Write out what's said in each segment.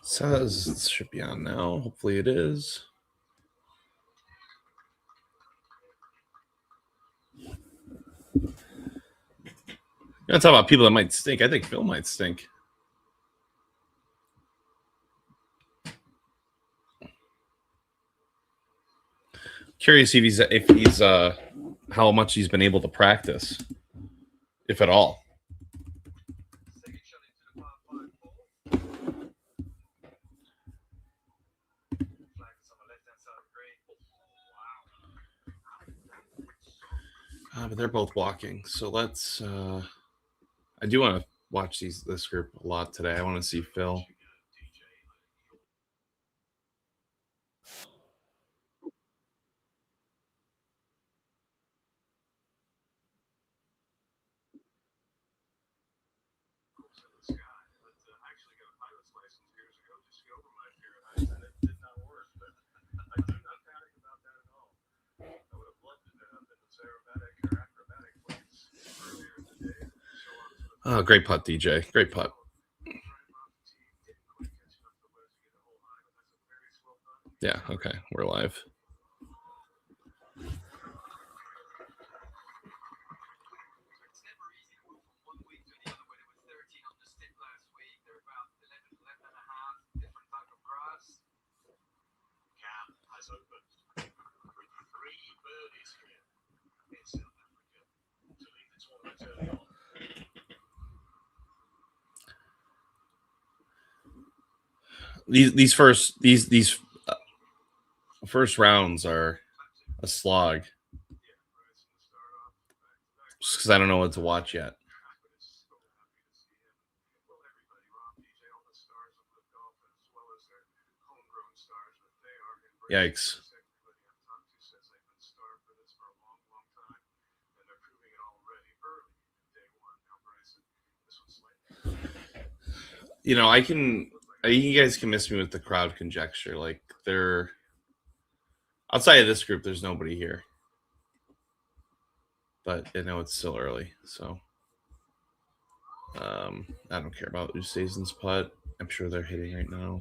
Says it should be on now. Hopefully it is. You're talk about people that might stink. I think Phil might stink. Curious if he's how much he's been able to practice, if at all. But they're both walking, so let's. I do want to watch this group a lot today. I want to see Phil. Oh, great putt, DJ. Great putt. Yeah, okay. We're live. These first rounds are a slog. Just because I don't know what to watch yet. Yikes. You know, I think you guys can miss me with the crowd conjecture. Like, they're outside of this group, there's nobody here. But I know it's still early, so I don't care about Ustazen's putt. I'm sure they're hitting right now.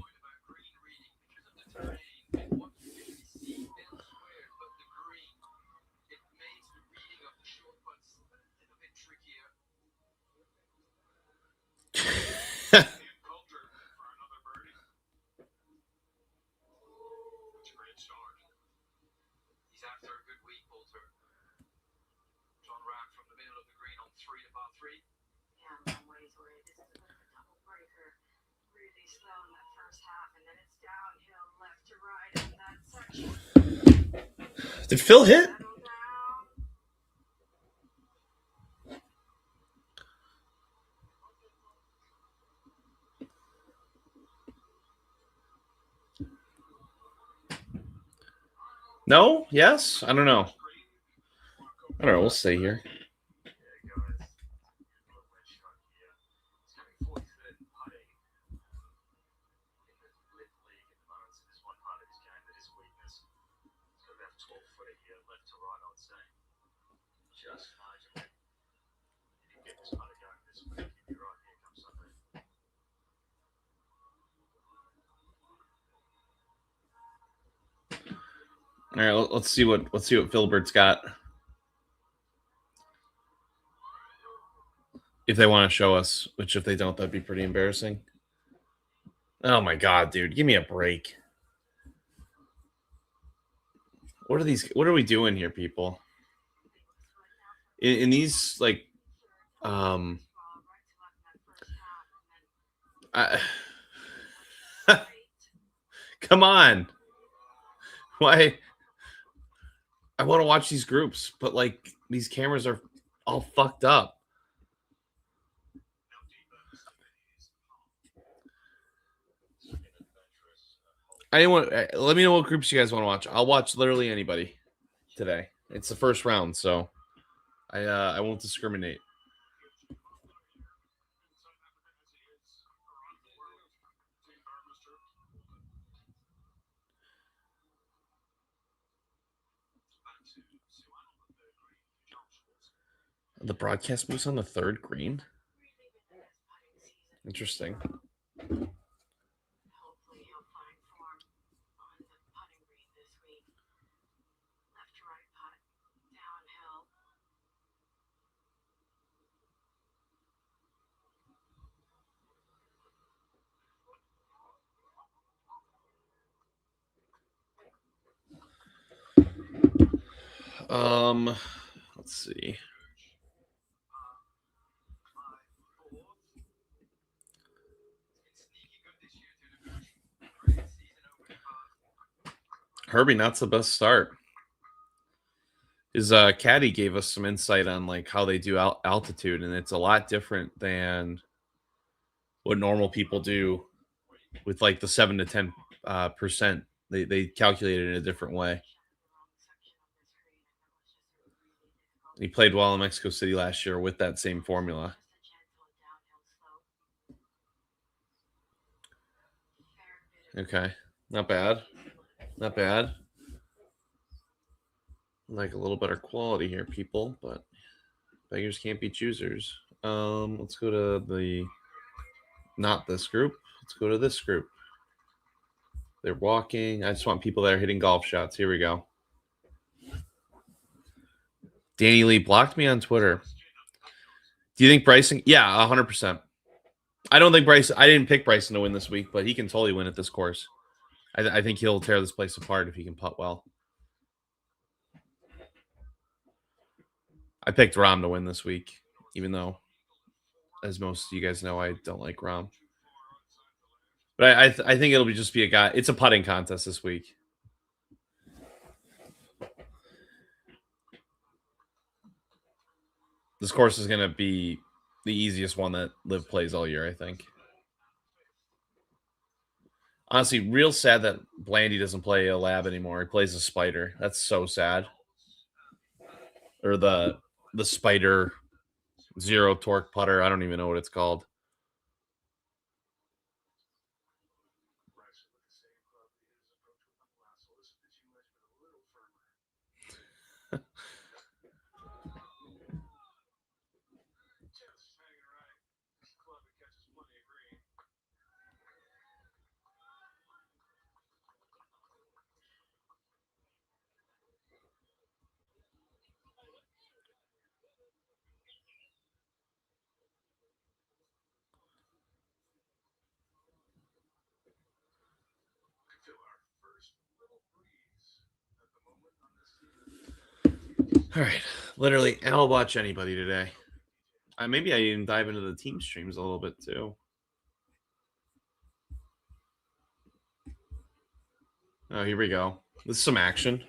Did Phil hit? No? Yes? I don't know. We'll stay here. All right, let's see what Philbert's got. If they want to show us, which if they don't, that'd be pretty embarrassing. Oh my god, dude, give me a break. What are we doing here, people? In these, like, come on. Why? I want to watch these groups, but like these cameras are all fucked up. Let me know what groups you guys want to watch. I'll watch literally anybody today. It's the first round, so I won't discriminate. The broadcast moves on the third green. Interesting. Let's see. Herbie, not the best start. His caddy gave us some insight on like how they do altitude, and it's a lot different than what normal people do with like the 7 to 10%. They calculate it in a different way. He played well in Mexico City last year with that same formula. Okay, not bad, not bad. Like a little better quality here, people, but beggars can't be choosers. Let's go to the not this group. Let's go to this group. They're walking. I just want people that are hitting golf shots. Here we go. Danny Lee blocked me on Twitter. Do you think Bryson? Yeah, 100%. I don't think Bryson. I didn't pick Bryson to win this week, but he can totally win at this course. I think he'll tear this place apart if he can putt well. I picked Rahm to win this week, even though, as most of you guys know, I don't like Rahm. But I think it'll just be a guy. It's a putting contest this week. This course is going to be the easiest one that LIV plays all year, I think. Honestly, real sad that Blandy doesn't play a lab anymore. He plays a spider. That's so sad. Or the spider zero torque putter. I don't even know what it's called. All right. Literally, I'll watch anybody today. Maybe I even dive into the team streams a little bit too. Oh, here we go. This is some action.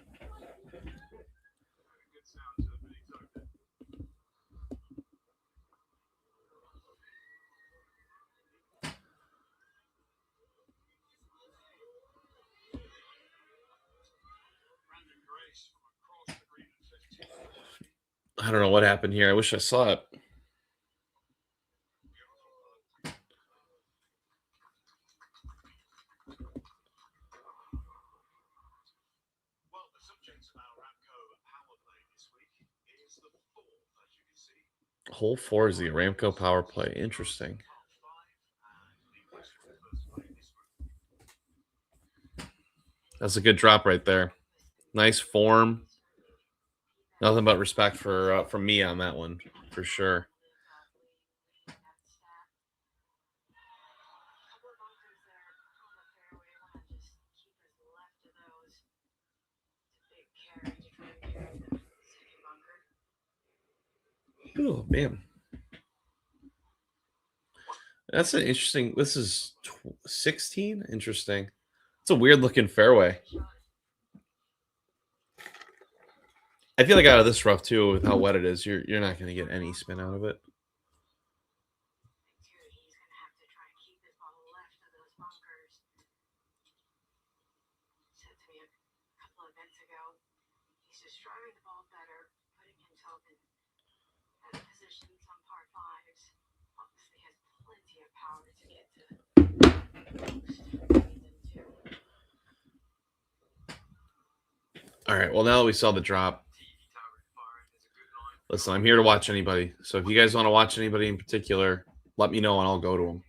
I don't know what happened here. I wish I saw it. Hole 4 is the Aramco power play. Interesting. That's a good drop right there. Nice form. Nothing but respect for from me on that one, for sure. Oh, man. That's an interesting. This is 16. Interesting. It's a weird looking fairway. I feel like out of this rough too, with how wet it is, you're not going to get any spin out of it. All right. Well, now that we saw the drop, listen, I'm here to watch anybody. So if you guys want to watch anybody in particular, let me know and I'll go to them.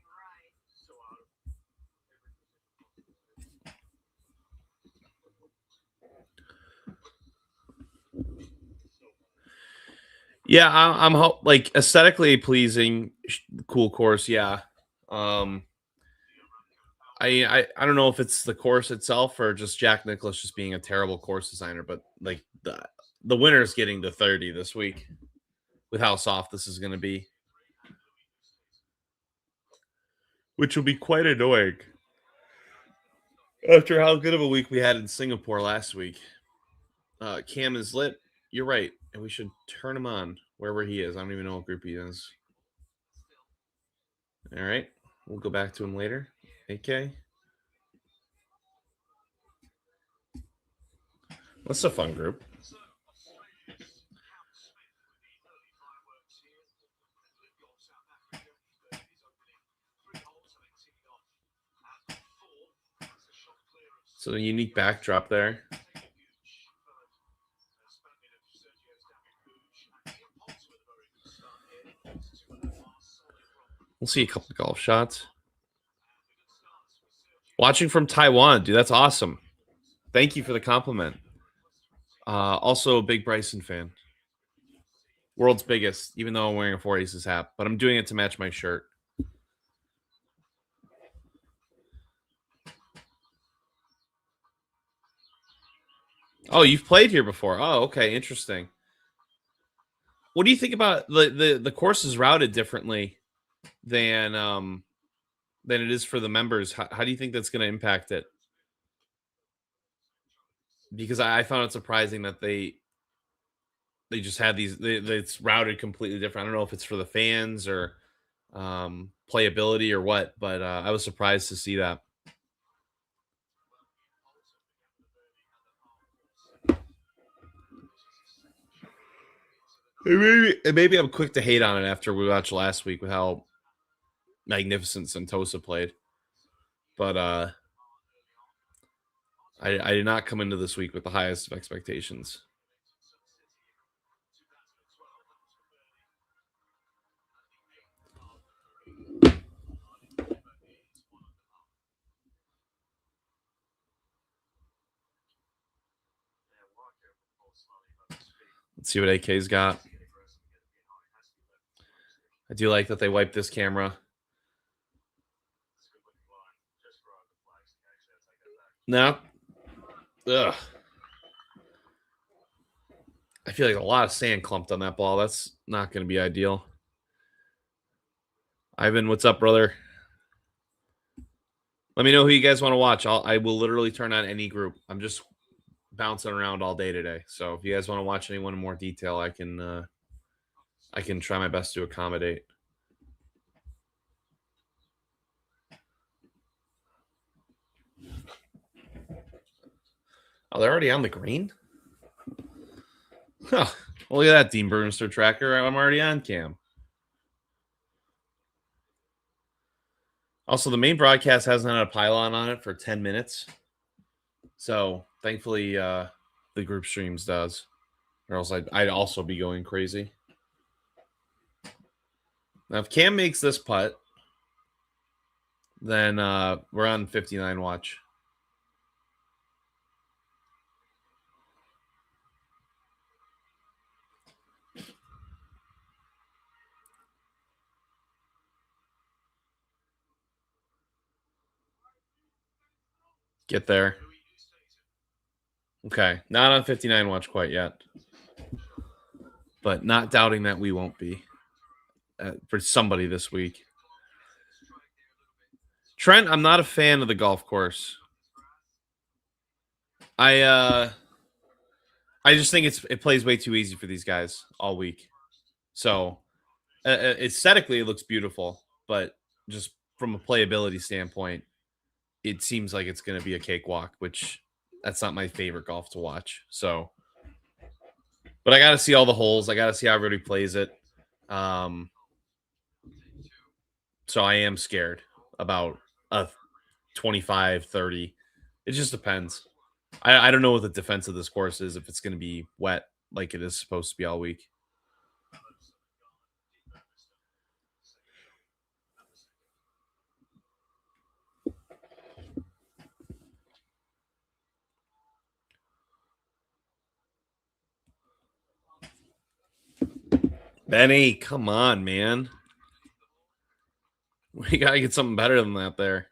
Yeah, I'm like aesthetically pleasing, cool course. Yeah. I don't know if it's the course itself or just Jack Nicklaus just being a terrible course designer, but like the winner's getting to 30 this week with how soft this is going to be, which will be quite annoying after how good of a week we had in Singapore last week. Cam is lit. You're right. And we should turn him on wherever he is. I don't even know what group he is. All right. We'll go back to him later. AK. That's a fun group. So a unique backdrop there. We'll see a couple of golf shots. Watching from Taiwan, dude. That's awesome. Thank you for the compliment. Also, a big Bryson fan. World's biggest, even though I'm wearing a 4 Aces hat, but I'm doing it to match my shirt. Oh, you've played here before. Oh, okay, interesting. What do you think about the course is routed differently than it is for the members? How do you think that's going to impact it? Because I found it surprising that they just had these. It's routed completely different. I don't know if it's for the fans or playability or what, but I was surprised to see that. Maybe I'm quick to hate on it after we watched last week with how magnificent Sentosa played, but I did not come into this week with the highest of expectations. Let's see what AK's got. I do like that they wiped this camera. No. Ugh. I feel like a lot of sand clumped on that ball. That's not going to be ideal. Ivan, what's up, brother? Let me know who you guys want to watch. I will literally turn on any group. I'm just bouncing around all day today. So if you guys want to watch anyone in more detail, I can try my best to accommodate. Oh, they're already on the green? Huh. Well, look at that, Dean Burmester tracker. I'm already on cam. Also, the main broadcast hasn't had a pylon on it for 10 minutes. So thankfully, the group streams does. Or else I'd also be going crazy. Now, if Cam makes this putt, then we're on 59 watch. Get there. Okay, not on 59 watch quite yet. But not doubting that we won't be for somebody this week. Trent, I'm not a fan of the golf course. I just think it plays way too easy for these guys all week. So aesthetically, it looks beautiful, but just from a playability standpoint, it seems like it's going to be a cakewalk, which that's not my favorite golf to watch. So, but I got to see all the holes. I got to see how everybody plays it. So I am scared about a 25, 30. It just depends. I don't know what the defense of this course is, if it's going to be wet like it is supposed to be all week. Benny, come on, man. We got to get something better than that there.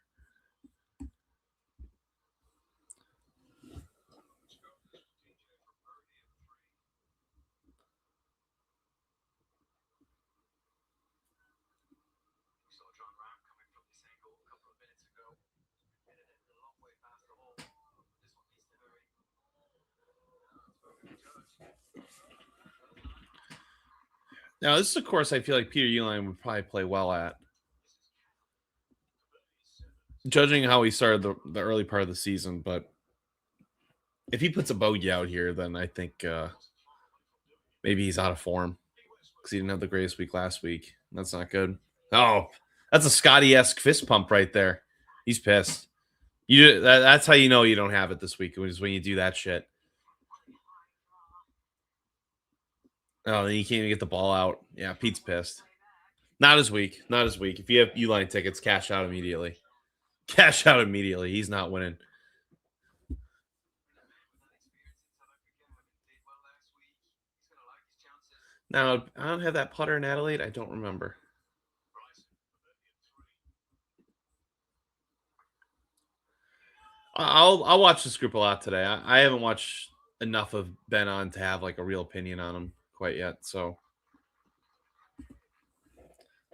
Now, this is a course I feel like Peter Uline would probably play well at. Judging how he started the early part of the season, but if he puts a bogey out here, then I think maybe he's out of form because he didn't have the greatest week last week. That's not good. Oh, that's a Scotty-esque fist pump right there. He's pissed. That's how you know you don't have it this week, is when you do that shit. Oh, then you can't even get the ball out. Yeah, Pete's pissed. Not his week. Not his week. If you have Uline tickets, cash out immediately. Cash out immediately. He's not winning. Now, I don't have that putter in Adelaide. I don't remember. I'll watch this group a lot today. I haven't watched enough of Ben on to have like a real opinion on him quite yet. So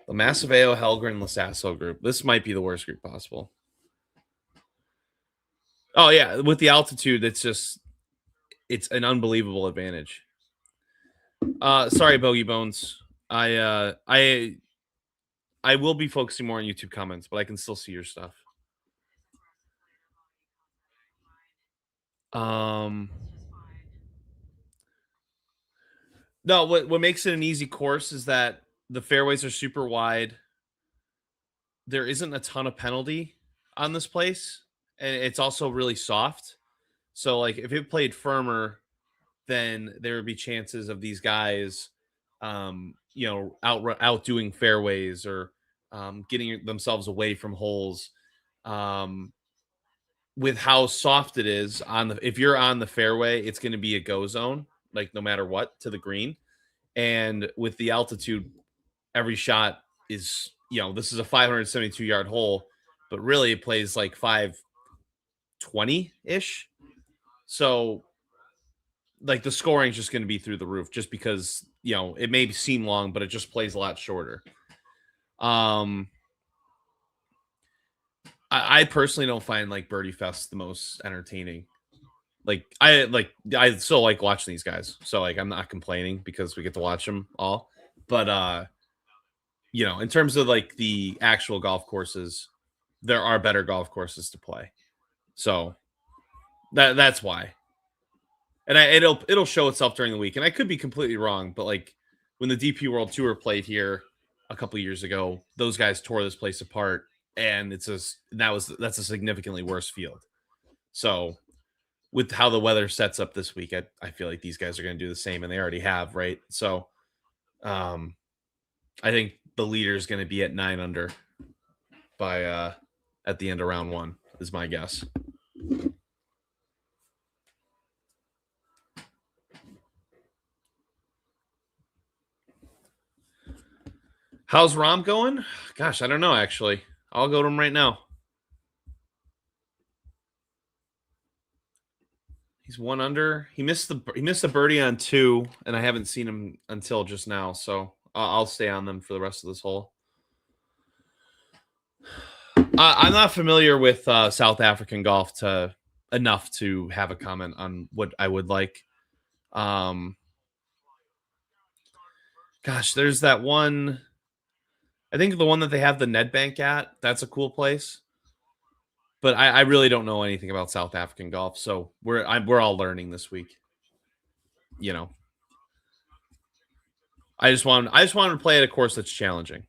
the Massaveo, Helgren, Lasasso group. This might be the worst group possible. Oh yeah, with the altitude, it's an unbelievable advantage. Sorry, Bogey Bones. I will be focusing more on YouTube comments, but I can still see your stuff. No, what makes it an easy course is that the fairways are super wide. There isn't a ton of penalty on this place, and it's also really soft. So like if it played firmer, then there would be chances of these guys outdoing fairways or getting themselves away from holes. With how soft it is if you're on the fairway, it's going to be a go zone, like no matter what, to the green. And with the altitude, every shot is, this is a 572-yard hole, but really it plays like 520 ish. So like the scoring is just going to be through the roof, just because it may seem long, but it just plays a lot shorter. I personally don't find like Birdie Fest the most entertaining. I still like watching these guys, so like I'm not complaining because we get to watch them all. But in terms of like the actual golf courses, there are better golf courses to play. So that's why. And it'll show itself during the week. And I could be completely wrong, but like when the DP World Tour played here a couple years ago, those guys tore this place apart, and that's a significantly worse field. So with how the weather sets up this week, I feel like these guys are going to do the same, and they already have, right? So I think the leader is going to be at 9 under by at the end of round 1 is my guess. How's Rom going? Gosh, I don't know, actually. I'll go to him right now. He's 1 under. He missed the birdie on 2, and I haven't seen him until just now, so I'll stay on them for the rest of this hole. I'm not familiar with South African golf enough to have a comment on what I would like. Gosh, there's that one. I think the one that they have the Nedbank at. That's a cool place. But I really don't know anything about South African golf, so we're all learning this week. I just wanted to play at a course that's challenging.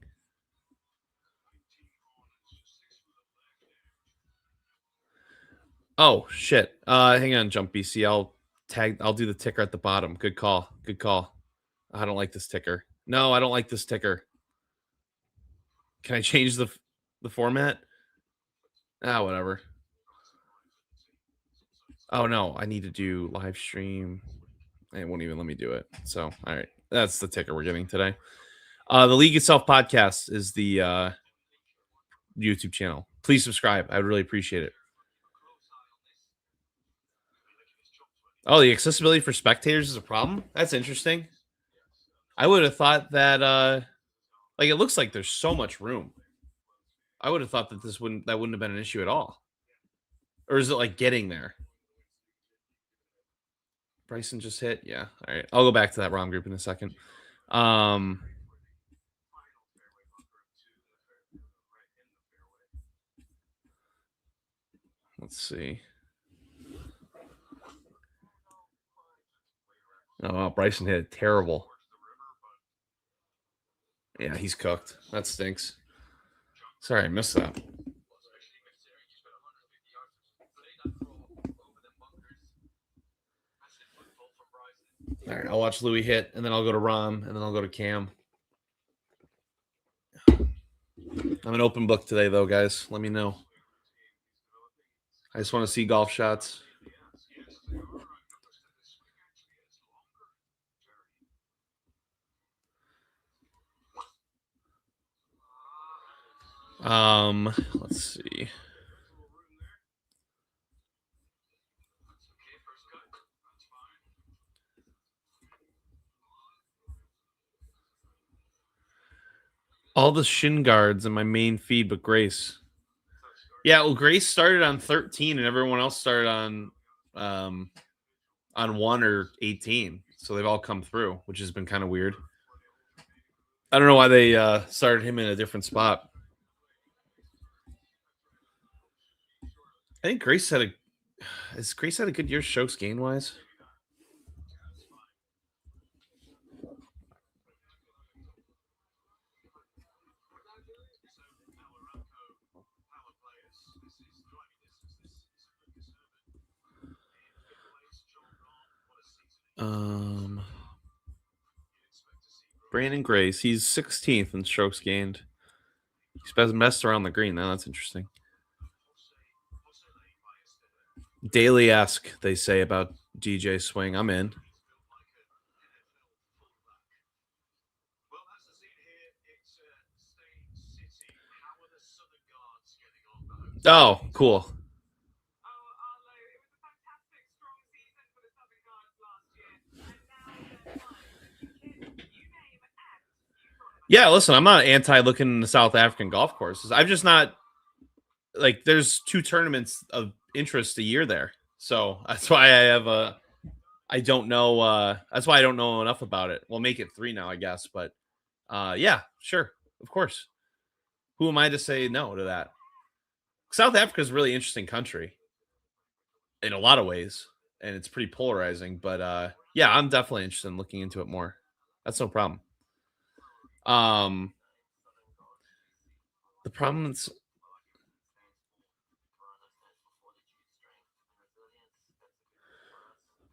Oh shit! Hang on, Jump BC. I'll do the ticker at the bottom. Good call. Good call. I don't like this ticker. No, I don't like this ticker. Can I change the format? Whatever. Oh no, I need to do live stream. It won't even let me do it. So, all right, that's the ticker we're getting today. The League Itself podcast is the YouTube channel. Please subscribe. I'd really appreciate it. Oh, the accessibility for spectators is a problem? That's interesting. I would have thought that it looks like there's so much room. I would have thought that that wouldn't have been an issue at all. Or is it like getting there? Bryson just hit. Yeah. All right. I'll go back to that ROM group in a second. Let's see. Oh, wow, Bryson hit it terrible. Yeah, he's cooked. That stinks. Sorry, I missed that. All right, I'll watch Louis hit, and then I'll go to Rom, and then I'll go to Cam. I'm an open book today, though, guys. Let me know. I just want to see golf shots. Let's see. All the shin guards in my main feed, but Grace. Yeah, well, Grace started on 13, and everyone else started on 1 or 18. So they've all come through, which has been kind of weird. I don't know why they started him in a different spot. I think Grace had a good year strokes gain wise. Brandon Grace, he's 16th in strokes gained. He's messed around the green. Now that's interesting. Daily-esque, they say about DJ Swing. I'm in. Oh, cool. Yeah, listen, I'm not anti looking in the South African golf courses. I'm just not like there's 2 tournaments of interest a year there. So that's why I don't know that's why I don't know enough about it. We'll make it 3 now, I guess, but yeah, sure. Of course. Who am I to say no to that? South Africa is a really interesting country in a lot of ways, and it's pretty polarizing, but yeah, I'm definitely interested in looking into it more. That's no problem. The problem is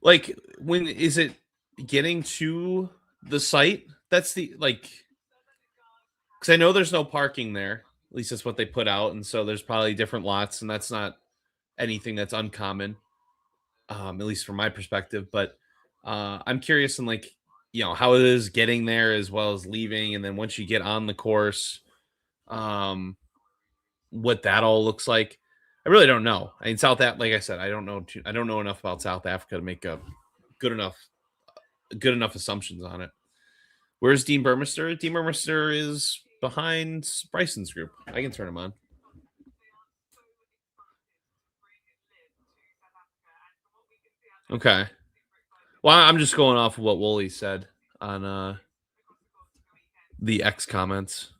like when is it getting to the site? That's the like because I know there's no parking there. At least that's what they put out, and so there's probably different lots, and that's not anything that's uncommon, at least from my perspective. But I'm curious in like how it is getting there as well as leaving, and then once you get on the course, um, what that all looks like. I really don't know. I mean, like I said, I don't know enough about South Africa to make a good enough good enough assumptions on it. Where's Dean Burmester? Dean Burmester is behind Bryson's group. I can turn him on. Okay. Well, I'm just going off of what Wooly said on the X comments.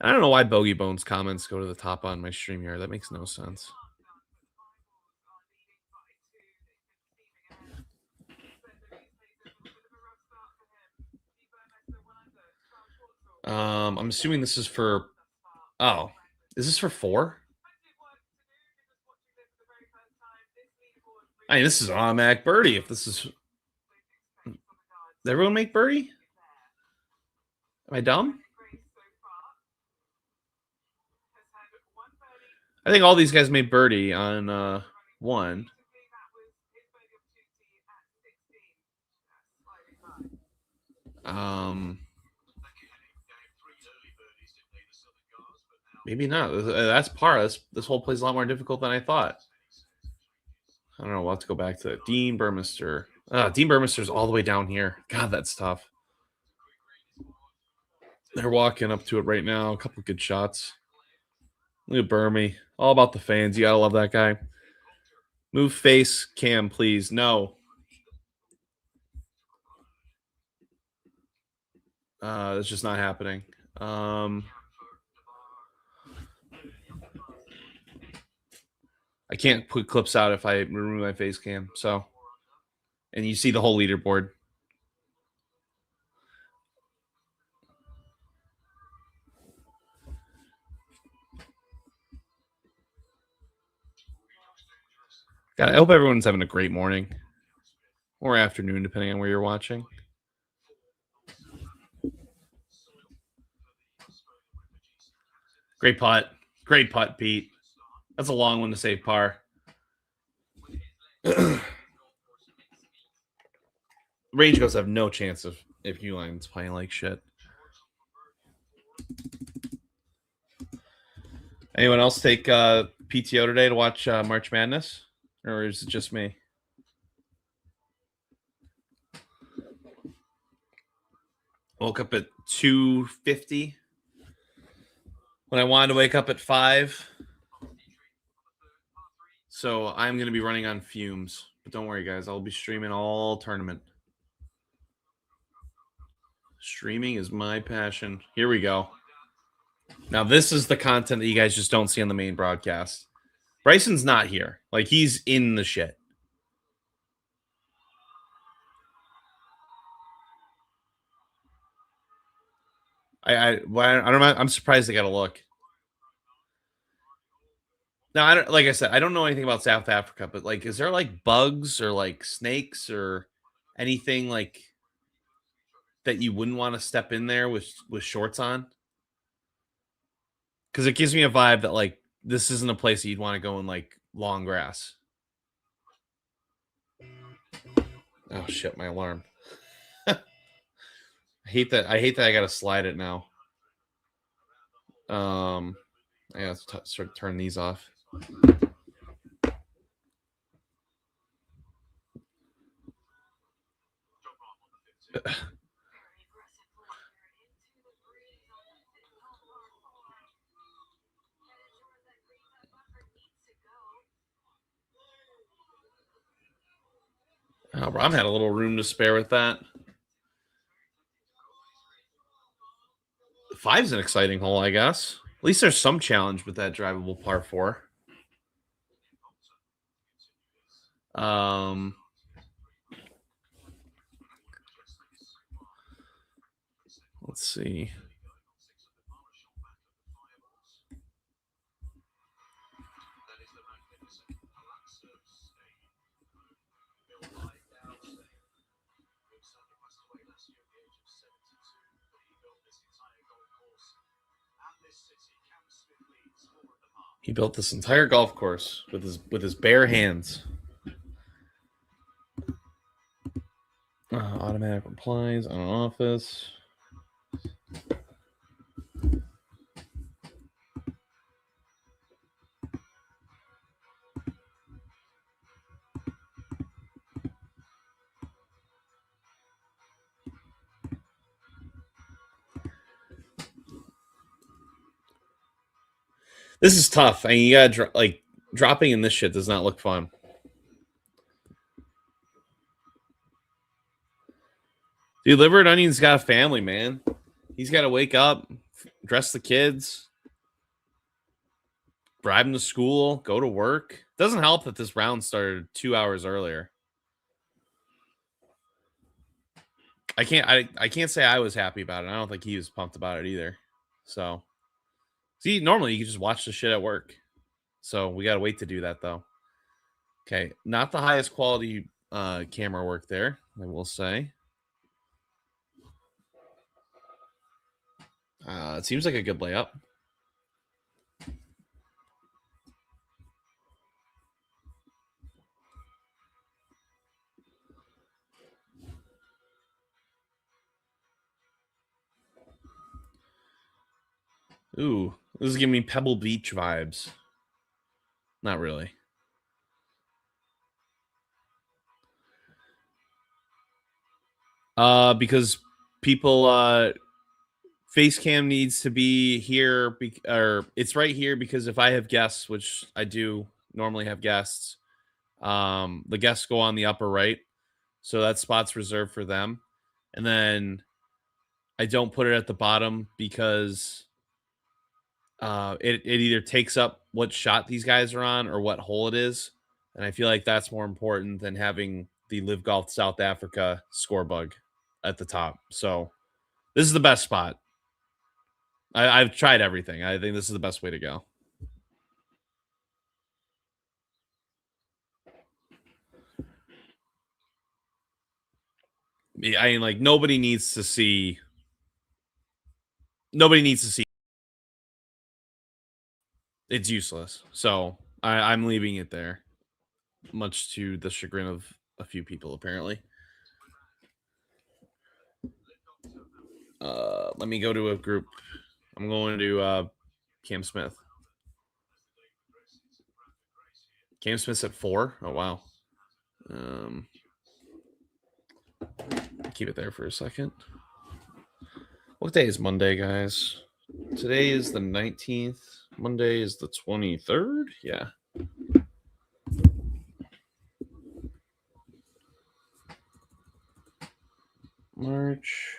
I don't know why Bogey Bones comments go to the top on my stream here. That makes no sense. I'm assuming this is for. Oh, is this for 4? I mean, this is an automatic birdie. If this is, did everyone make birdie? Am I dumb? I think all these guys made birdie on 1. Maybe not. That's par. This whole plays a lot more difficult than I thought. I don't know. We'll have to go back to it. Dean Burmester. Dean Burmester's all the way down here. God, that's tough. They're walking up to it right now. A couple good shots. Look at Burmy. All about the fans. You gotta love that guy. Move face cam, please. No. That's just not happening. I can't put clips out if I remove my face cam. So, and you see the whole leaderboard. God, I hope everyone's having a great morning or afternoon, depending on where you're watching. Great putt. Great putt, Pete. That's a long one to save par. Range goes have no chance of if Uline's playing like shit. Anyone else take PTO today to watch March Madness? Or is it just me? Woke up at 2:50 when I wanted to wake up at 5. So I'm going to be running on fumes. But don't worry, guys. I'll be streaming all tournament. Streaming is my passion. Here we go. Now, this is the content that you guys just don't see on the main broadcast. Bryson's not here. Like, he's in the shit. I don't know. I'm surprised they got to look. Now, I don't, like I said, I don't know anything about South Africa, but like, is there like bugs or like snakes or anything like that you wouldn't want to step in there with shorts on? Because it gives me a vibe that like this isn't a place that you'd want to go in like long grass. Oh shit, my alarm. I hate that I gotta slide it now. I gotta sort of turn these off. Oh, Rob had a little room to spare with that. 5's an exciting hole, I guess. At least there's some challenge with that drivable par 4. Let's see. He built this entire golf course with his bare hands. Automatic replies on office. This is tough. I mean, you gotta dropping in this shit does not look fun. Dude, Liver and Onion's got a family, man. He's got to wake up, dress the kids, drive them to school, go to work. Doesn't help that this round started 2 hours earlier. I can't say I was happy about it. I don't think he was pumped about it either. So, see, normally you can just watch the shit at work. So we got to wait to do that though. Okay, not the highest quality camera work there, I will say. It seems like a good layup. Ooh, this is giving me Pebble Beach vibes. Not really. Because people face cam needs to be here or it's right here because if I have guests, which I do normally have guests, the guests go on the upper right. So that spot's reserved for them. And then I don't put it at the bottom because it either takes up what shot these guys are on or what hole it is, and I feel like that's more important than having the Live Golf South Africa score bug at the top. So this is the best spot. I've tried everything. I think this is the best way to go. I mean, like nobody needs to see. Nobody needs to see. It's useless. So I'm leaving it there, much to the chagrin of a few people, apparently. Let me go to a group. I'm going to Cam Smith. Cam Smith's at 4. Oh wow. Keep it there for a second. What day is Monday, guys? Today is the 19th. Monday is the 23rd. Yeah. March.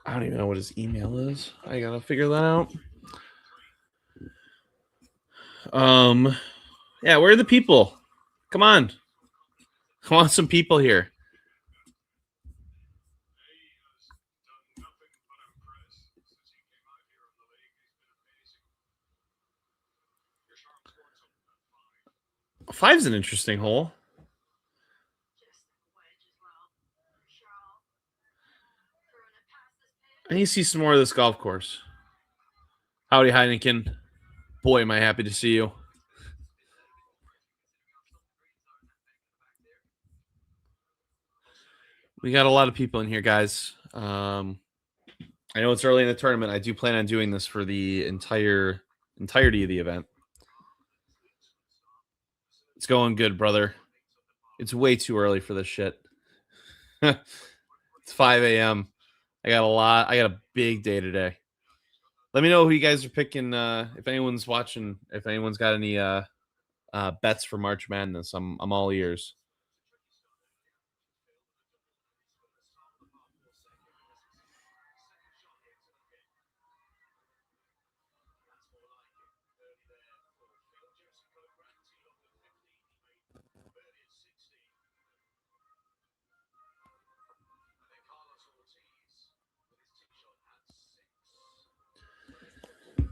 I don't even know what his email is. I gotta figure that out. Yeah, where are the people? Come on. I want some people here. Five's an interesting hole. I need to see some more of this golf course. Howdy, Heineken. Boy, am I happy to see you. We got a lot of people in here, guys. I know it's early in the tournament. I do plan on doing this for the entirety of the event. It's going good, brother. It's way too early for this shit. It's 5 a.m. I got a big day today. Let me know who you guys are picking. If anyone's watching, if anyone's got any bets for March Madness, I'm all ears.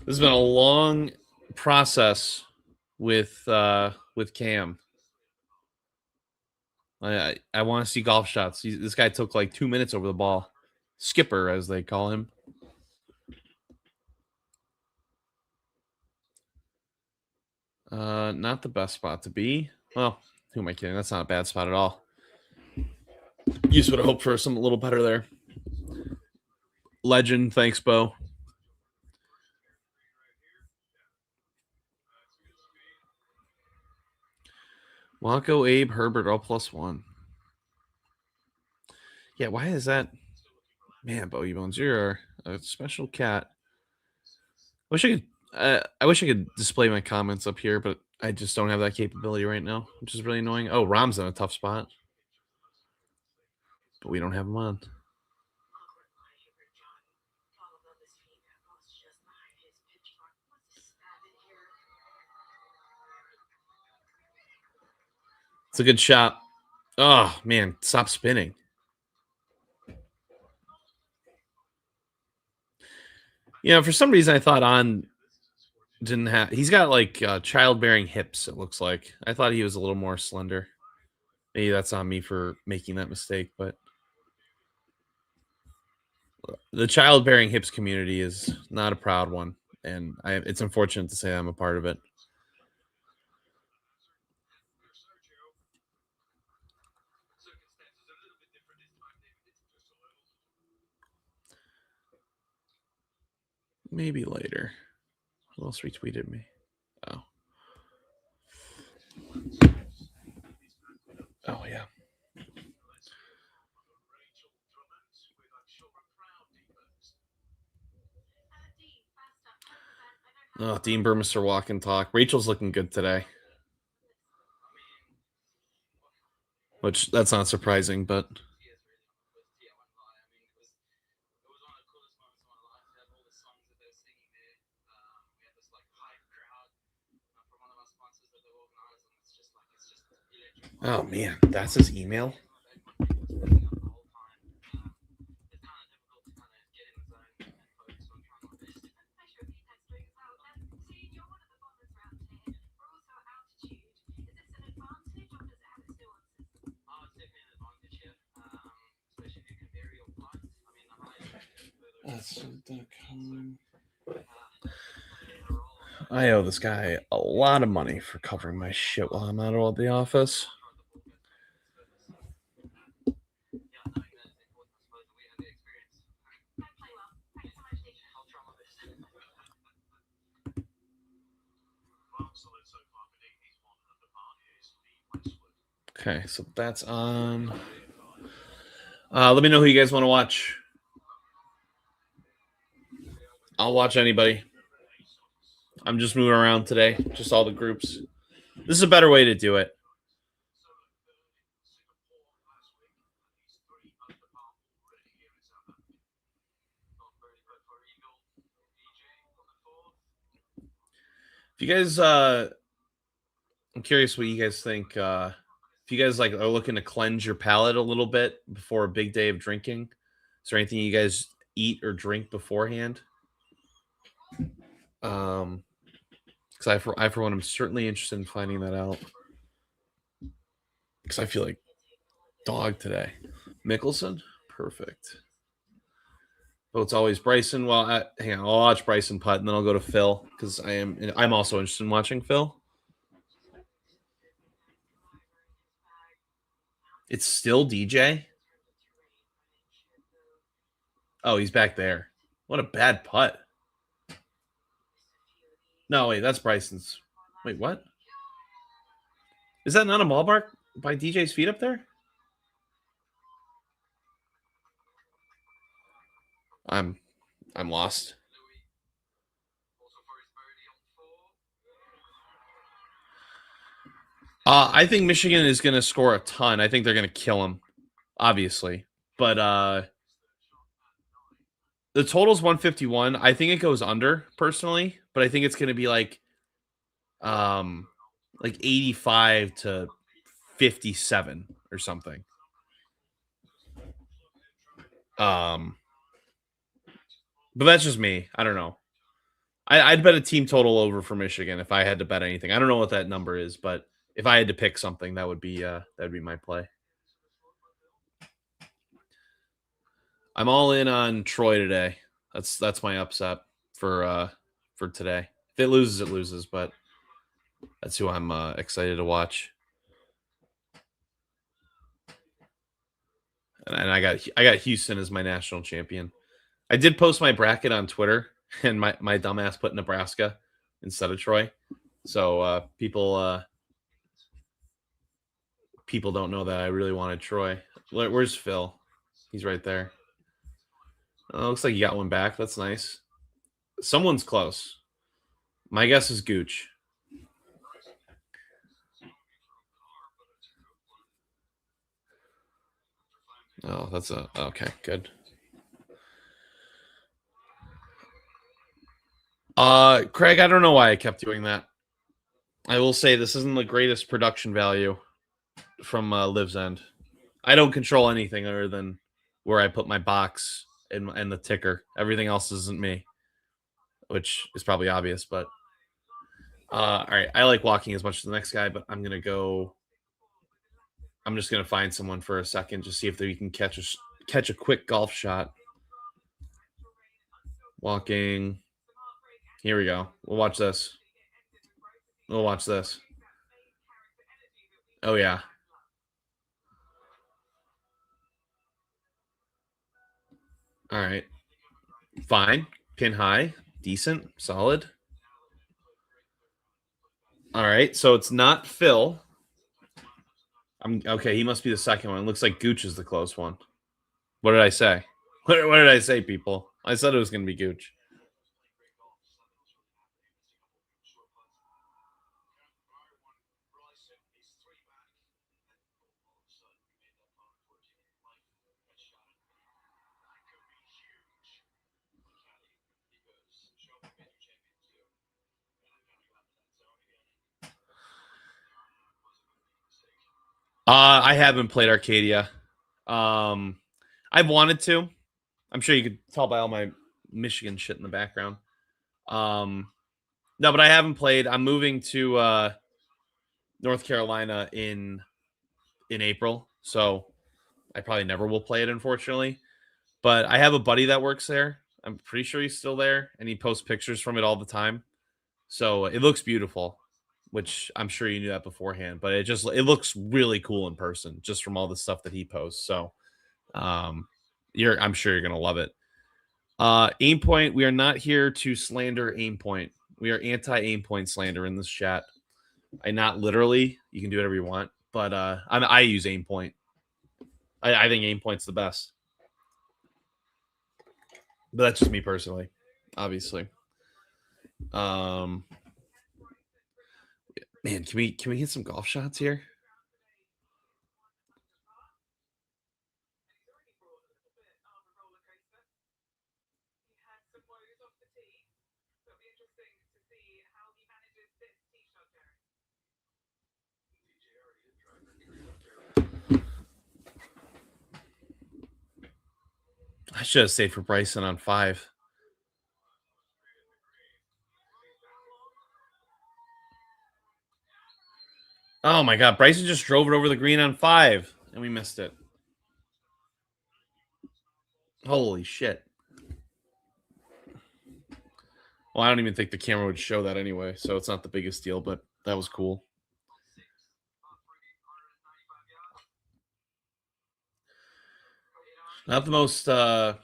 This has been a long process with Cam. I want to see golf shots. This guy took like 2 minutes over the ball. Skipper, as they call him. Not the best spot to be. Well, who am I kidding? That's not a bad spot at all. You just would have hoped for something a little better there. Legend, thanks, Bo. Wacko, Abe, Herbert, all +1. Yeah, why is that? Man, Bo Bones, you're a special cat. I wish I could display my comments up here, but I just don't have that capability right now, which is really annoying. Oh, Rom's in a tough spot, but we don't have him on. It's a good shot. Oh man, stop spinning. You know, for some reason I thought on didn't have. He's got like childbearing hips. It looks like. I thought he was a little more slender. Maybe that's on me for making that mistake, but the childbearing hips community is not a proud one, and it's unfortunate to say I'm a part of it. Maybe later. Who else retweeted me? Oh. Oh, Dean Burmester walk and talk. Rachel's looking good today, which that's not surprising, but oh man, that's his email. I owe this guy a lot of money for covering my shit while I'm out of the office. Okay, so that's on. Let me know who you guys want to watch. I'll watch anybody. I'm just moving around today, just all the groups. This is a better way to do it. If you guys, I'm curious what you guys think. If you guys like are looking to cleanse your palate a little bit before a big day of drinking, is there anything you guys eat or drink beforehand? Because I for one, I'm certainly interested in finding that out. Because I feel like dog today. Mickelson, perfect. Oh, it's always Bryson. Well, hang on, I'll watch Bryson putt, and then I'll go to Phil because I'm also interested in watching Phil. It's still DJ. Oh, he's back there. What a bad putt. No, wait, that's Bryson's. Wait, what? Is that not a ball mark by DJ's feet up there? I'm lost. I think Michigan is going to score a ton. I think they're going to kill him, obviously. But the total's 151. I think it goes under personally, but I think it's going to be like 85 to 57 or something. But that's just me. I don't know. I'd bet a team total over for Michigan if I had to bet anything. I don't know what that number is, but if I had to pick something, that'd be my play. I'm all in on Troy today. That's my upset for today. If it loses, it loses, but that's who I'm excited to watch. And I got Houston as my national champion. I did post my bracket on Twitter, and my dumbass put Nebraska instead of Troy. So people don't know that I really wanted Troy. Where's Phil? He's right there. Oh, looks like you got one back. That's nice. Someone's close. My guess is Gooch. Oh, that's okay. Good. Craig, I don't know why I kept doing that. I will say this isn't the greatest production value from Liv's end. I don't control anything other than where I put my box and the ticker. Everything else isn't me, which is probably obvious. But all right, I like walking as much as the next guy, but I'm gonna go. I'm just gonna find someone for a second, just see if they can catch a quick golf shot. Walking. Here we go. We'll watch this. We'll watch this. Oh yeah. All right. Fine. Pin high. Decent. Solid. All right. So it's not Phil. I'm okay. He must be the second one. It looks like Gooch is the close one. What did I say? What did I say, people? I said it was going to be Gooch. I haven't played Arcadia. I've wanted to. I'm sure you could tell by all my Michigan shit in the background. Um, no, but I haven't played. I'm moving to North Carolina in April, so I probably never will play it, unfortunately. But I have a buddy that works there. I'm pretty sure he's still there, and he posts pictures from it all the time. So it looks beautiful, which I'm sure you knew that beforehand. But it looks really cool in person, just from all the stuff that he posts. So um, I'm sure you're gonna love it. Aimpoint, we are not here to slander Aimpoint. We are anti-Aimpoint slander in this chat. I not literally. You can do whatever you want, but I use Aimpoint. I think Aimpoint's the best, but that's just me personally, obviously. Um, man, can we hit some golf shots here? I should have stayed for Bryson on 5. Oh my god, Bryson just drove it over the green on 5, and we missed it. Holy shit. Well, I don't even think the camera would show that anyway, so it's not the biggest deal, but that was cool. Not the most not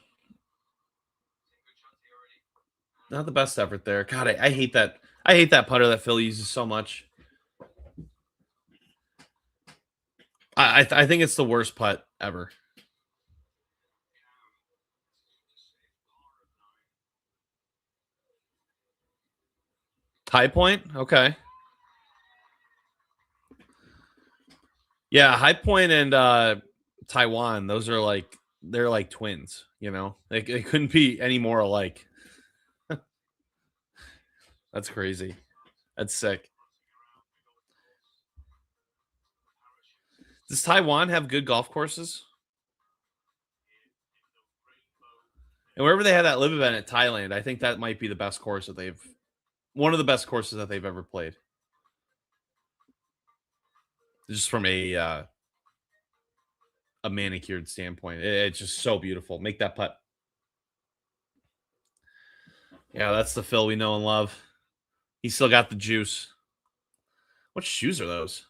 the best effort there. God, I hate that. I hate that putter that Phil uses so much. I think it's the worst putt ever. High Point? Okay. Yeah, High Point and Taiwan, those are like they're like twins, you know? They couldn't be any more alike. That's crazy. That's sick. Does Taiwan have good golf courses? And wherever they have that live event at Thailand, I think that might be the best course that they've one of the best courses that they've ever played. Just from a manicured standpoint. It's just so beautiful. Make that putt. Yeah, that's the Phil we know and love. He's still got the juice. What shoes are those?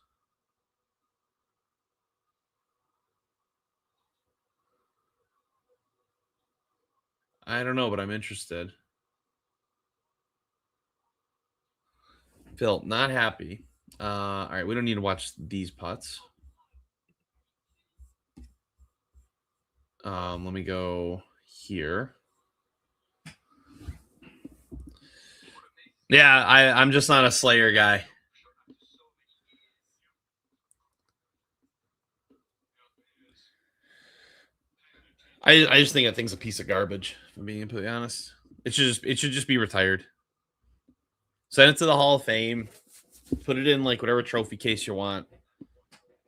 I don't know, but I'm interested. Phil, not happy. All right, we don't need to watch these putts. Let me go here. Yeah, I'm just not a Slayer guy. I just think that thing's a piece of garbage. If I'm being completely honest, it should just be retired. Send it to the Hall of Fame. Put it in like whatever trophy case you want.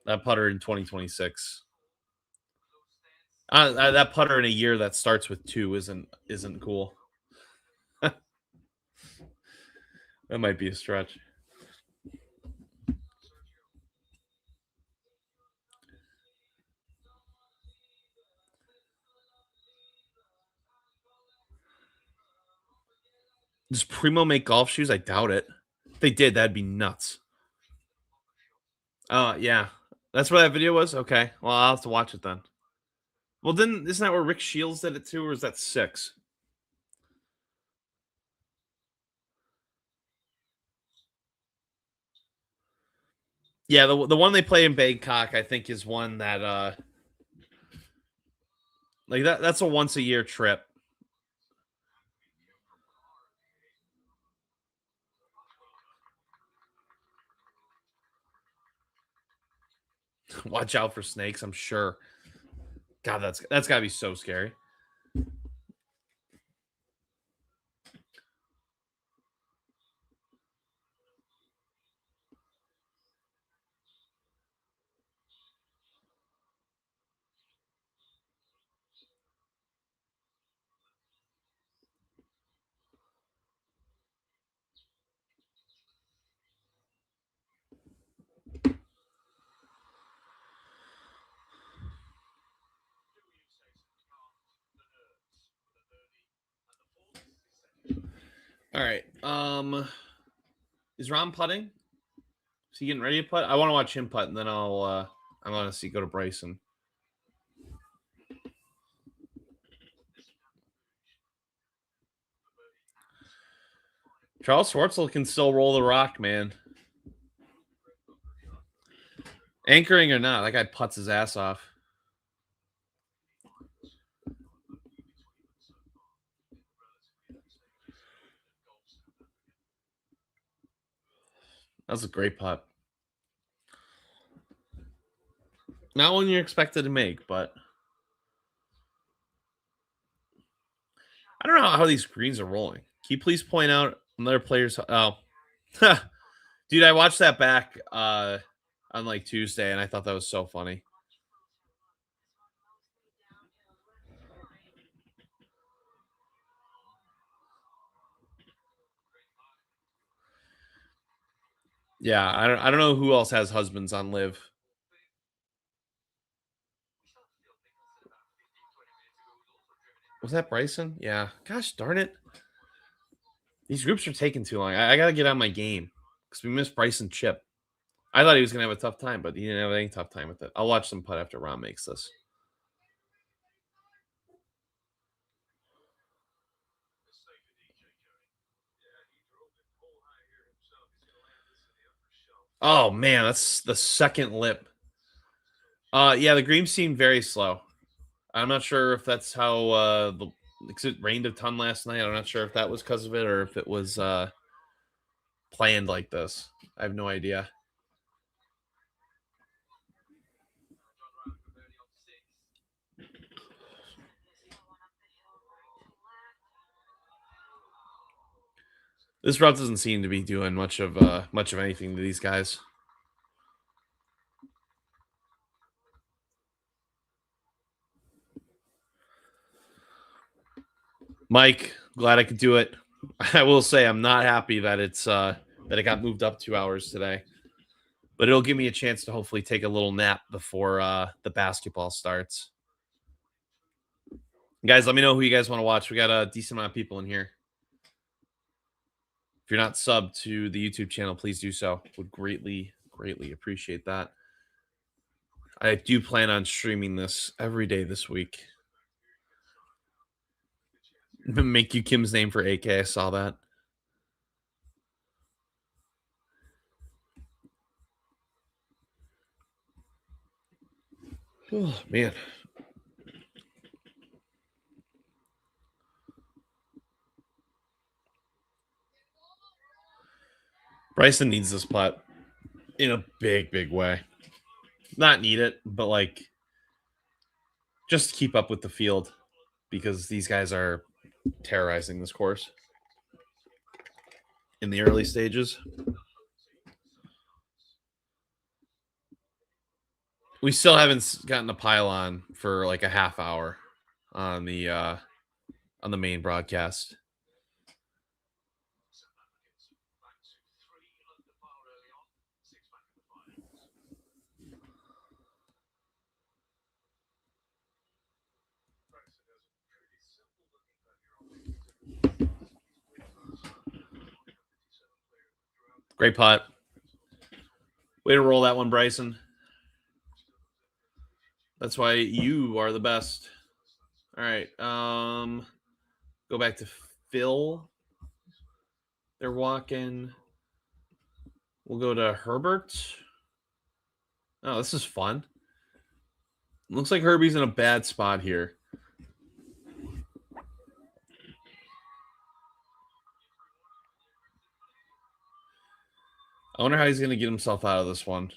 That putter in 2026. That putter in a year that starts with 2 isn't cool. That might be a stretch. Does Primo make golf shoes? I doubt it. If they did, that'd be nuts. Yeah. That's where that video was? Okay. Well, I'll have to watch it then. Well, then isn't that where Rick Shields did it too, or is that 6? Yeah, the one they play in Bangkok, I think, is one that like that's a once a year trip. Watch out for snakes, I'm sure. God, that's gotta be so scary. All right. Is Ron putting? Is he getting ready to putt? I want to watch him putt, and then I'm gonna go to Bryson. Charles Schwartzel can still roll the rock, man. Anchoring or not, that guy putts his ass off. That was a great putt. Not one you're expected to make, but I don't know how these greens are rolling. Can you please point out another player's? Oh, dude, I watched that back on like Tuesday, and I thought that was so funny. Yeah, I don't know who else has husbands on LIV. Was that Bryson? Yeah. Gosh darn it. These groups are taking too long. I got to get on my game because we missed Bryson Chip. I thought he was going to have a tough time, but he didn't have any tough time with it. I'll watch some putt after Ron makes this. Oh, man, that's the second lip. Yeah, the greens seemed very slow. I'm not sure if that's how because it rained a ton last night. I'm not sure if that was because of it or if it was planned like this. I have no idea. This route doesn't seem to be doing much of anything to these guys. Mike, glad I could do it. I will say I'm not happy that it got moved up 2 hours today. But it'll give me a chance to hopefully take a little nap before the basketball starts. Guys, let me know who you guys want to watch. We got a decent amount of people in here. If you're not subbed to the YouTube channel, please do so. Would greatly appreciate that. I do plan on streaming this every day this week. Make you Kim's name for AK. I saw that. Oh, man. Bryson needs this putt in a big way. Not need it, but like just to keep up with the field because these guys are terrorizing this course in the early stages. We still haven't gotten a pylon for like a half hour on the main broadcast. Great putt. Way to roll that one, Bryson. That's why you are the best. All right. Go back to Phil. They're walking. We'll go to Herbert. Oh, this is fun. Looks like Herbie's in a bad spot here. I wonder how he's going to get himself out of this one.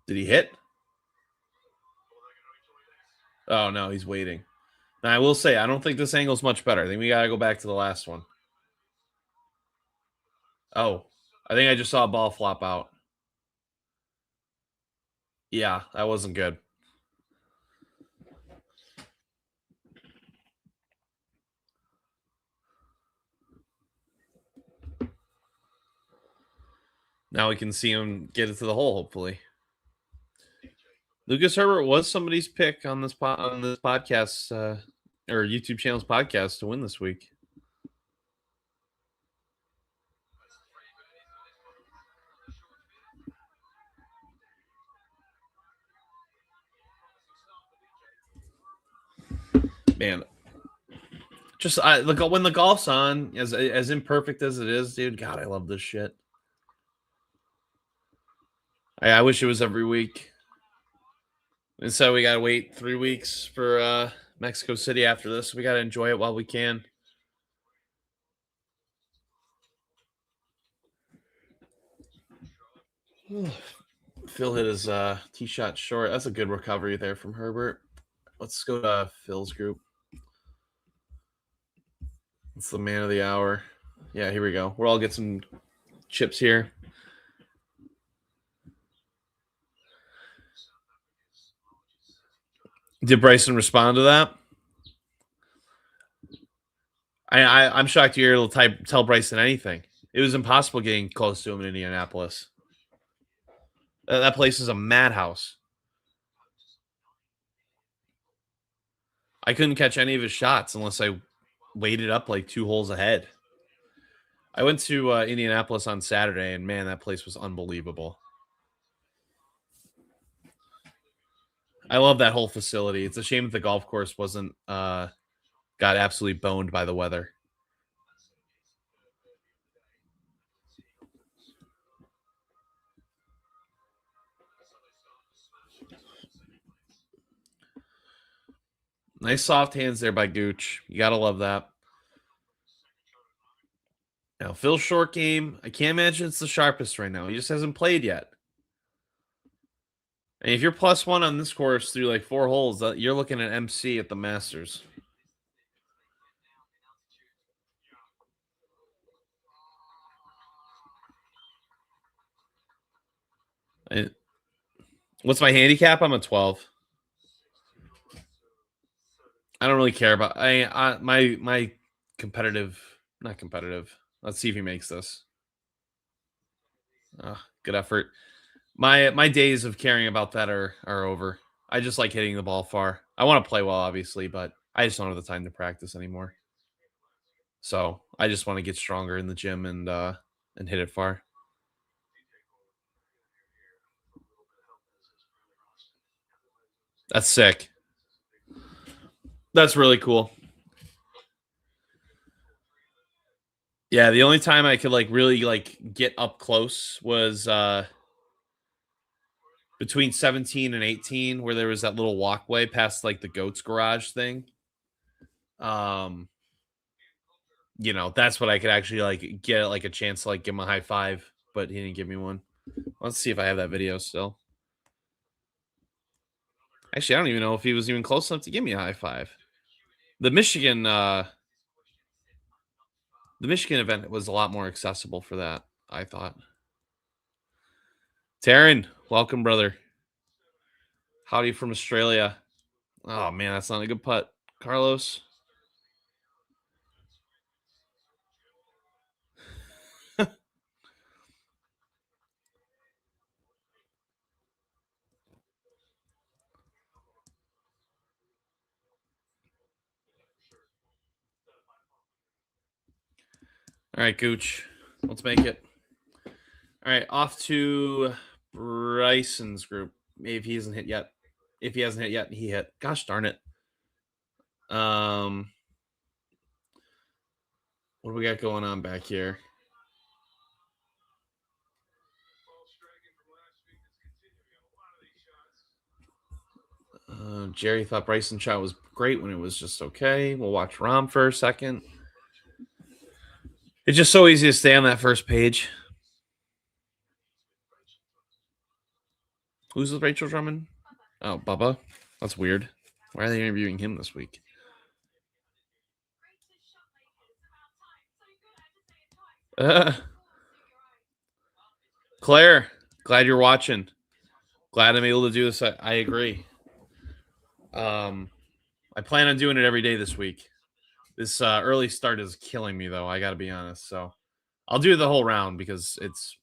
Did he hit? Oh, no, he's waiting. Now, I will say, I don't think this angle's much better. I think we got to go back to the last one. Oh, I think I just saw a ball flop out. Yeah, that wasn't good. Now we can see him get it to the hole, hopefully. Lucas Herbert was somebody's pick on this podcast or YouTube channel's podcast to win this week. Man, just look when the golf's on, as imperfect as it is, dude. God, I love this shit. I wish it was every week. And so we gotta wait 3 weeks for Mexico City after this. We gotta enjoy it while we can. Phil hit his tee shot short. That's a good recovery there from Herbert. Let's go to Phil's group. It's the man of the hour. Yeah, here we go. We'll all get some chips here. Did Bryson respond to that? I'm shocked you're able to tell Bryson anything. It was impossible getting close to him in Indianapolis. That place is a madhouse. I couldn't catch any of his shots unless I waited up like 2 holes ahead. I went to Indianapolis on Saturday, and man, that place was unbelievable. I love that whole facility. It's a shame that the golf course wasn't got absolutely boned by the weather. Nice soft hands there by Gooch. You gotta love that. Now Phil's short game, I can't imagine it's the sharpest right now. He just hasn't played yet. And if you're +1 on this course through like 4 holes, you're looking at MC at the Masters. What's my handicap? I'm a 12. I don't really care about my competitive, not competitive. Let's see if he makes this. Good effort. My days of caring about that are over. I just like hitting the ball far. I want to play well, obviously, but I just don't have the time to practice anymore. So I just want to get stronger in the gym and hit it far. That's sick. That's really cool. Yeah, the only time I could like really like get up close was between 17 and 18, where there was that little walkway past like the goat's garage thing. That's what I could actually like get like a chance to like give him a high five, but he didn't give me one. Let's see if I have that video still. Actually, I don't even know if he was even close enough to give me a high five. The Michigan event was a lot more accessible for that, I thought. Taryn, welcome, brother. Howdy from Australia. Oh man, that's not a good putt. Carlos. All right, Gooch. Let's make it. All right, off to Bryson's group. Maybe if he hasn't hit yet. If he hasn't hit yet, he hit. Gosh darn it. What do we got going on back here? Jerry thought Bryson shot was great when it was just okay. We'll watch Rom for a second. It's just so easy to stay on that first page. Who's with Rachel Drummond? Oh, Bubba. That's weird. Why are they interviewing him this week? Claire, glad you're watching. Glad I'm able to do this. I agree. I plan on doing it every day this week. This early start is killing me, though. I got to be honest. So I'll do the whole round because it's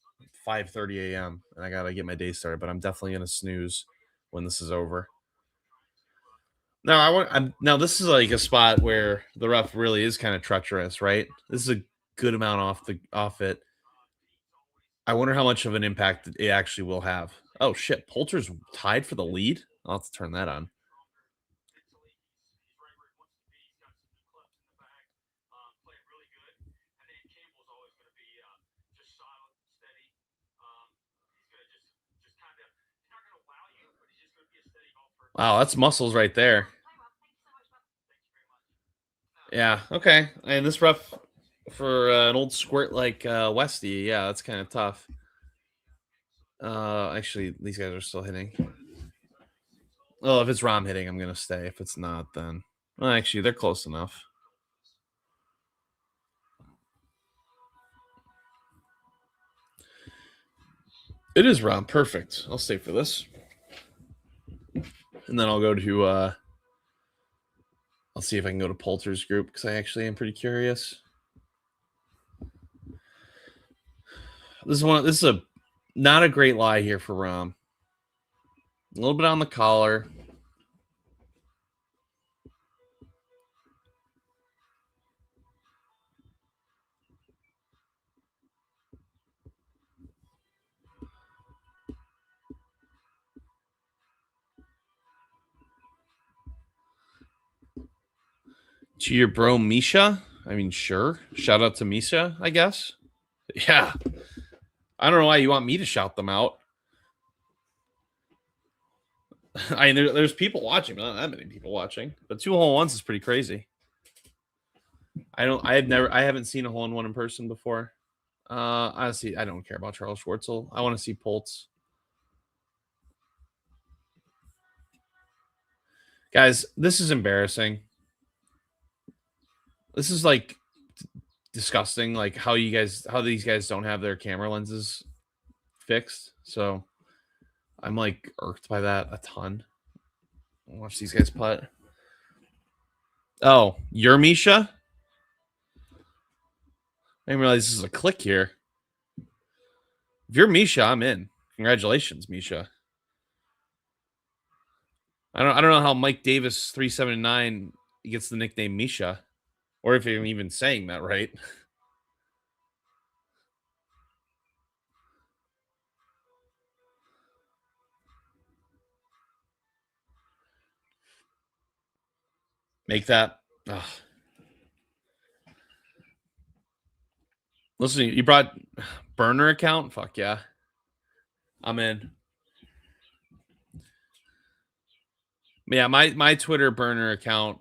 5:30 a.m. and I got to get my day started. But I'm definitely gonna snooze when this is over. Now now this is like a spot where the ref really is kind of treacherous, right? This is a good amount off it. I wonder how much of an impact it actually will have. Oh shit, Poulter's tied for the lead. I'll have to turn that on. Wow, that's muscles right there. Yeah, okay. And this ref for an old squirt like Westy, yeah, that's kind of tough. Actually, these guys are still hitting. Well, if it's Rom hitting, I'm gonna stay. If it's not, then well, actually, they're close enough. It is Rom. Perfect. I'll stay for this, and then I'll go to. I'll see if I can go to Poulter's group because I actually am pretty curious. This is a not a great lie here for Rom. A little bit on the collar. To your bro Misha. I mean, sure. Shout out to Misha, I guess. Yeah. I don't know why you want me to shout them out. I mean, there's people watching, but not that many people watching. But 2 hole-in-ones is pretty crazy. I haven't seen a hole-in-one in person before. Honestly, I don't care about Charles Schwartzel. I want to see Poltz. Guys, this is embarrassing. This is like disgusting. Like how these guys don't have their camera lenses fixed. So I'm like irked by that a ton. Watch these guys putt. Oh, you're Misha? I didn't realize this is a click here. If you're Misha, I'm in. Congratulations, Misha. I don't know how Mike Davis 379 gets the nickname Misha, or if I'm even saying that right. Make that. Ugh. Listen, you brought burner account? Fuck yeah. I'm in. Yeah, my Twitter burner account.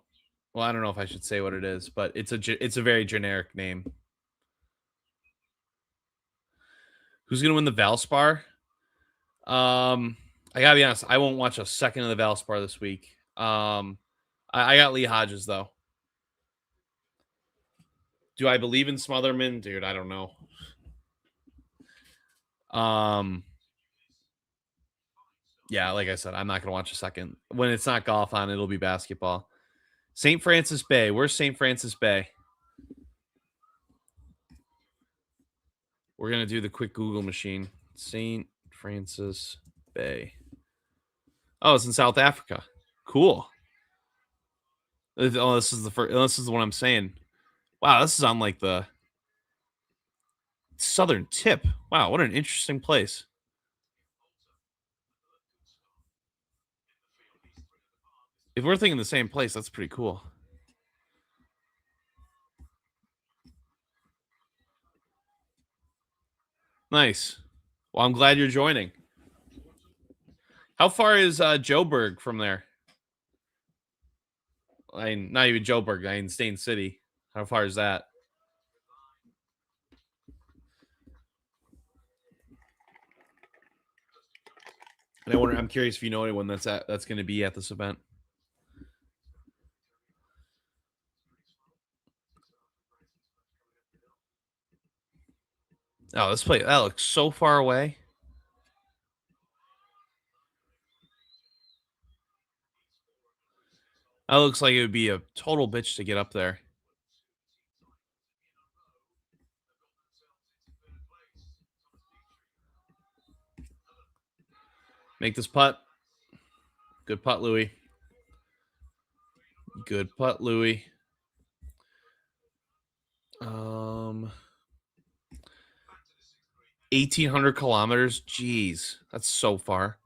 Well, I don't know if I should say what it is, but it's a very generic name. Who's gonna win the Valspar? I gotta be honest. I won't watch a second of the Valspar this week. I got Lee Hodges though. Do I believe in Smotherman, dude? I don't know. Yeah, like I said, I'm not gonna watch a second. When it's not golf on, it'll be basketball. St. Francis Bay. Where's St. Francis Bay? We're gonna do the quick Google machine. St. Francis Bay. Oh, it's in South Africa. Cool. Oh, this is the first. This is the one I'm saying. Wow, this is on like the southern tip. Wow, what an interesting place. If we're thinking the same place, that's pretty cool. Nice. Well, I'm glad you're joining. How far is Joburg from there? I mean, not even Joburg. I mean, Stain City. How far is that? And I'm curious if you know anyone that's going to be at this event. Oh, this place that looks so far away. That looks like it would be a total bitch to get up there. Make this putt. Good putt, Louis. Good putt, Louis. 1,800 kilometers. Jeez, that's so far.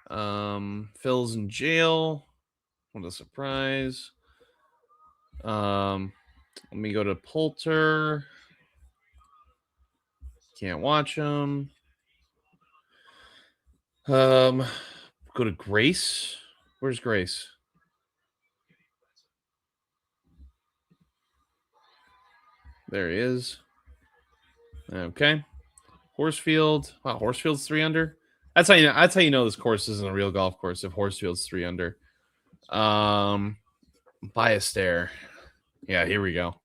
Phil's in jail. What a surprise. Let me go to Poulter. Can't watch him. Go to Grace. Where's Grace? There he is. Okay. Horsfield. Wow, Horsfield's 3 under. That's how you know. That's how you know this course isn't a real golf course. If Horsfield's 3 under. Bias there. Yeah, here we go.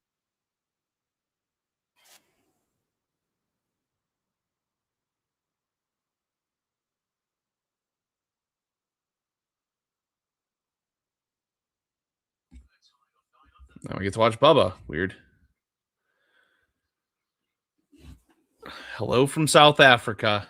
Now we get to watch Bubba. Weird. Hello from South Africa.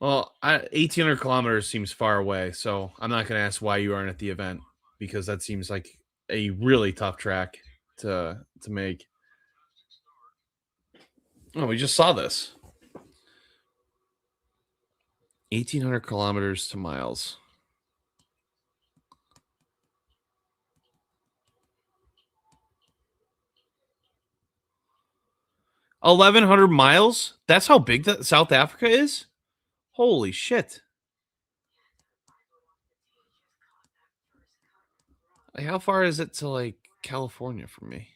Well, 1,800 kilometers seems far away, so I'm not going to ask why you aren't at the event because that seems like a really tough track to make. Oh, we just saw this. 1,800 kilometers to miles. 1,100 miles? That's how big that South Africa is? Holy shit. Like, how far is it to like California from me?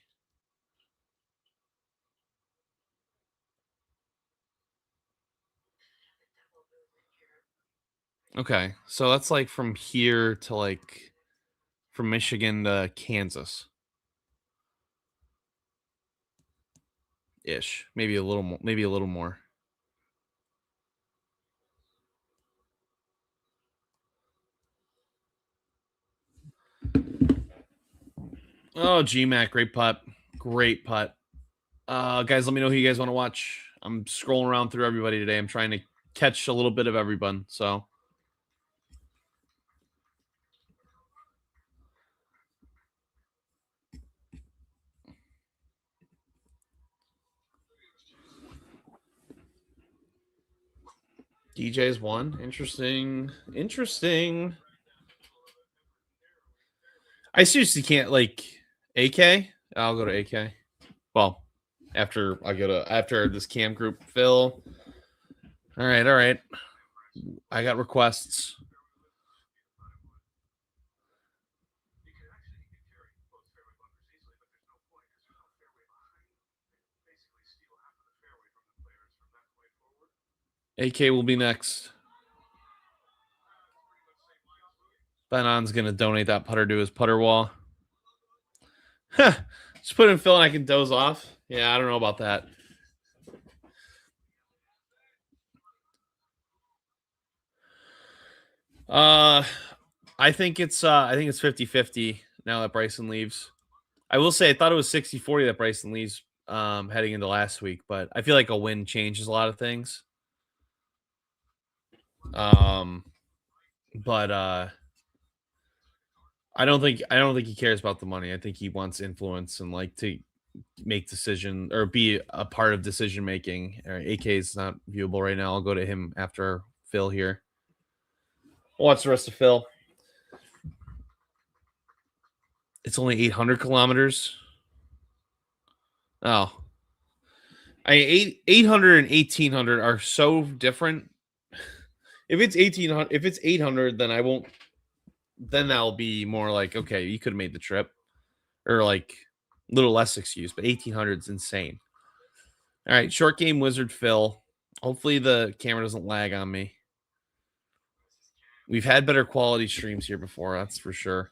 Okay, so that's like from here to like from Michigan to Kansas ish. Maybe a little more, maybe a little more. Oh, GMAC, great putt. Great putt. Guys, let me know who you guys want to watch. I'm scrolling around through everybody today. I'm trying to catch a little bit of everyone. So DJ's won. Interesting. Interesting. I seriously can't like AK. I'll go to AK. Well, after I go to after this cam group, Phil. All right, all right. I got requests. AK will be next. Benon's gonna donate that putter to his putter wall. Just put in Phil and I can doze off. Yeah, I don't know about that. I think it's 50-50 now that Bryson leaves. I will say I thought it was 60-40 that Bryson leaves heading into last week, but I feel like a win changes a lot of things. But I don't think he cares about the money. I think he wants influence and like to make decision or be a part of decision making. AK is not viewable right now. I'll go to him after Phil here. I'll watch the rest of Phil. It's only 800 kilometers. Oh, 800 and 1,800 are so different. If it's 1,800, if it's 800, then I won't. Then that'll be more like, okay, you could have made the trip, or like a little less excuse. But 1,800 is insane. All right, short game wizard Phil. Hopefully the camera doesn't lag on me. We've had better quality streams here before, that's for sure.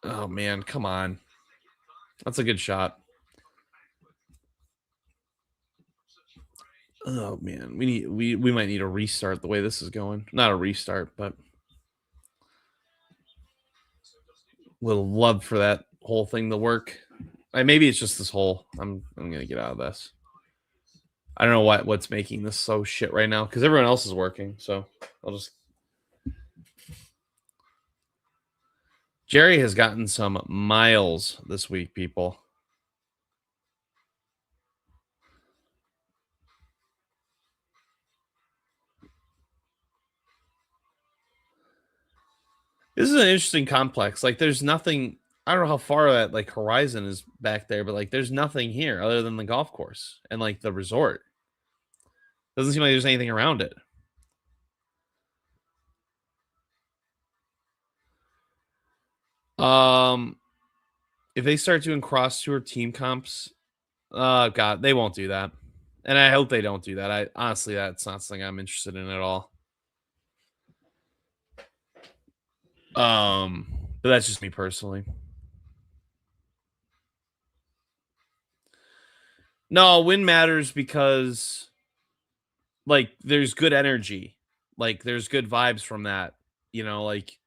Oh man, come on. That's a good shot. Oh man, we might need a restart the way this is going. Not a restart, but Would love for that whole thing to work. Maybe it's just this whole. I'm gonna get out of this. I don't know what's making this so shit right now because everyone else is working. So I'll just. Jerry has gotten some miles this week, people. This is an interesting complex. Like, there's nothing. I don't know how far that like horizon is back there, but like, there's nothing here other than the golf course and like the resort. Doesn't seem like there's anything around it. Um, if they start doing cross tour team comps, God, they won't do that, and I hope they don't do that. I honestly, that's not something I'm interested in at all. But that's just me personally. No, win matters because like there's good energy, like there's good vibes from that. Like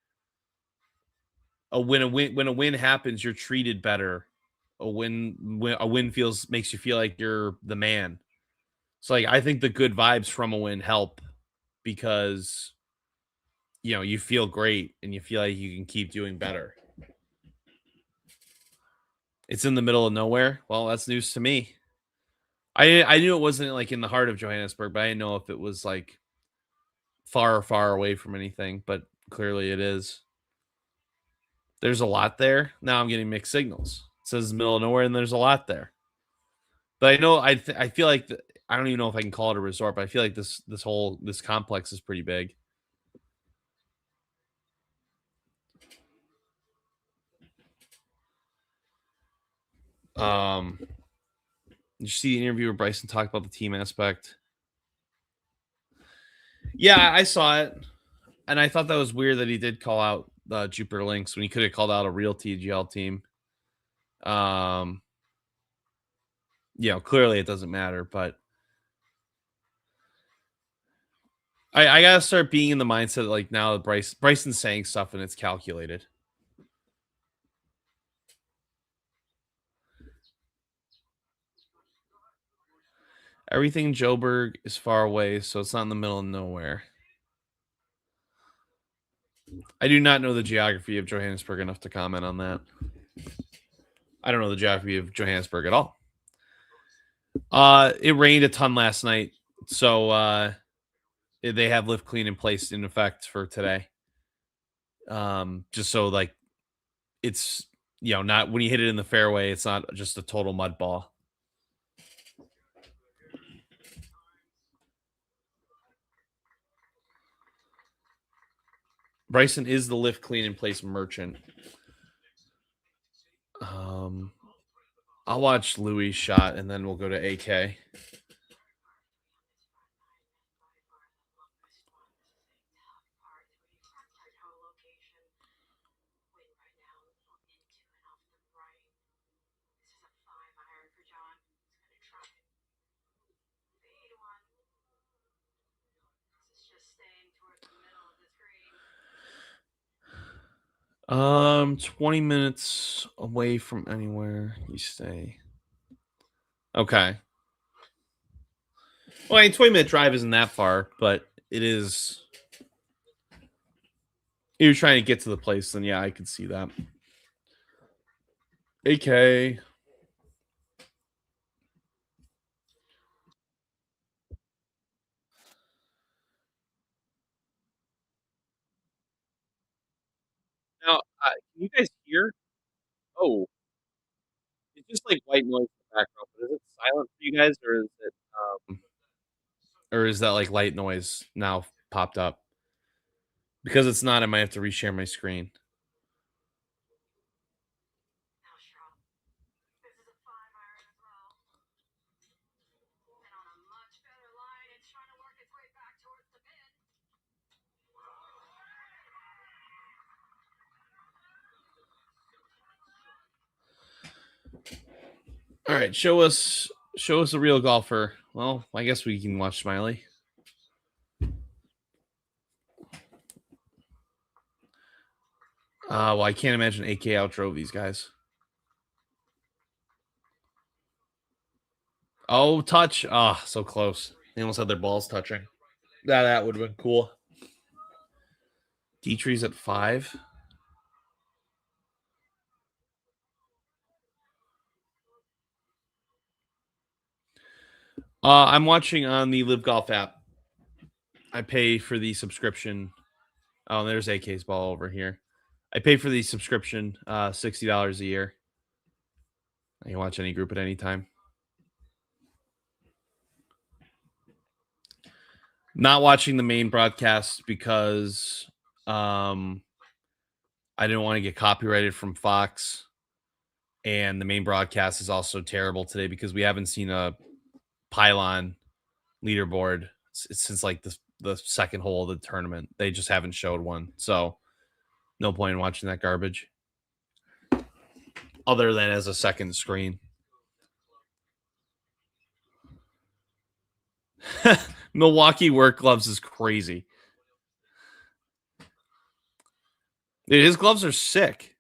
when a win happens, you're treated better. A win feels makes you feel like you're the man. So like I think the good vibes from a win help because you feel great and you feel like you can keep doing better. It's in the middle of nowhere. Well, that's news to me. I knew it wasn't like in the heart of Johannesburg, but I didn't know if it was like far away from anything, but clearly it is. There's a lot there. Now I'm getting mixed signals. It says middle of nowhere and there's a lot there. But I know I feel like I don't even know if I can call it a resort, but I feel like this complex is pretty big. Did you see the interview where Bryson talked about the team aspect? Yeah, I saw it, and I thought that was weird that he did call out Jupiter Lynx when he could have called out a real TGL team. Um, clearly it doesn't matter, but I gotta start being in the mindset that, like, now that Bryson's saying stuff and it's calculated. Everything in Joburg is far away, so it's not in the middle of nowhere. I do not know the geography of Johannesburg enough to comment on that. I don't know the geography of Johannesburg at all. It rained a ton last night, so they have lift clean in place in effect for today. Just so like it's not when you hit it in the fairway, it's not just a total mud ball. Bryson is the lift clean in place merchant. I'll watch Louis shot and then we'll go to AK. Um, 20 minutes away from anywhere you stay. Okay. Well, 20-minute drive isn't that far, but it is. If you're trying to get to the place, then yeah, I could see that. AK. Now, can you guys hear? Oh, it's just like white noise in the background. But is it silent for you guys, or is that like light noise now popped up? Because it's not, I might have to reshare my screen. All right, show us a real golfer. Well, I guess we can watch Smiley. Well, I can't imagine AK outdrove these guys. Oh, touch. Ah, so close. They almost had their balls touching. That would have been cool. Dietrich's at 5. I'm watching on the LIV Golf app. I pay for the subscription. Oh, there's AK's ball over here. I pay for the subscription, $60 a year. I can watch any group at any time. Not watching the main broadcast because I didn't want to get copyrighted from Fox. And the main broadcast is also terrible today because we haven't seen a pylon leaderboard since like the second hole of the tournament. They just haven't showed one. So no point in watching that garbage. Other than as a second screen. Milwaukee work gloves is crazy. Dude, his gloves are sick.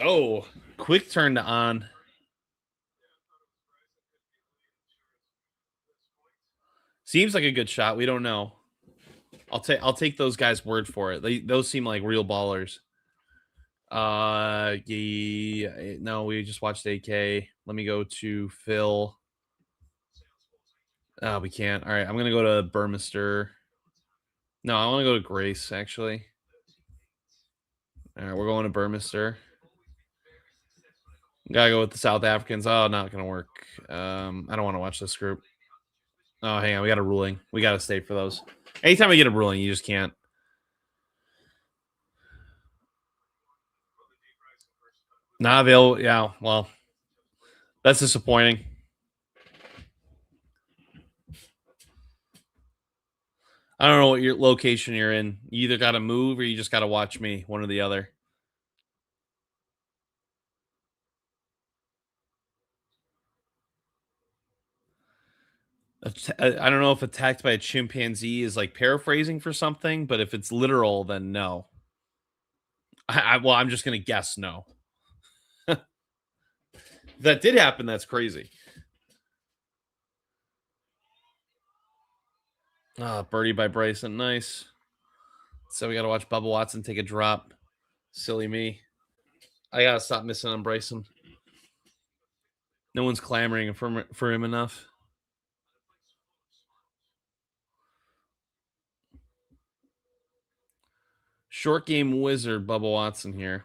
Oh, quick turn to on. Seems like a good shot. We don't know. I'll take those guys' word for it. Those seem like real ballers. Yeah, no, we just watched AK. Let me go to Phil. Oh, we can't. All right, I'm gonna go to Burmester. No, I want to go to Grace actually. All right, we're going to Burmester. Gotta go with the South Africans. Oh, not gonna work. I don't want to watch this group. Oh, hang on, we got a ruling. We gotta stay for those. Anytime we get a ruling, you just can't. Not available. Yeah, well, that's disappointing. I don't know what your location you're in. You either got to move or you just got to watch me, one or the other. I don't know if attacked by a chimpanzee is like paraphrasing for something, but if it's literal, then no. Well, I'm just gonna guess no. If that did happen, that's crazy. Birdie by Bryson, nice. So we got to watch Bubba Watson take a drop. Silly me. I gotta stop missing on Bryson. No one's clamoring for him enough. Short game wizard Bubba Watson here.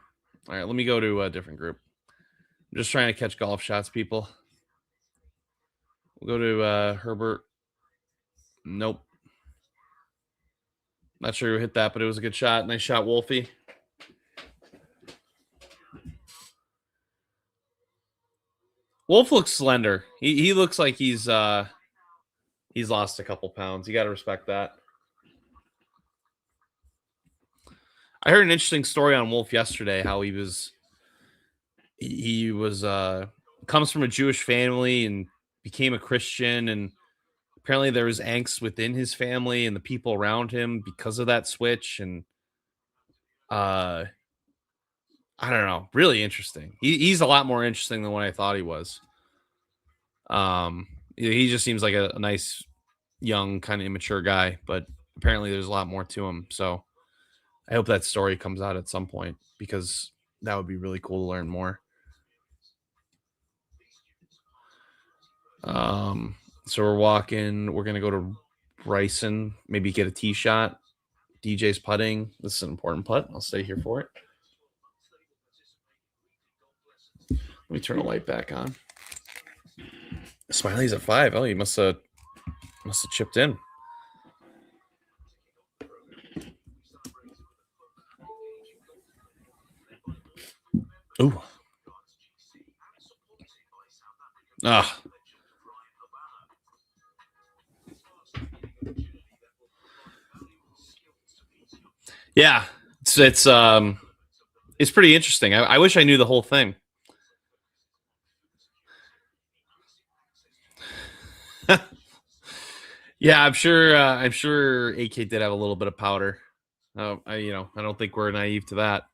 All right, let me go to a different group. I'm just trying to catch golf shots, people. We'll go to Herbert. Nope. Not sure who hit that, but it was a good shot. Nice shot, Wolfie. Wolf looks slender. He looks like he's lost a couple pounds. You got to respect that. I heard an interesting story on Wolf yesterday. How he was comes from a Jewish family and became a Christian, and apparently there was angst within his family and the people around him because of that switch. And I don't know, really interesting. He's a lot more interesting than what I thought he was. He just seems like a nice, young, kind of immature guy, but apparently there's a lot more to him. So I hope that story comes out at some point because that would be really cool to learn more. So we're gonna go to Bryson, maybe get a tee shot. DJ's putting. This is an important putt. I'll stay here for it. Let me turn the light back on. Smiley's at 5. Oh, he must have chipped in. Ooh. Ah. Yeah, it's pretty interesting. I wish I knew the whole thing. Yeah, I'm sure. I'm sure AK did have a little bit of powder. I don't think we're naive to that.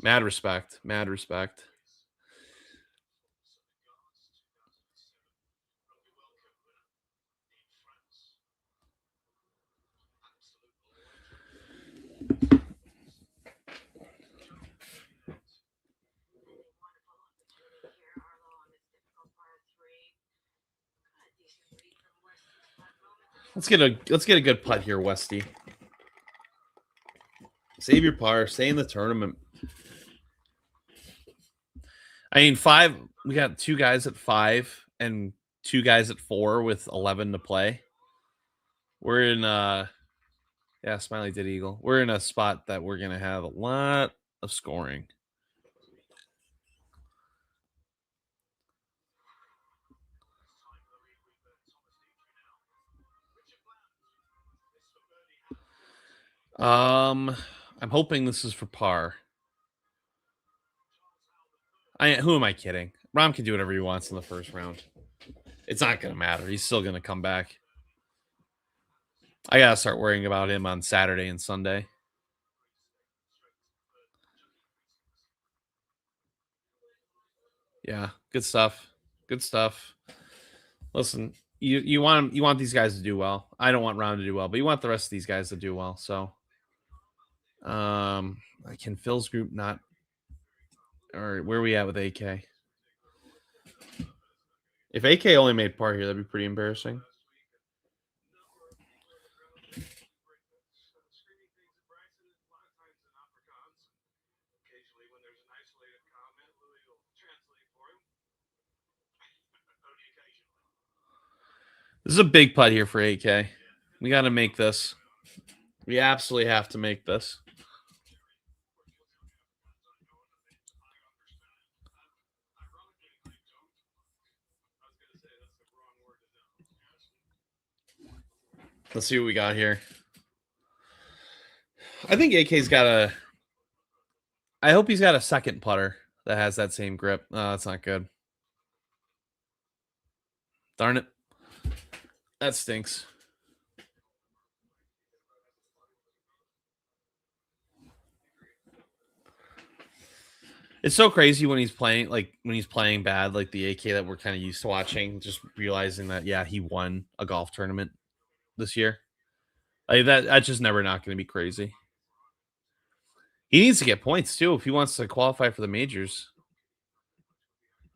Mad respect, mad respect. Let's get a good putt here, Westy. Save your par. Stay in the tournament. I mean, five. We got two guys at 5 and two guys at 4 with 11 to play. We're in. Yeah, Smiley did eagle. We're in a spot that we're gonna have a lot of scoring. I'm hoping this is for par. Who am I kidding? Rom can do whatever he wants in the first round. It's not gonna matter. He's still gonna come back. I gotta start worrying about him on Saturday and Sunday. Yeah, good stuff. Good stuff. Listen, you want these guys to do well. I don't want Ron to do well, but you want the rest of these guys to do well. So, can Phil's group not? Or where are we at with AK? If AK only made par here, that'd be pretty embarrassing. This is a big putt here for AK. We got to make this. We absolutely have to make this. Let's see what we got here. I think AK's got a. I hope he's got a second putter that has that same grip. Oh, that's not good. Darn it. That stinks. It's so crazy when he's playing, like when he's playing bad, like the AK that we're kind of used to watching. Just realizing that, yeah, he won a golf tournament this year. Like that's just never not going to be crazy. He needs to get points too if he wants to qualify for the majors.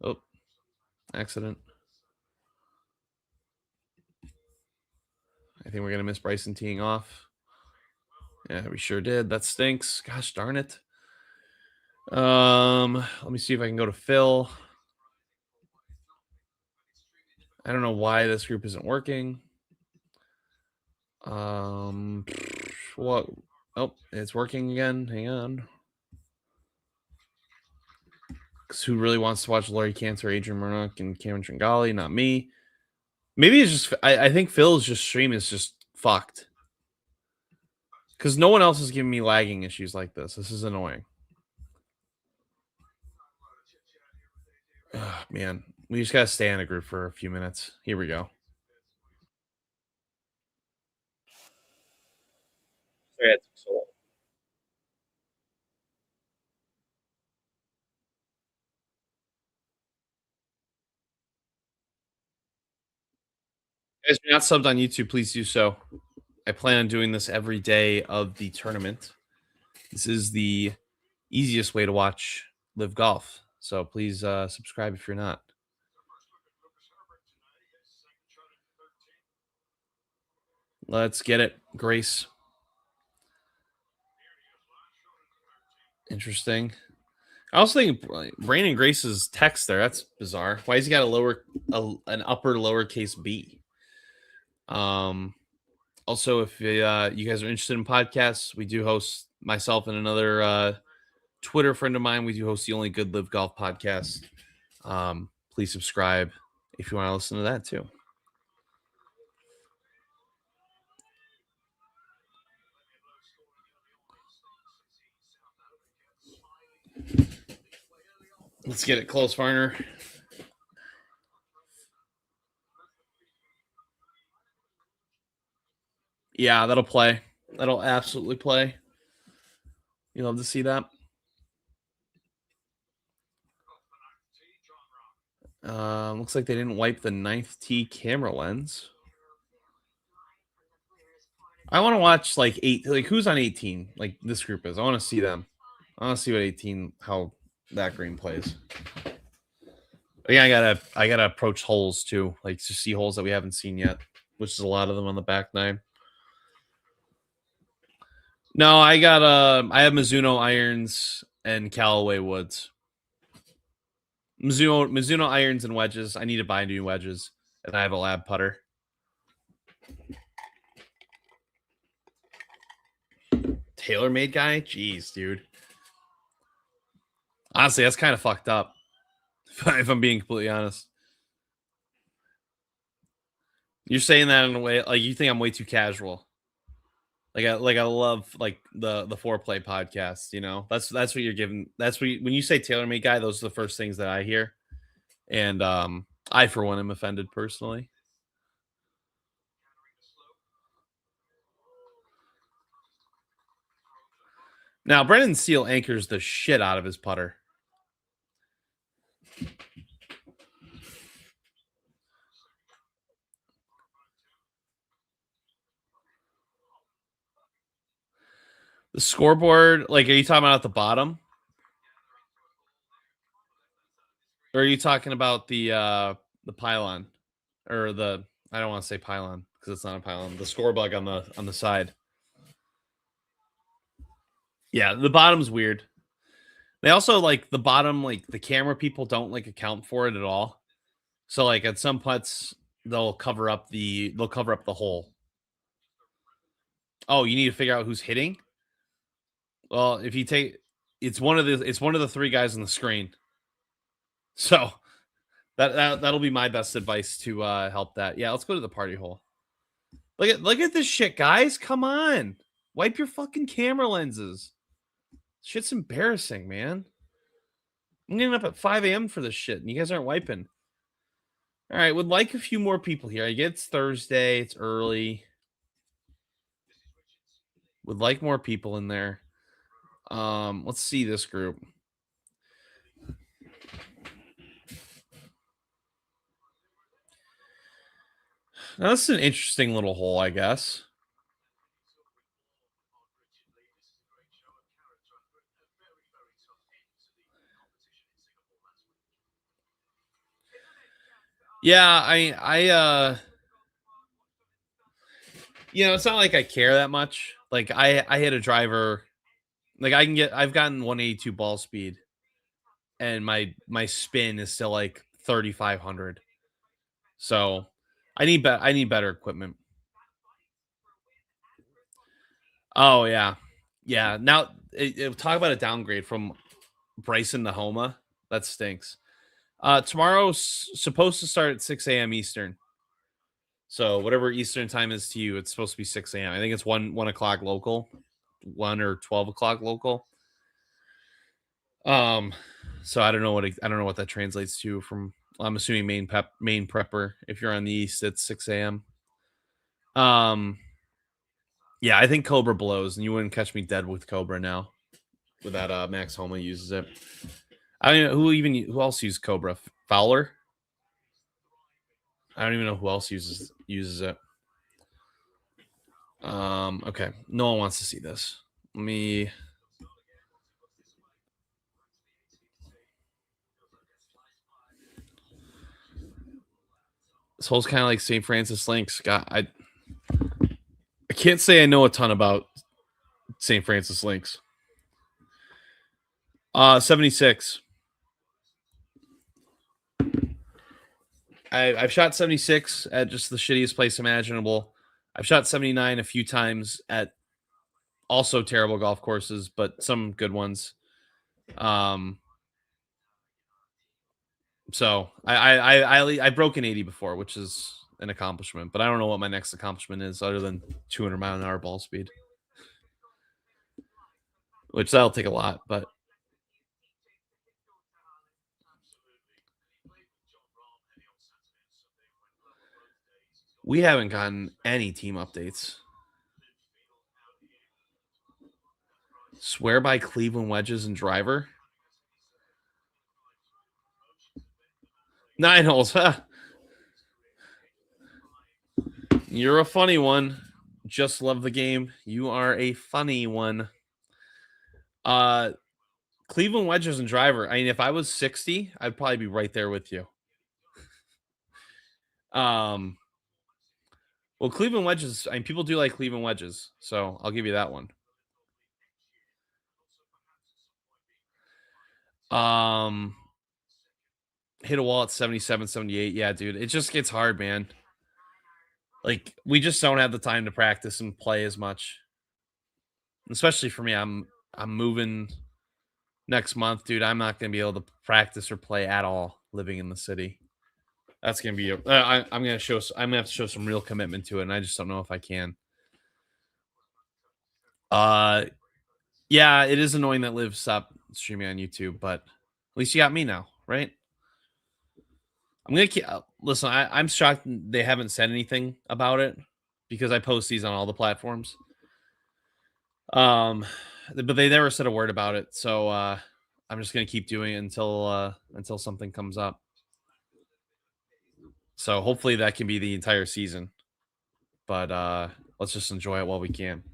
Oh, accident. I think we're gonna miss Bryson teeing off. Yeah, we sure did. That stinks. Gosh darn it. Let me see if I can go to Phil. I don't know why this group isn't working. What? Oh, it's working again. Hang on. Because who really wants to watch Laurie Cantor, Adrian Murdoch, and Cameron Tringali? Not me. Maybe it's just. I think Phil's just stream is just fucked. Because no one else is giving me lagging issues like this. This is annoying. Oh, man, we just gotta stay in a group for a few minutes. Here we go. Sorry, it took so long. Guys, if you're not subbed on YouTube, please do so. I plan on doing this every day of the tournament. This is the easiest way to watch live golf. So please subscribe if you're not. Let's get it, Grace. Interesting. I also think Brandon Grace's text there. That's bizarre. Why has he got an upper lowercase b? Also, if you guys are interested in podcasts, we do host myself and another Twitter friend of mine. We do host the Only Good Live Golf podcast. Please subscribe if you want to listen to that too. Let's get it close, Varner. Yeah, that'll play. That'll absolutely play. You love to see that. Looks like they didn't wipe the 9th tee camera lens. I want to watch like who's on 18? Like this group is. I want to see them. I want to see what 18 how that green plays. Yeah, I gotta approach holes too, like to see holes that we haven't seen yet, which is a lot of them on the back nine. No, I have Mizuno irons and Callaway woods. Mizuno irons and wedges. I need to buy new wedges, and I have a lab putter. TaylorMade guy? Jeez, dude. Honestly, that's kind of fucked up. If I'm being completely honest. You're saying that in a way like you think I'm way too casual. Like I love like the foreplay podcast, you know. That's what you're giving. That's what when you say TaylorMade guy, those are the first things that I hear. And I for one am offended personally. Now, Brendan Steele anchors the shit out of his putter. The scoreboard, like, are you talking about at the bottom? Or are you talking about the pylon? Or the I don't want to say pylon because it's not a pylon. The score bug on the side. Yeah, the bottom's weird. They also like the bottom, like the camera people don't like account for it at all. So like at some putts, they'll cover up the hole. Oh, you need to figure out who's hitting. Well, if you take it's one of the three guys on the screen. So that'll be my best advice to help that. Yeah, let's go to the party hole. Look at this shit, guys. Come on. Wipe your fucking camera lenses. Shit's embarrassing, man. I'm getting up at 5 a.m. for this shit, and you guys aren't wiping. All right, would like a few more people here. I get it's Thursday, it's early. Would like more people in there. Let's see this group. Now, this is an interesting little hole, I guess. Yeah, it's not like I care that much. Like I hit a driver, like I've gotten 182 ball speed, and my spin is still like 3,500. So I need better equipment. Oh yeah, yeah. Now talk about a downgrade from Bryson to Homa. That stinks. Tomorrow's supposed to start at 6 a.m. Eastern. So whatever Eastern time is to you, it's supposed to be 6 a.m. I think it's 1 o'clock local, 1 or 12 o'clock local. So I don't know what that translates to from. I'm assuming main prepper. If you're on the East, it's 6 a.m. Yeah, I think Cobra blows, and you wouldn't catch me dead with Cobra now. With that, Max Homa uses it. I don't know who else uses Cobra. Fowler. I don't even know who else uses it. Okay, no one wants to see this. Let me. This hole's kind of like St. Francis Links. God, I can't say I know a ton about St. Francis Links. 76. I've shot 76 at just the shittiest place imaginable. I've shot 79 a few times at also terrible golf courses, but some good ones. So I've broken 80 before, which is an accomplishment, but I don't know what my next accomplishment is other than 200 mile an hour ball speed, which that'll take a lot. But We haven't gotten any team updates. Swear by Cleveland wedges and driver. 9 holes. Huh? You're a funny one. Just love the game. You are a funny one. Cleveland wedges and driver. I mean, if I was 60, I'd probably be right there with you. Well, Cleveland wedges. I mean, people do like Cleveland wedges, so I'll give you that one. Hit a wall at 77, 78. Yeah, dude, it just gets hard, man. Like, we just don't have the time to practice and play as much. Especially for me, I'm moving next month, dude. I'm not gonna be able to practice or play at all living in the city. That's gonna be. I'm gonna show. I'm gonna have to show some real commitment to it, and I just don't know if I can. Yeah, it is annoying that Liv stopped streaming on YouTube, but at least you got me now, right? I'm gonna keep. Listen, I'm shocked they haven't said anything about it because I post these on all the platforms. But they never said a word about it, so I'm just gonna keep doing it until something comes up. So hopefully that can be the entire season. But let's just enjoy it while we can.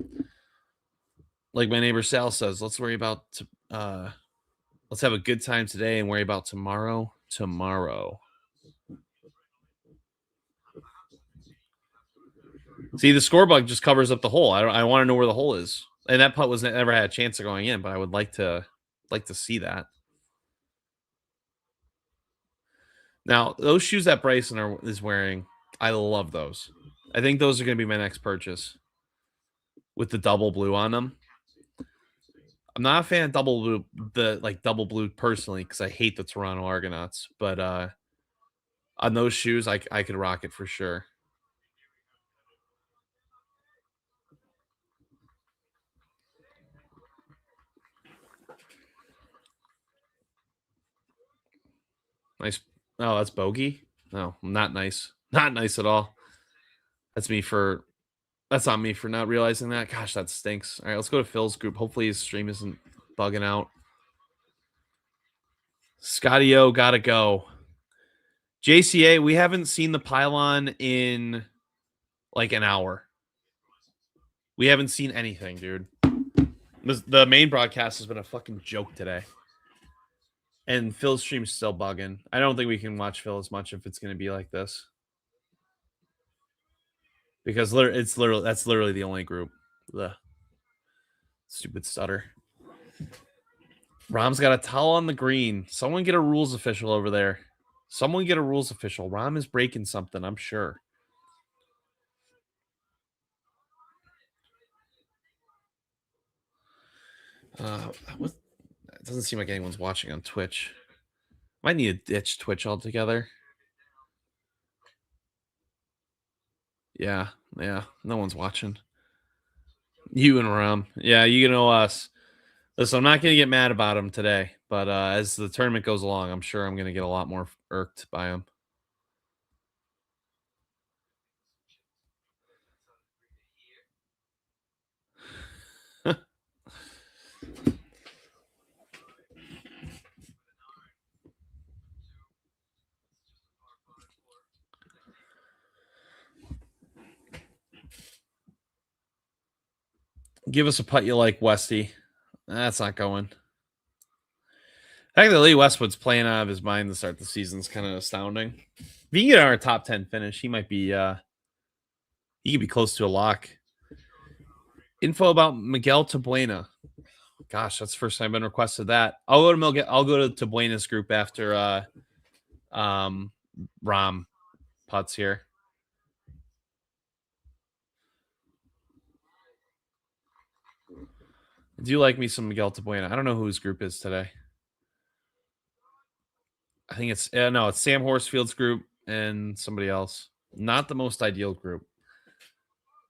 Like my neighbor Sal says, let's worry about let's have a good time today and worry about tomorrow. See, the score bug just covers up the hole. I want to know where the hole is. And that putt was never had a chance of going in, but I would like to see that. Now, those shoes that Bryson is wearing, I love those. I think those are going to be my next purchase with the double blue on them. I'm not a fan of double blue, double blue personally, because I hate the Toronto Argonauts. But on those shoes, I could rock it for sure. Nice. Oh, that's bogey. No, not nice. Not nice at all. That's on me for not realizing that. Gosh, that stinks. All right, let's go to Phil's group. Hopefully his stream isn't bugging out. Scotty O gotta go. JCA, we haven't seen the pylon in like an hour. We haven't seen anything, dude. The main broadcast has been a fucking joke today. And Phil's stream's still bugging. I don't think we can watch Phil as much if it's going to be like this. Because that's literally the only group. The stupid stutter. Rom's got a towel on the green. Someone get a rules official over there. Someone get a rules official. Rom is breaking something, I'm sure. It doesn't seem like anyone's watching on Twitch. Might need to ditch Twitch altogether. Yeah. No one's watching. You and Rom. Yeah, you know us. Listen, I'm not going to get mad about him today, but as the tournament goes along, I'm sure I'm going to get a lot more irked by him. Give us a putt you like, Westy. That's not going. Actually, Lee Westwood's playing out of his mind to start the season is kind of astounding. If he can get our top 10 finish, he might be he could be close to a lock. Info about Miguel Tabuena. Gosh, that's the first time I've been requested that. I'll go to Tabuena's group after Rom putts here. I do like me some Miguel Tabuena. I don't know who his group is today. I think it's it's Sam Horsfield's group and somebody else. Not the most ideal group,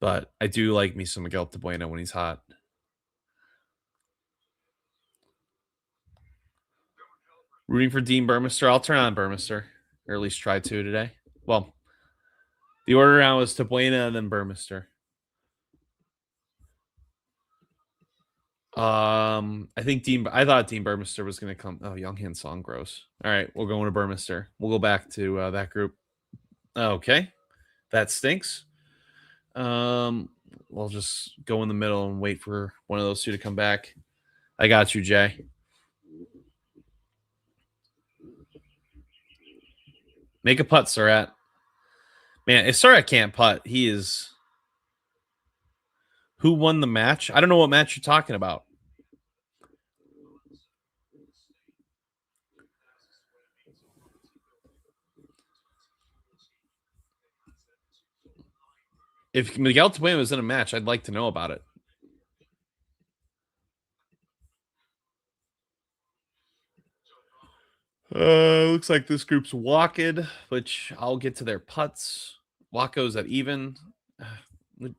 but I do like me some Miguel Tabuena when he's hot. Rooting for Dean Burmester. I'll turn on Burmester, or at least try to today. Well, The order now is Tabuena and then Burmester. I think I thought Dean Burmester was going to come. Oh, Younghand Song, gross. All right, we're going to Burmester. We'll go back to that group. Okay, that stinks. We'll just go in the middle and wait for one of those two to come back. I got you, Jay. Make a putt, Surratt. Man, if Surratt can't putt, he is. Who won the match? I don't know what match you're talking about. If Miguel Tabuena was in a match, I'd like to know about it. Looks like this group's walking, which I'll get to their putts. Waco's at even.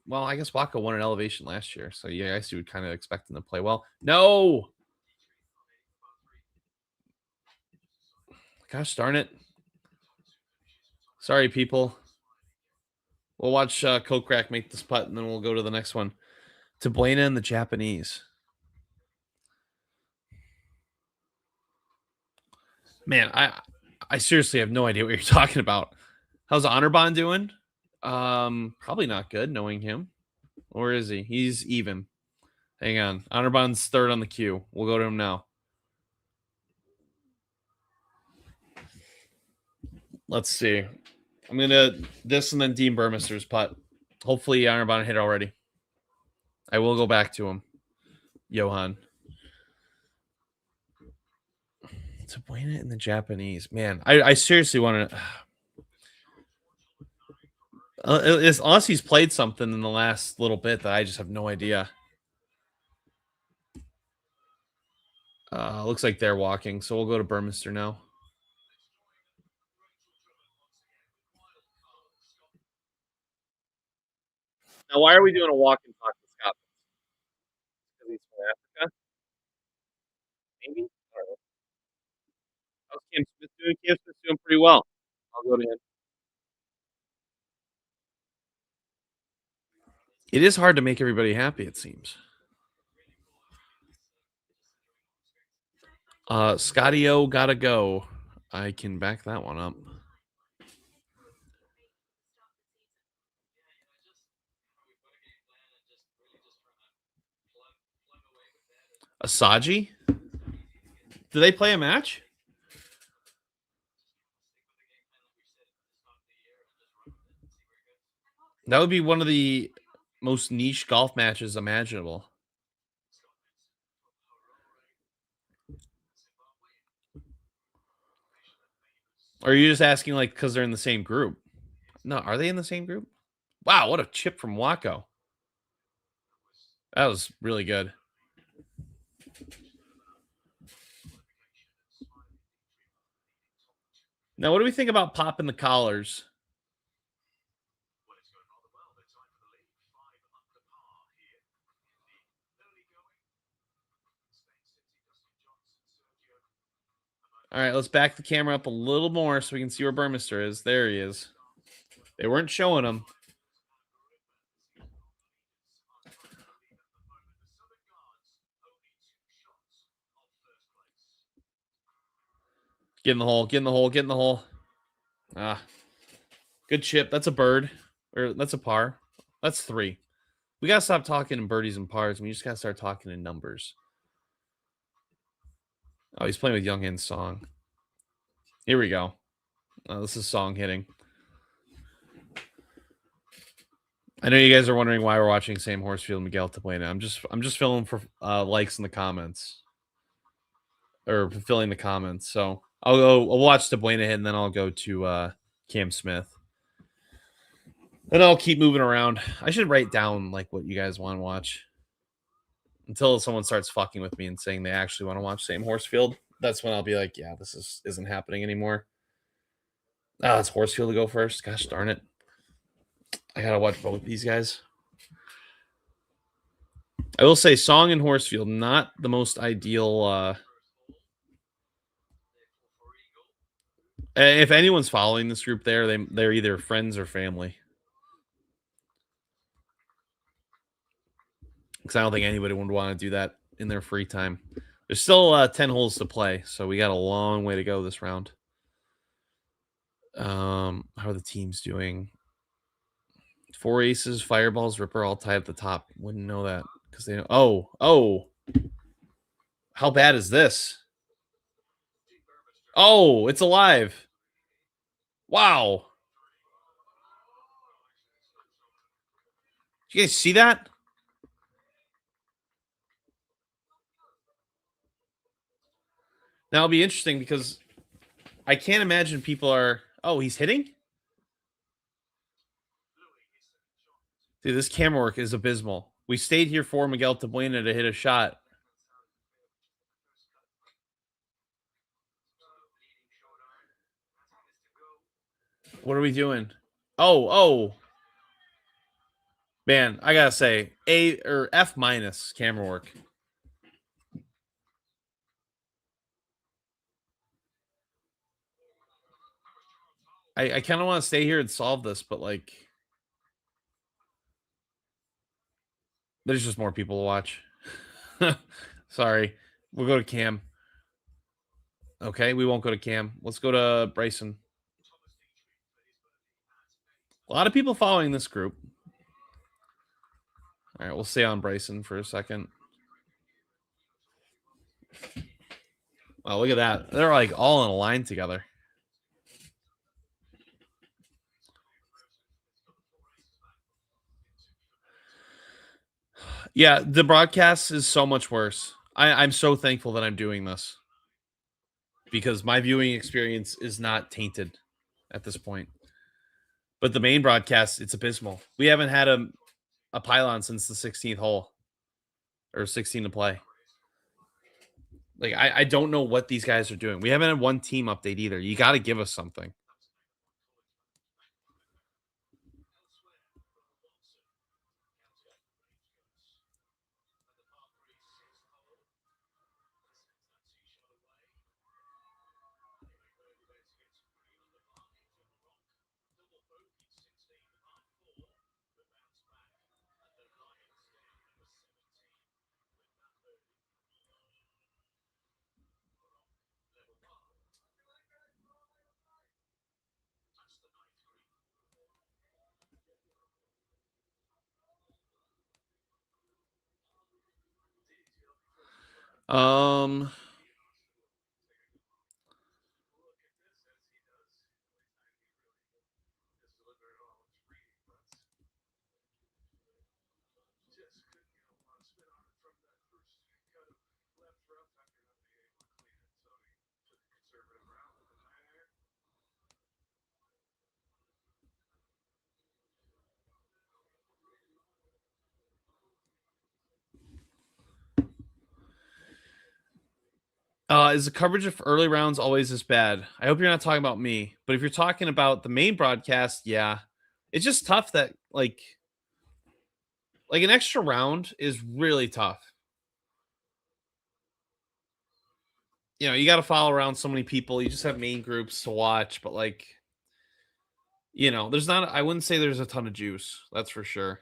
Well, I guess Waco won an elevation last year, so yeah, I guess you would kind of expect them to play well. No, gosh darn it! Sorry, people. We'll watch Kokrak make this putt, and then we'll go to the next one. Tabuena and the Japanese. Man, I seriously have no idea what you're talking about. How's Honorbon doing? Probably not good, knowing him. Or is he? He's even. Hang on. Honorbon's third on the queue. We'll go to him now. Let's see. I'm gonna this and then Dean Burmester's putt. Hopefully Honorbon hit already. I will go back to him. Johan. Tabuena in the Japanese. Man, I seriously want to. Unless he's played something in the last little bit that I just have no idea. Looks like they're walking, so we'll go to Burmester now. Now, why are we doing a walk and talk with Scott? Because he's from Africa? Maybe? I don't know. How's Cam Smith doing? Cam Smith's doing pretty well. I'll go to him. It is hard to make everybody happy, it seems. Scotty O gotta go. I can back that one up. Asaji? Do they play a match? That would be one of the most niche golf matches imaginable. Or are you just asking like because they're in the same group? No, are they in the same group? Wow, what a chip from Waco. That was really good. Now, what do we think about popping the collars? All right, let's back the camera up a little more so we can see where Burmester is. There he is. They weren't showing him. Get in the hole, get in the hole, get in the hole. Ah, good chip. That's a bird. Or that's a par. That's 3. We got to stop talking in birdies and pars. And we just got to start talking in numbers. Oh, he's playing with Younghan's Song. Here we go. Oh, this is Song hitting. I know you guys are wondering why we're watching Sam Horsfield, Miguel Tabuena. I'm just filling for likes in the comments or filling the comments. So I'll watch Tabuena hit, and then I'll go to Cam Smith. Then I'll keep moving around. I should write down like what you guys want to watch until someone starts fucking with me and saying they actually want to watch Sam Horsfield. That's when I'll be like, yeah, this isn't happening anymore. Oh, it's Horsfield to go first. Gosh darn it. I gotta watch both these guys. I will say Song and Horsfield, not the most ideal. If anyone's following this group they're either friends or family. because I don't think anybody would want to do that in their free time. There's still 10 holes to play, so we got a long way to go this round. How are the teams doing? 4 aces, fireballs, ripper, all tied at the top. Wouldn't know that because they. Oh! How bad is this? Oh, it's alive! Wow! Did you guys see that? Now it'll be interesting because I can't imagine people are. Oh, he's hitting. Dude, this camera work is abysmal. We stayed here for Miguel Tabuena to hit a shot. What are we doing? Oh. Man, I gotta say, A or F minus camera work. I kind of want to stay here and solve this, but like, there's just more people to watch. Sorry, we'll go to Cam. Okay, we won't go to Cam. Let's go to Bryson. A lot of people following this group. All right, we'll stay on Bryson for a second. Oh, look at that. They're like all in a line together. Yeah, the broadcast is so much worse. I'm so thankful that I'm doing this because my viewing experience is not tainted at this point. But the main broadcast, it's abysmal. We haven't had a pylon since the 16th hole or 16 to play. Like, I don't know what these guys are doing. We haven't had one team update either. You got to give us something. Um, is the coverage of early rounds always this bad? I hope you're not talking about me, but if you're talking about the main broadcast, yeah, it's just tough that like an extra round is really tough. You know, you got to follow around so many people. You just have main groups to watch, but like, you know, there's not. I wouldn't say there's a ton of juice. That's for sure.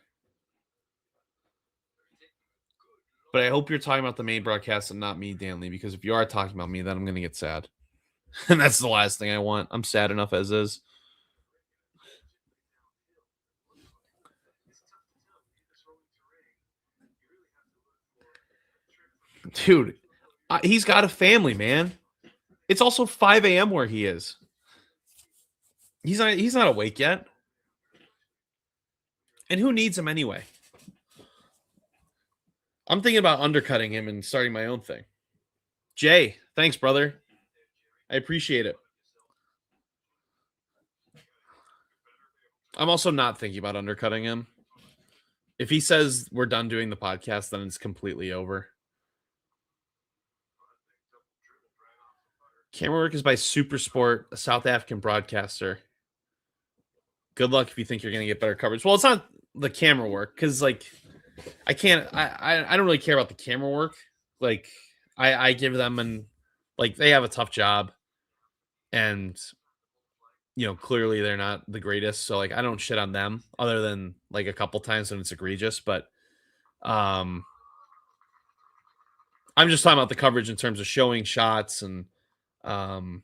But I hope you're talking about the main broadcast and not me, Danley, because if you are talking about me, then I'm gonna get sad. And that's the last thing I want. I'm sad enough as is. Dude, he's got a family, man. It's also 5 a.m. where he is. He's not awake yet. And who needs him anyway? I'm thinking about undercutting him and starting my own thing. Jay, thanks, brother. I appreciate it. I'm also not thinking about undercutting him. If he says we're done doing the podcast, then it's completely over. Camera work is by Supersport, a South African broadcaster. Good luck if you think you're going to get better coverage. Well, it's not the camera work because, like, I can't. I don't really care about the camera work. Like, I give them and like they have a tough job, and you know clearly they're not the greatest. So like I don't shit on them other than like a couple times when it's egregious. But I'm just talking about the coverage in terms of showing shots and um,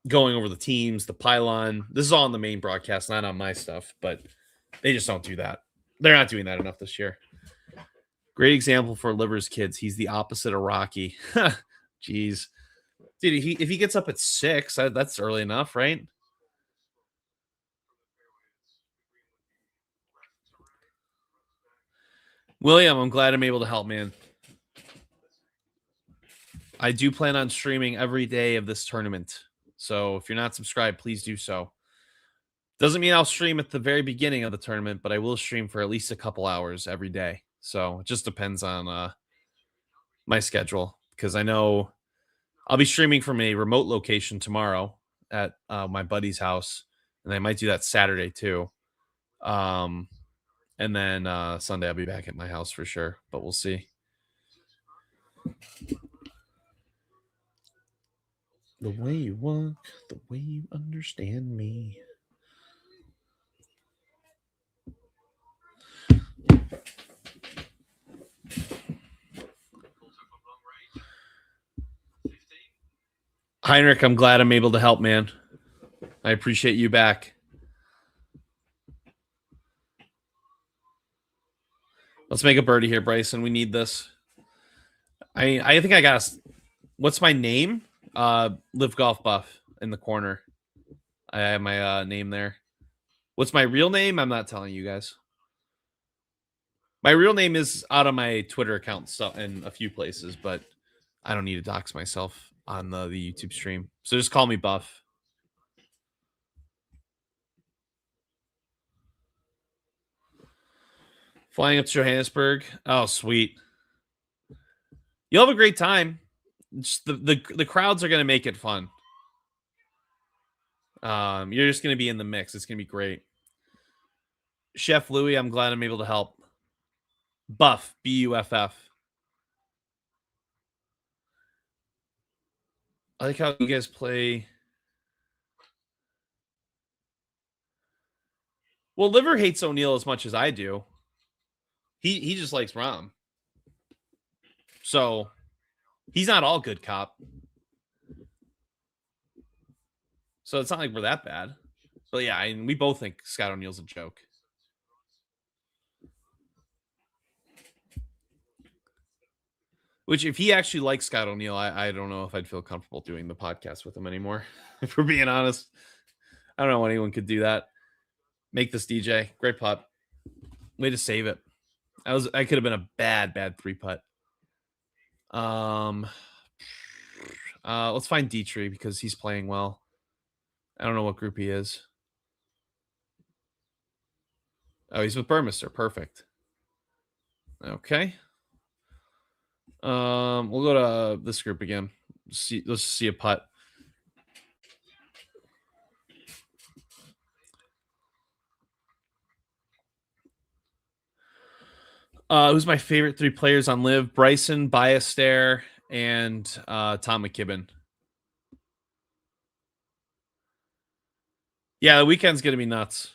going over the teams, the pylon. This is all on the main broadcast, not on my stuff, but they just don't do that. They're not doing that enough this year. Great example for Livers kids. He's the opposite of Rocky. Jeez. Dude, if he gets up at 6, that's early enough, right? William, I'm glad I'm able to help, man. I do plan on streaming every day of this tournament. So if you're not subscribed, please do so. Doesn't mean I'll stream at the very beginning of the tournament, but I will stream for at least a couple hours every day. So it just depends on my schedule because I know I'll be streaming from a remote location tomorrow at my buddy's house, and I might do that Saturday too. Um, and then Sunday I'll be back at my house for sure, but we'll see. The way you walk, the way you understand me. Heinrich, I'm glad I'm able to help, man. I appreciate you back. Let's make a birdie here, Bryson. We need this. I think I got. What's my name? Live Golf Buff in the corner. I have my name there. What's my real name? I'm not telling you guys. My real name is out on my Twitter account stuff in a few places, but I don't need to dox myself on the YouTube stream. So just call me Buff. Flying up to Johannesburg. Oh, sweet. You'll have a great time. Just the crowds are going to make it fun. You're just going to be in the mix. It's going to be great. Chef Louie, I'm glad I'm able to help. Buff, Buff. I like how you guys play. Well, Liver hates O'Neill as much as I do. He just likes Rom. So he's not all good cop. So it's not like we're that bad. But yeah, we both think Scott O'Neill's a joke. Which, if he actually likes Scott O'Neill, I don't know if I'd feel comfortable doing the podcast with him anymore. If we're being honest, I don't know anyone could do that. Make this DJ great putt. Way to save it. I could have been a bad 3-putt. Let's find Dietrich because he's playing well. I don't know what group he is. Oh, he's with Burmester. Perfect. Okay. We'll go to this group again. Let's see a putt. Who's my favorite 3 players on Live? Bryson, Biastair, and Tom McKibben. Yeah, the weekend's gonna be nuts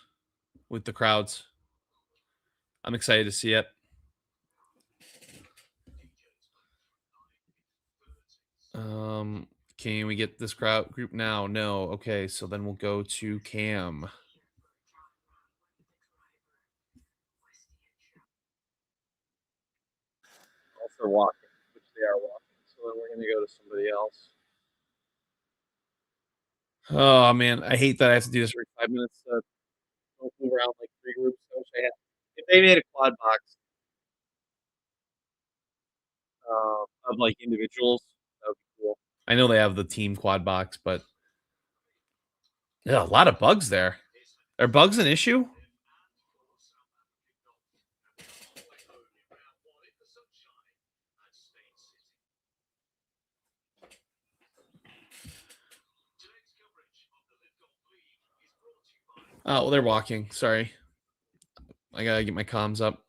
with the crowds. I'm excited to see it. Can we get this crowd group now? No. Okay, so then we'll go to Cam. Also walking, which they are walking. So then we're gonna go to somebody else. Oh man, I hate that I have to do this for 5 minutes. Don't move around like 3 groups. I wish I had. If they made a quad box of like individuals, that would be cool. I know they have the team quad box, but yeah, a lot of bugs there. Are bugs an issue? Oh, well, they're walking. Sorry. I gotta get my comms up.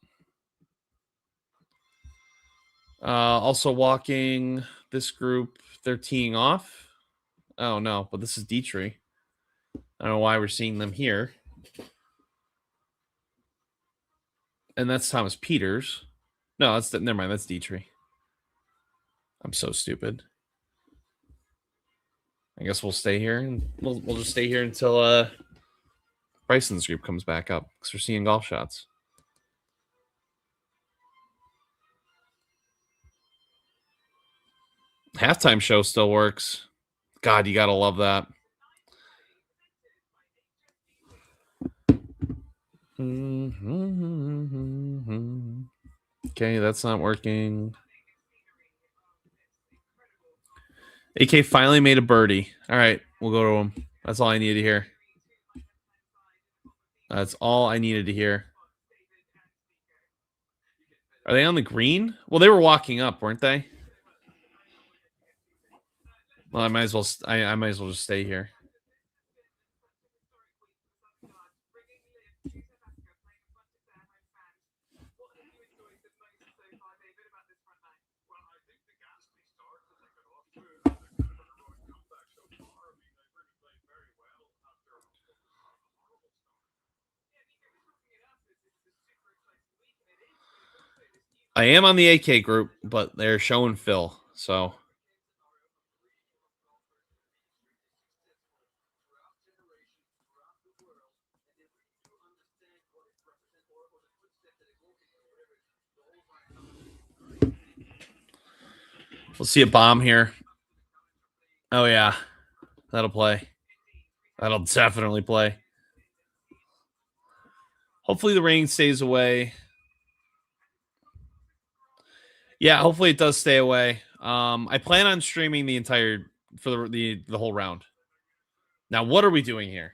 Also walking this group, they're teeing off. Oh no, but this is Dietrich. I don't know why we're seeing them here. And that's Thomas Peters. No, never mind. That's Dietrich. I'm so stupid. I guess we'll stay here and we'll just stay here until Bryson's group comes back up because we're seeing golf shots. Halftime show still works. God, you gotta love that. Okay, that's not working. AK finally made a birdie. All right, we'll go to him. That's all I needed to hear. That's all I needed to hear. Are they on the green? Well, they were walking up, weren't they? Well, I might as well. I might as well just stay here. I am on the AK group, but they're showing Phil. So we'll see a bomb here. Oh yeah, that'll play. That'll definitely play. Hopefully the rain stays away. Yeah, hopefully it does stay away. I plan on streaming the entire for the whole round. Now, what are we doing here?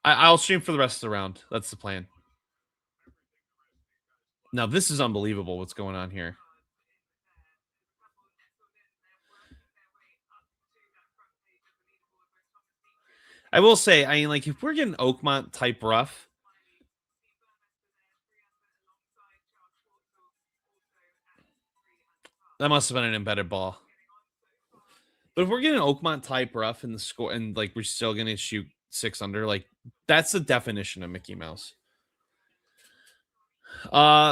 I'll stream for the rest of the round. That's the plan. Now, this is unbelievable what's going on here. I will say, I mean, like, if we're getting Oakmont type rough, that must have been an embedded ball. But if we're getting Oakmont type rough in the score and like we're still gonna shoot 6 under, like that's the definition of Mickey Mouse.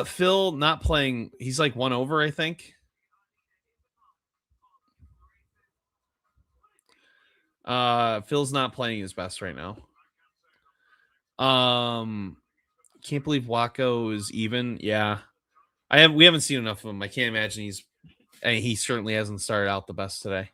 Phil not playing, he's like 1 over, I think. Phil's not playing his best right now. Can't believe Waco is even. Yeah. We haven't seen enough of him. I can't imagine he certainly hasn't started out the best today.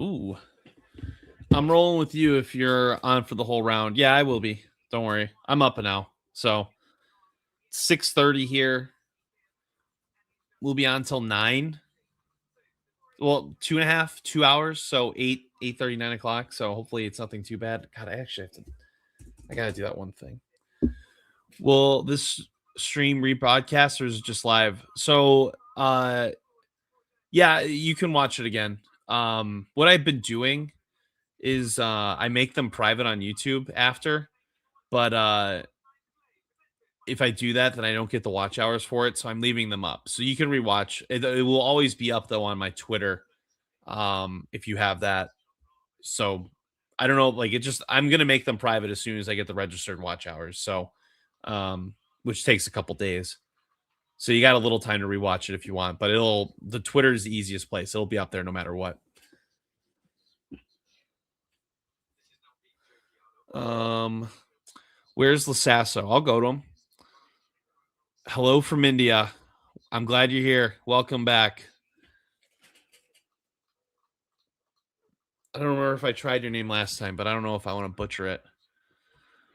Ooh. I'm rolling with you if you're on for the whole round. Yeah, I will be. Don't worry. I'm up now. So 6:30 here. We'll be on till 9. Well, 2 hours. So 8:30, 9 o'clock. So hopefully it's nothing too bad. God, I gotta do that one thing. Will this stream rebroadcast or is it just live? So yeah, you can watch it again. What I've been doing is I make them private on YouTube after, but if I do that, then I don't get the watch hours for it, so I'm leaving them up. So you can rewatch. It will always be up though on my Twitter, if you have that. So I don't know, like I'm gonna make them private as soon as I get the registered watch hours. So, which takes a couple days. So you got a little time to rewatch it if you want, but the Twitter is the easiest place. It'll be up there no matter what. Where's Lasasso? I'll go to him. Hello from India. I'm glad you're here. Welcome back. I don't remember if I tried your name last time, but I don't know if I want to butcher it.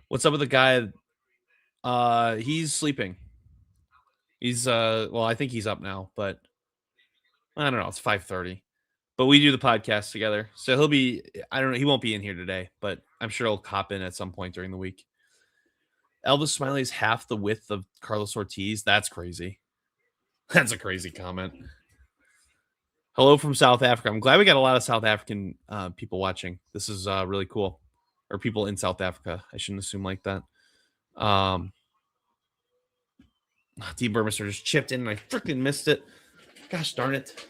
What's up with the guy? He's sleeping. He's well, I think he's up now, but I don't know. It's 5:30. But we do the podcast together. So I don't know, he won't be in here today, but I'm sure he'll hop in at some point during the week. Elvis Smiley is half the width of Carlos Ortiz. That's crazy. That's a crazy comment. Hello from South Africa. I'm glad we got a lot of South African people watching. This is really cool. Or people in South Africa. I shouldn't assume like that. D. Burmester just chipped in and I freaking missed it. Gosh darn it.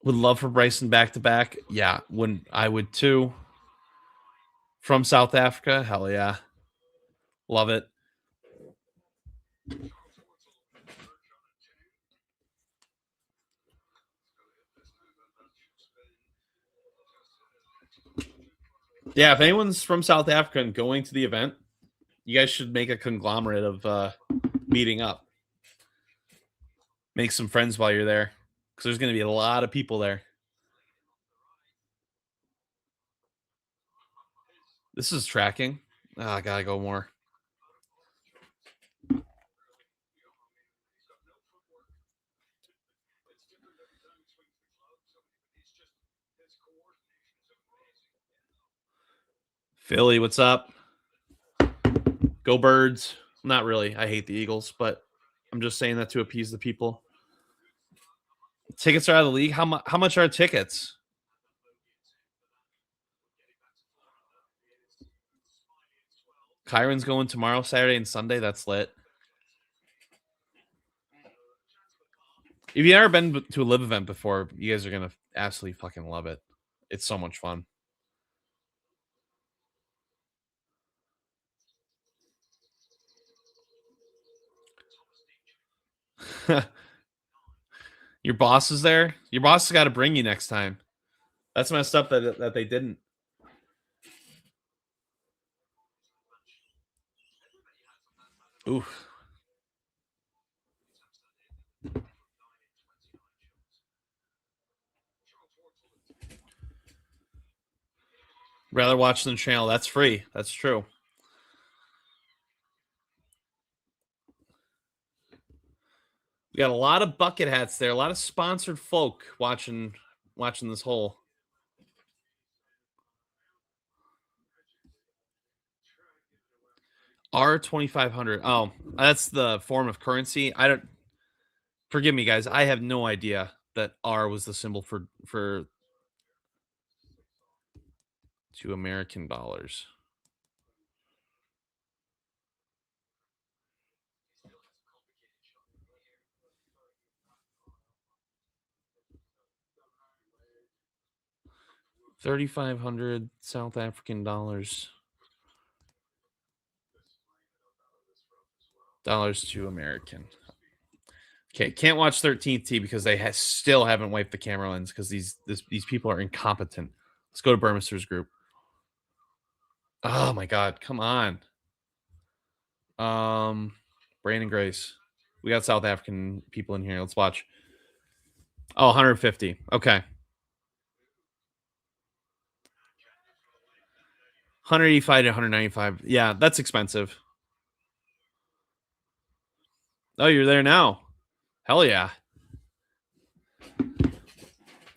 Would love for Bryson back to back. Yeah, when I would too. From South Africa. Hell yeah. Love it. Yeah, if anyone's from South Africa and going to the event, you guys should make a conglomerate of meeting up. Make some friends while you're there. Because there's going to be a lot of people there. This is tracking. Oh, I gotta go more. Philly, what's up? Go Birds. Not really. I hate the Eagles, but I'm just saying that to appease the people. Tickets are out of the league. How much are tickets? Kyron's going tomorrow, Saturday, and Sunday. That's lit. If you've never been to a live event before, you guys are gonna absolutely fucking love it. It's so much fun. Your boss is there. Your boss has got to bring you next time. That's messed up that they didn't. Ooh. Rather watch than channel. That's free. That's true. We got a lot of bucket hats there. A lot of sponsored folk watching this whole. R 2500. Oh, that's the form of currency. I don't. Forgive me, guys. I have no idea that R was the symbol for $2 American. $3,500 South African dollars. Dollars to American. Okay, can't watch 13th T because they still haven't wiped the camera lens because these people are incompetent. Let's go to Burmister's group. Oh my god, come on. Brandon Grace. We got South African people in here. Let's watch. Oh, 150. Okay. 185 to 195. Yeah, that's expensive. Oh, you're there now. Hell yeah.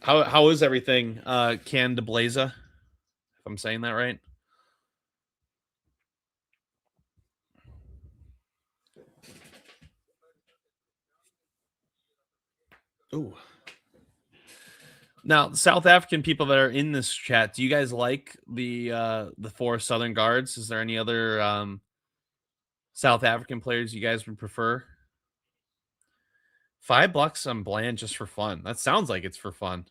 How is everything? Can de Blaza, if I'm saying that right. Ooh. Now, South African people that are in this chat, do you guys like the four Southern Guards? Is there any other South African players you guys would prefer? $5 on Bland just for fun. That sounds like it's for fun.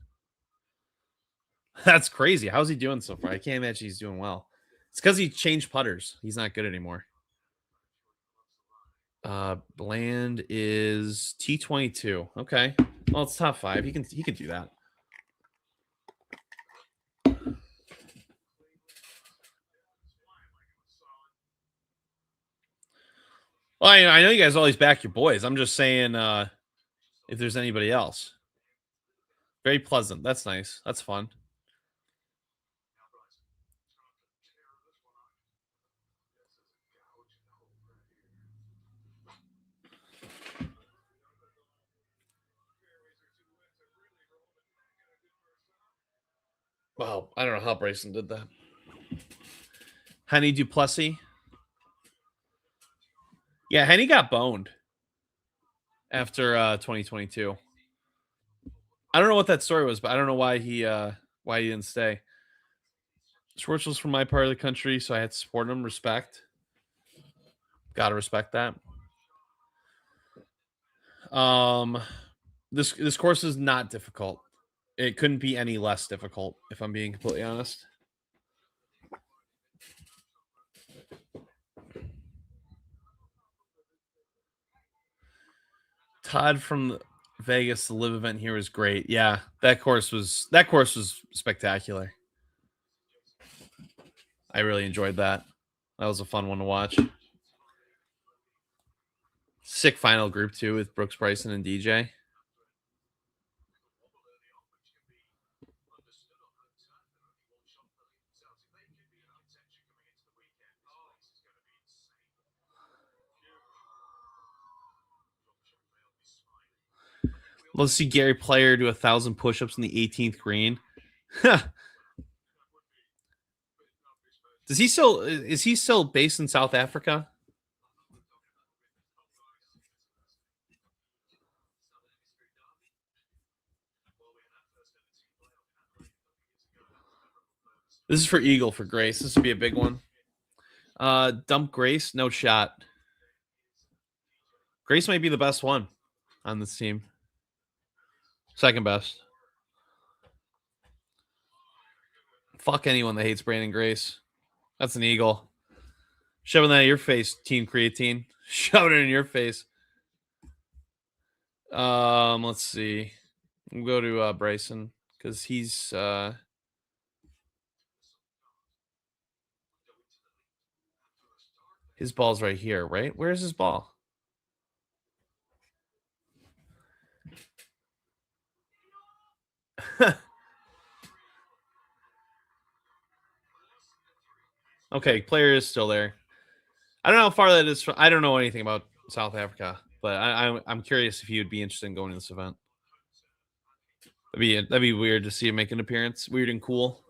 That's crazy. How's he doing so far? I can't imagine he's doing well. It's because he changed putters. He's not good anymore. Bland is T22. Okay. Well, it's top 5. He can do that. Well, I know you guys always back your boys. I'm just saying if there's anybody else. Very pleasant. That's nice. That's fun. Wow, I don't know how Bryson did that. Honey Duplessis. Yeah, Henny got boned after 2022. I don't know what that story was, but I don't know why he didn't stay. Schwartz was from my part of the country, so I had to support him. Respect, gotta respect that. Um, this course is not difficult. It couldn't be any less difficult, if I'm being completely honest. Todd from Vegas, the live event here was great. Yeah, that course was spectacular. I really enjoyed that. That was a fun one to watch. Sick final group too with Brooks Bryson and DJ. Let's see Gary Player do 1,000 push-ups in the 18th green. Does he still is he still based in South Africa? This is for Eagle for Grace. This would be a big one. Dump Grace, no shot. Grace might be the best one on this team. Second best. Fuck anyone that hates Brandon Grace. That's an Eagle. Shoving that in your face, Team Creatine. Shoving it in your face. Let's see. We'll go to Bryson because he's his ball's right here, right? Where's his ball? Okay, player is still there. I don't know how far that is from. I don't know anything about South Africa, but I'm curious if he would be interested in going to this event. That'd be weird to see him make an appearance. Weird and cool.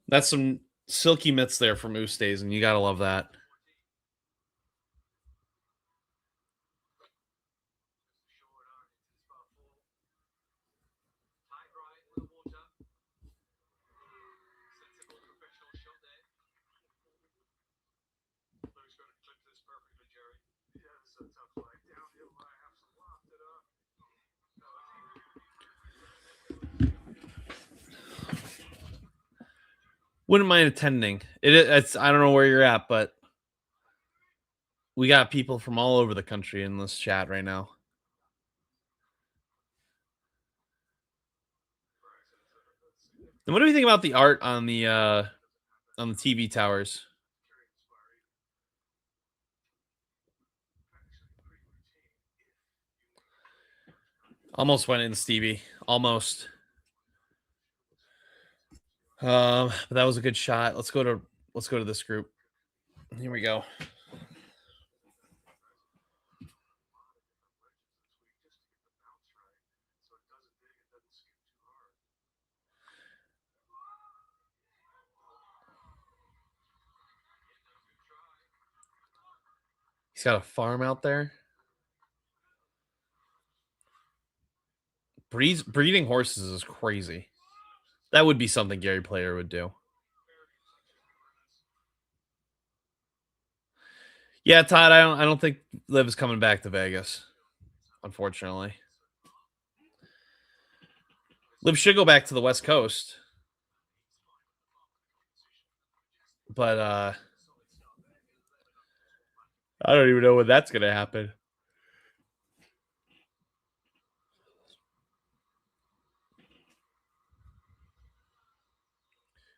That's some silky mitts there from Ustays, and you gotta love that. Wouldn't mind attending. It's I don't know where you're at, but we got people from all over the country in this chat right now. And what do we think about the art on the TV towers? Almost went in, Stevie. Almost. But that was a good shot. Let's go to this group. Here we go. He's got a farm out there. Breeding horses is crazy. That would be something Gary Player would do. Yeah, Todd, I don't think Liv is coming back to Vegas, unfortunately. Liv should go back to the West Coast. But I don't even know when that's gonna happen.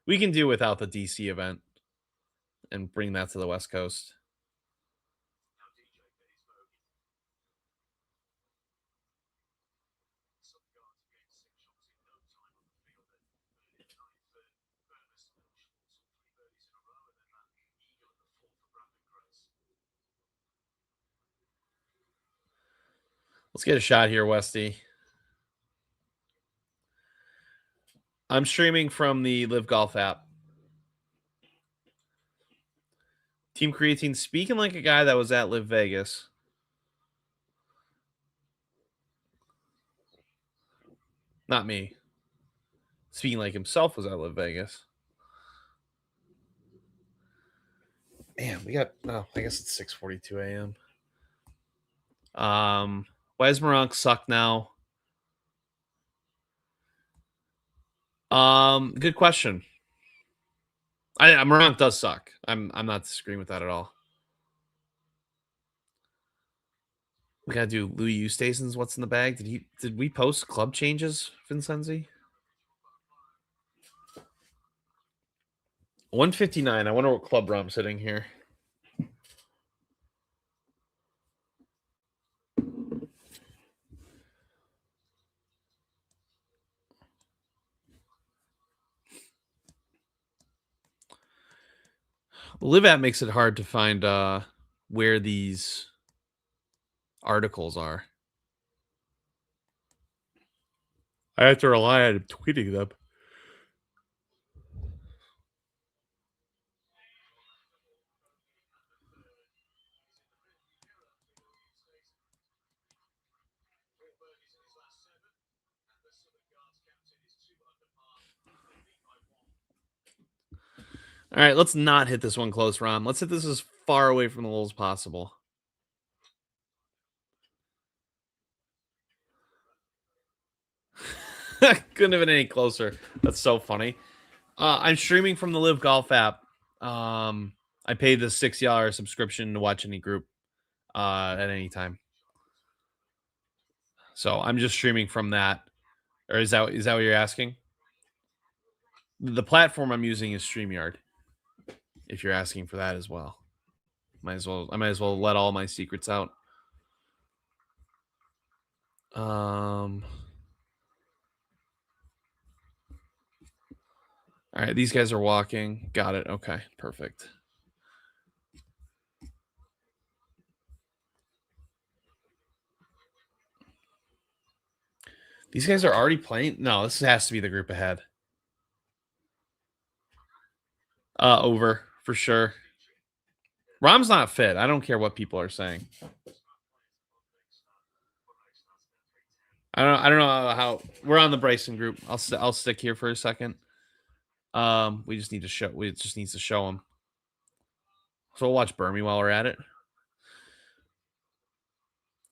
We can do without the DC event and bring that to the West Coast. Let's get a shot here, Westy. I'm streaming from the LIV Golf app. Team Creatine speaking like a guy that was at LIV Vegas. Not me. Speaking like himself was at LIV Vegas. Man, we got. Oh, I guess it's 6:42 a.m. Why does Moronk suck now? Good question. Moronk does suck. I'm not disagreeing with that at all. We gotta do Louis Eustachen's What's in the Bag. Did we post club changes, Vincenzi? 159. I wonder what club Rom's hitting here. The LIV app makes it hard to find where these articles are. I have to rely on tweeting them. All right, let's not hit this one close, Rom. Let's hit this as far away from the hole as possible. Couldn't have been any closer. That's so funny. I'm streaming from the LIV Golf app. I paid the $60 subscription to watch any group at any time. So I'm just streaming from that. Or is that what you're asking? The platform I'm using is StreamYard. If you're asking for that as well. I might as well let all my secrets out. All right, these guys are walking. Got it. Okay, perfect. These guys are already playing. No, this has to be the group ahead. Over for sure. Rom's not fit. I don't care what people are saying. I don't know how we're on the Bryson group. I'll stick here for a second. We just need to show. We just needs to show him. So we'll watch Burmy while we're at it.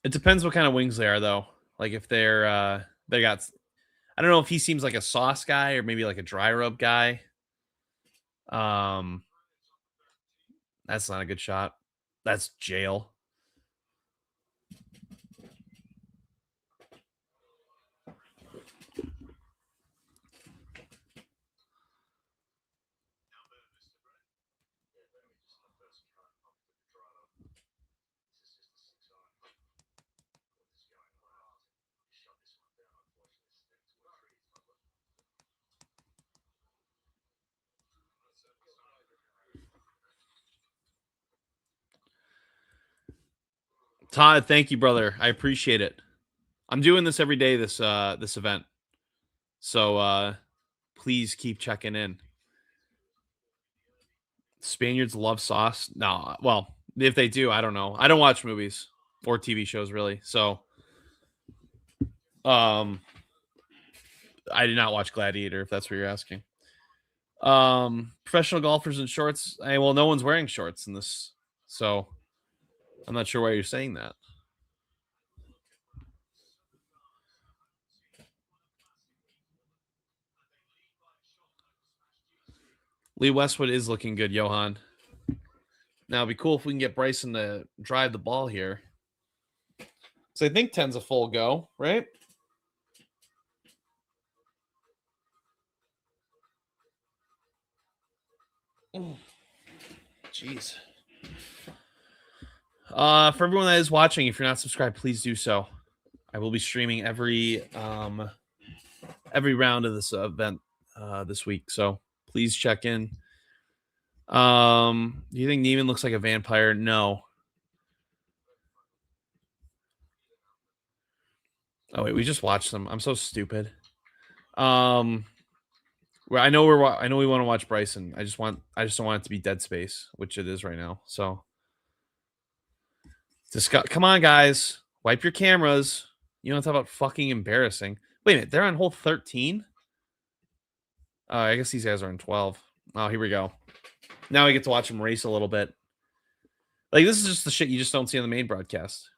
It depends what kind of wings they are, though. Like if they're they got. I don't know if he seems like a sauce guy or maybe like a dry rub guy. That's not a good shot. That's jail. Todd, thank you, brother. I appreciate it. I'm doing this every day. This event. So please keep checking in. Spaniards love sauce. No, well, if they do, I don't know. I don't watch movies or TV shows really. So I did not watch Gladiator, if that's what you're asking. Professional golfers in shorts. Well, no one's wearing shorts in this, so I'm not sure why you're saying that. Lee Westwood is looking good, Johan. Now, it'd be cool if we can get Bryson to drive the ball here. So I think 10's a full go, right? Jeez. For everyone that is watching, if you're not subscribed, please do so. I will be streaming every round of this event this week, so please check in. Do you think Neiman looks like a vampire? No. Oh wait, we just watched them. I'm so stupid. Well, I know we want to watch Bryson. I just don't want it to be Dead Space, which it is right now. So, come on, guys, wipe your cameras. You don't talk about fucking embarrassing. Wait a minute, they're on hole 13. I guess these guys are on 12. Oh, here we go. Now we get to watch them race a little bit. Like, this is just the shit you just don't see on the main broadcast.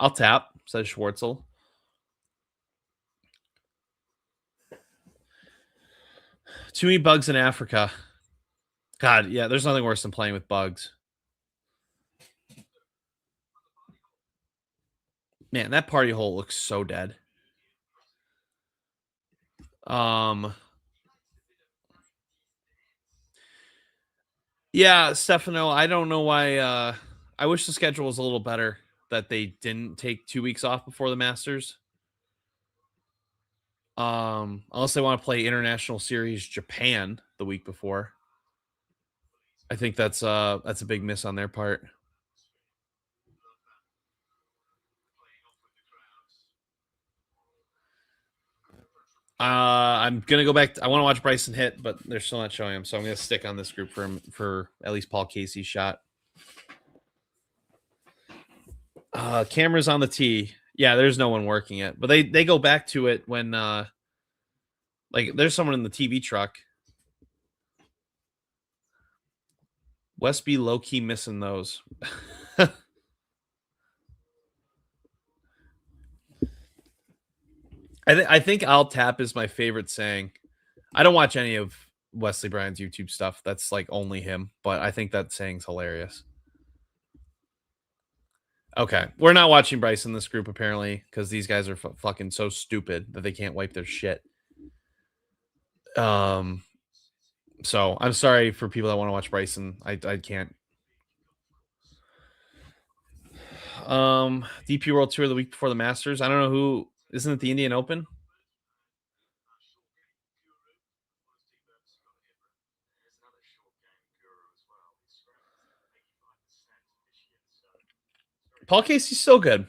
I'll tap, says Schwartzel. Too many bugs in Africa. God, yeah, there's nothing worse than playing with bugs. Man, that party hole looks so dead. Yeah, Stefano, I don't know why. I wish the schedule was a little better, that they didn't take 2 weeks off before the Masters. Unless they want to play International Series Japan the week before. I think that's a big miss on their part. I'm gonna go back. I want to watch Bryson hit, but they're still not showing him, so I'm gonna stick on this group for at least Paul Casey's shot. Cameras on the tee. Yeah, there's no one working it, but they go back to it when like there's someone in the TV truck. Westby low key missing those. I think I'll tap is my favorite saying. I don't watch any of Wesley Bryan's YouTube stuff. That's like only him, but I think that saying's hilarious. Okay, we're not watching Bryce in this group apparently because these guys are fucking so stupid that they can't wipe their shit. So I'm sorry for people that want to watch Bryson. I can't. DP World Tour the week before the Masters. I don't know who. Isn't it the Indian Open? Paul Casey's still good.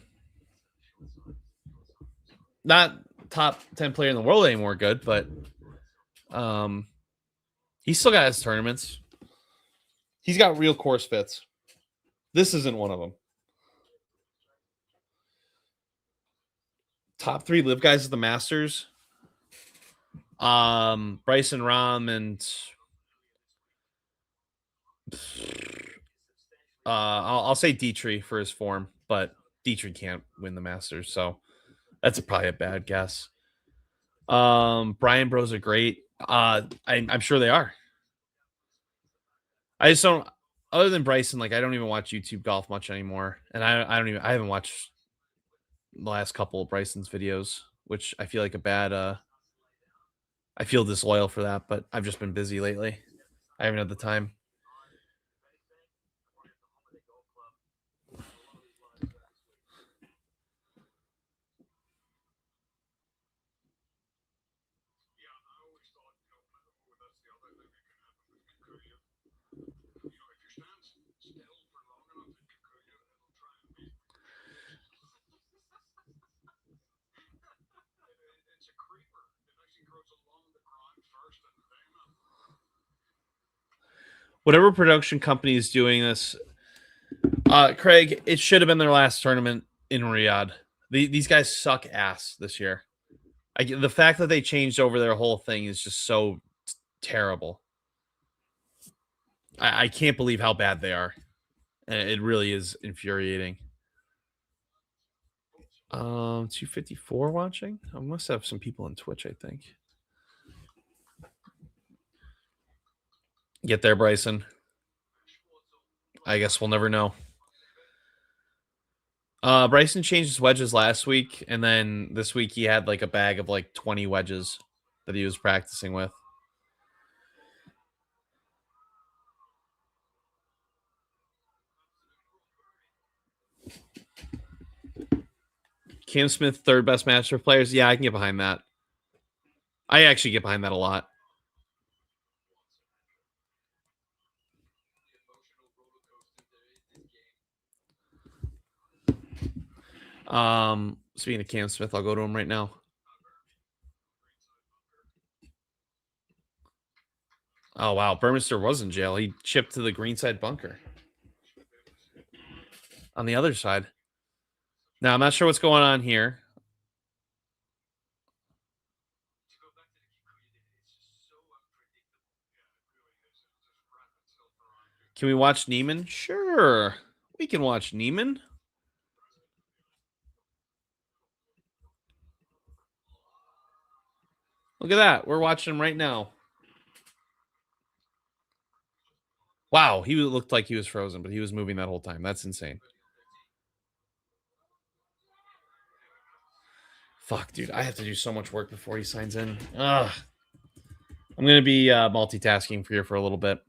Not top 10 player in the world anymore, good, but he's still got his tournaments. He's got real course fits. This isn't one of them. Top 3 live guys at the Masters. Bryson Rahm and I'll say Dietrich for his form, but Dietrich can't win the Masters, so that's probably a bad guess. Brian Bros are great. I'm sure they are. I just don't. Other than Bryson, like I don't even watch YouTube golf much anymore, and I I haven't watched the last couple of Bryson's videos, which I feel like a bad. I feel disloyal for that, but I've just been busy lately. I haven't had the time. Whatever production company is doing this, Craig, it should have been their last tournament in Riyadh. These guys suck ass this year. The fact that they changed over their whole thing is just so terrible. I can't believe how bad they are. And it really is infuriating. 254 watching. I must have some people on Twitch, I think. Get there, Bryson. I guess we'll never know. Bryson changed his wedges last week, and then this week he had like a bag of like 20 wedges that he was practicing with. Cam Smith, third best match of players. Yeah, I can get behind that. I actually get behind that a lot. Speaking of Cam Smith, I'll go to him right now. Oh, wow. Burmester was in jail. He chipped to the greenside bunker on the other side. Now, I'm not sure what's going on here. Can we watch Neiman? Sure. We can watch Neiman. Look at that. We're watching him right now. Wow. He looked like he was frozen, but he was moving that whole time. That's insane. Fuck, dude. I have to do so much work before he signs in. Ugh. I'm going to be multitasking for you for a little bit.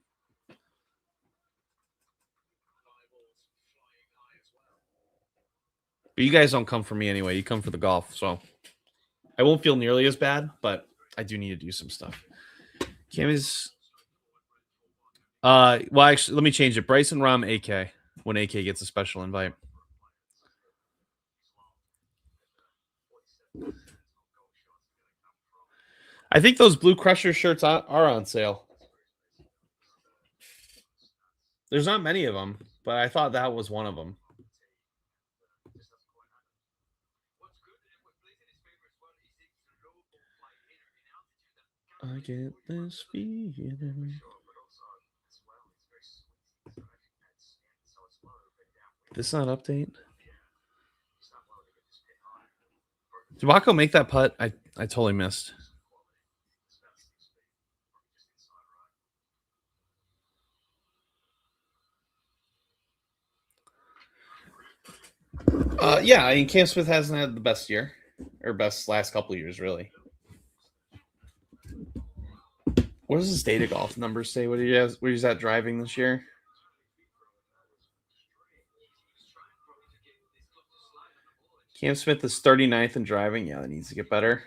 But you guys don't come for me anyway. You come for the golf. So I won't feel nearly as bad, but I do need to do some stuff. Cam is. Well, actually, let me change it. Bryson Rom, AK. When AK gets a special invite. I think those Blue Crusher shirts are on sale. There's not many of them, but I thought that was one of them. I get this feeling. This not update. Did Waco make that putt? I totally missed. Yeah, I mean Cam Smith hasn't had the best year, or best last couple of years, really. What does his data golf numbers say? What he's at driving this year? Cam Smith is 39th in driving. Yeah, that needs to get better.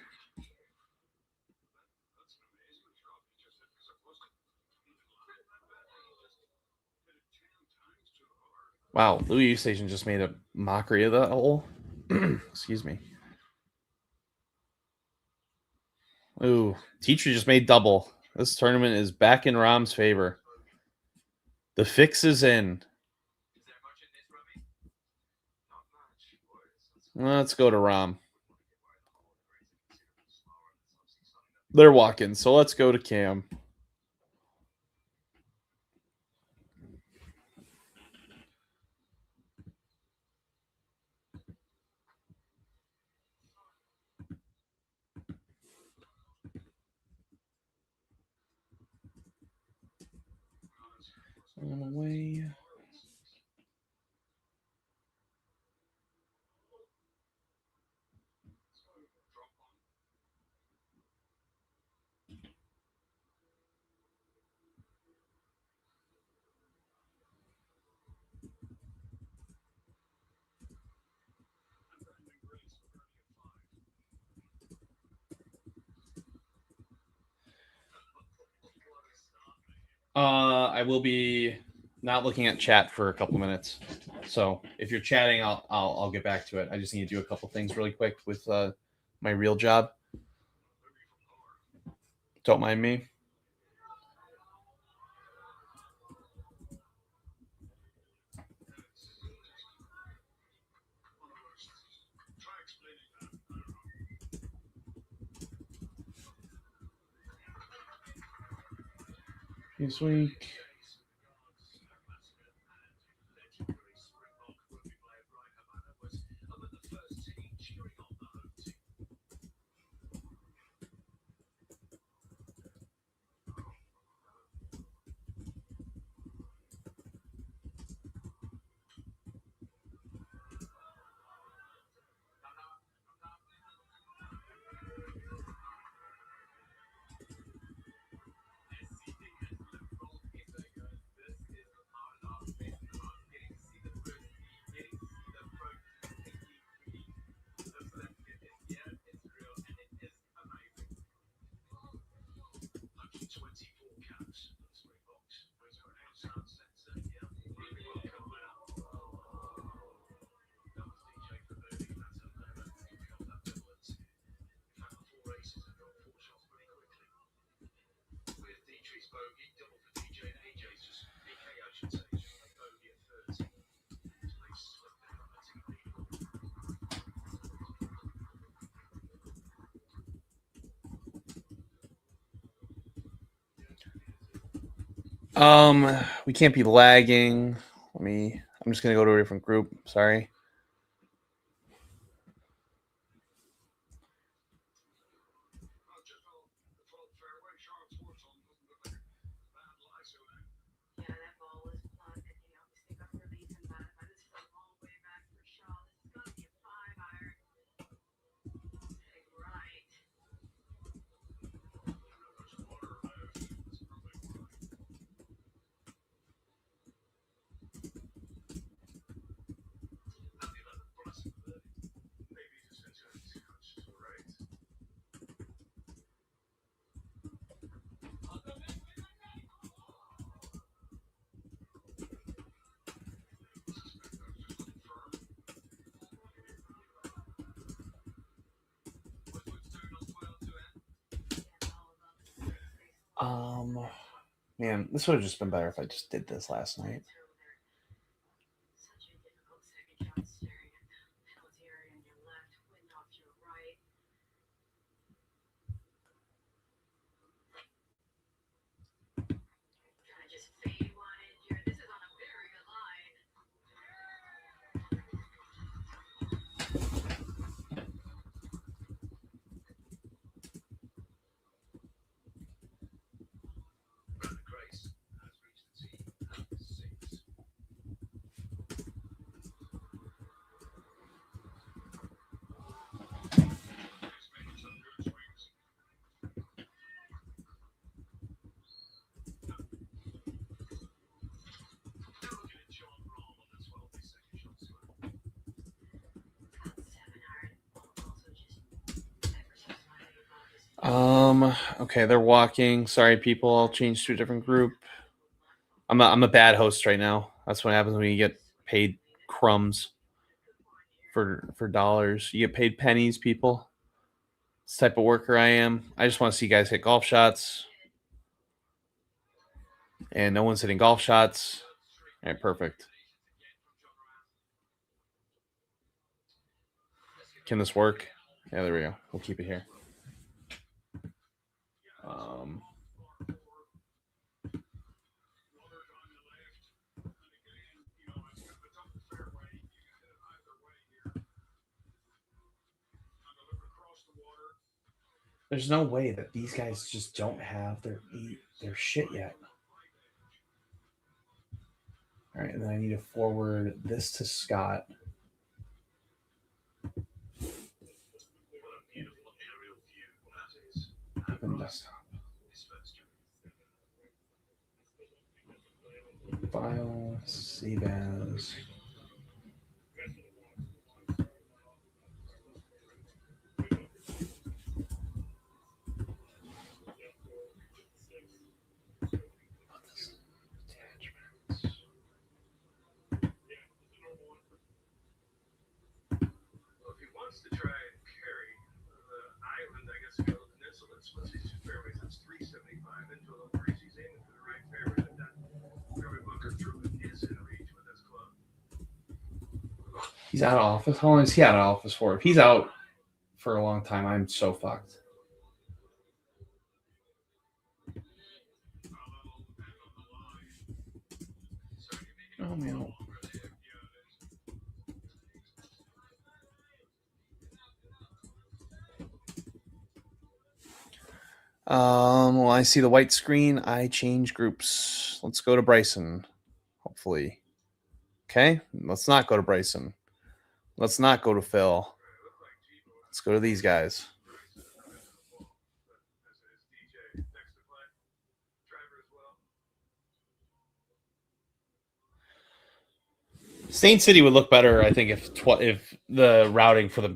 Wow, Louis Station just made a mockery of that hole. Excuse me. Ooh, Teacher just made double. This tournament is back in Rom's favor. The fix is in. Let's go to Rom. They're walking, so let's go to Cam. On away. I will be not looking at chat for a couple minutes. So if you're chatting, I'll get back to it. I just need to do a couple things really quick with my real job. Don't mind me. This week. We can't be lagging. I'm just gonna go to a different group. Sorry. Man, this would have just been better if I just did this last night. Okay, they're walking. Sorry, people. I'll change to a different group. I'm a bad host right now. That's what happens when you get paid crumbs for dollars. You get paid pennies, people. This type of worker I am. I just want to see guys hit golf shots. And no one's hitting golf shots. All right, perfect. Can this work? Yeah, there we go. We'll keep it here. There's no way that these guys just don't have their shit yet. All right, and then I need to forward this to Scott. Open desktop. File, save as. He's out of office. How long is he out of office for? If he's out for a long time, I'm so fucked. Oh man. Well, I see the white screen. I change groups. Let's go to Bryson. Hopefully. Okay. Let's not go to Bryson. Let's not go to Phil. Let's go to these guys. Stain City would look better, I think, if the routing for the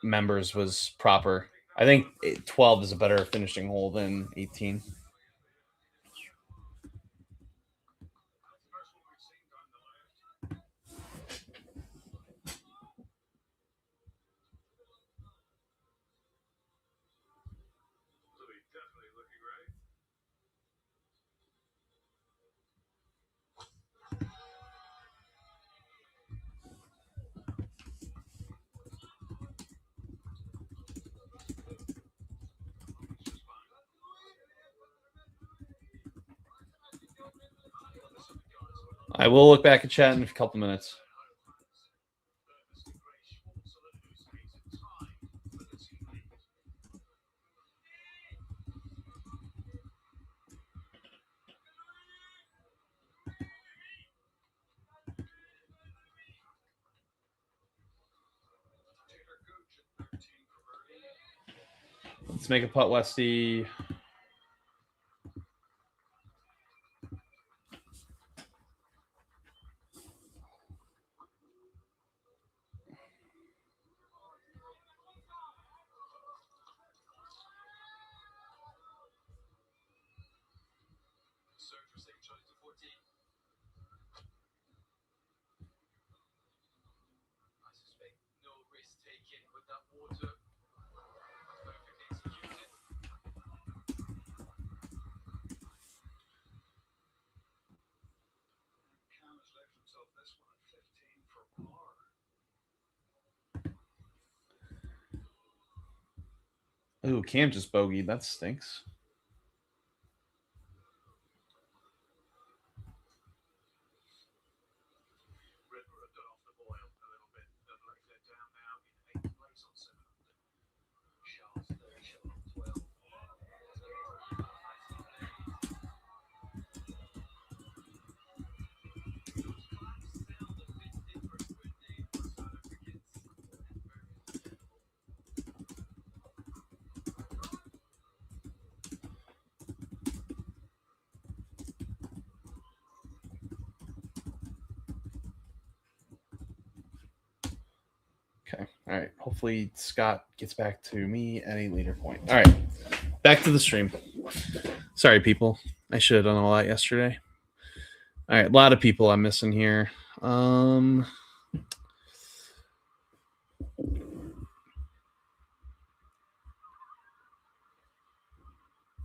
members was proper. I think 12 is a better finishing hole than 18. I will look back at chat in a couple minutes. Let's make a putt, Westy. Ooh, Cam just bogeyed. That stinks. Okay. All right. Hopefully Scott gets back to me at a later point. All right. Back to the stream. Sorry, people. I should have done all that yesterday. All right. A lot of people I'm missing here.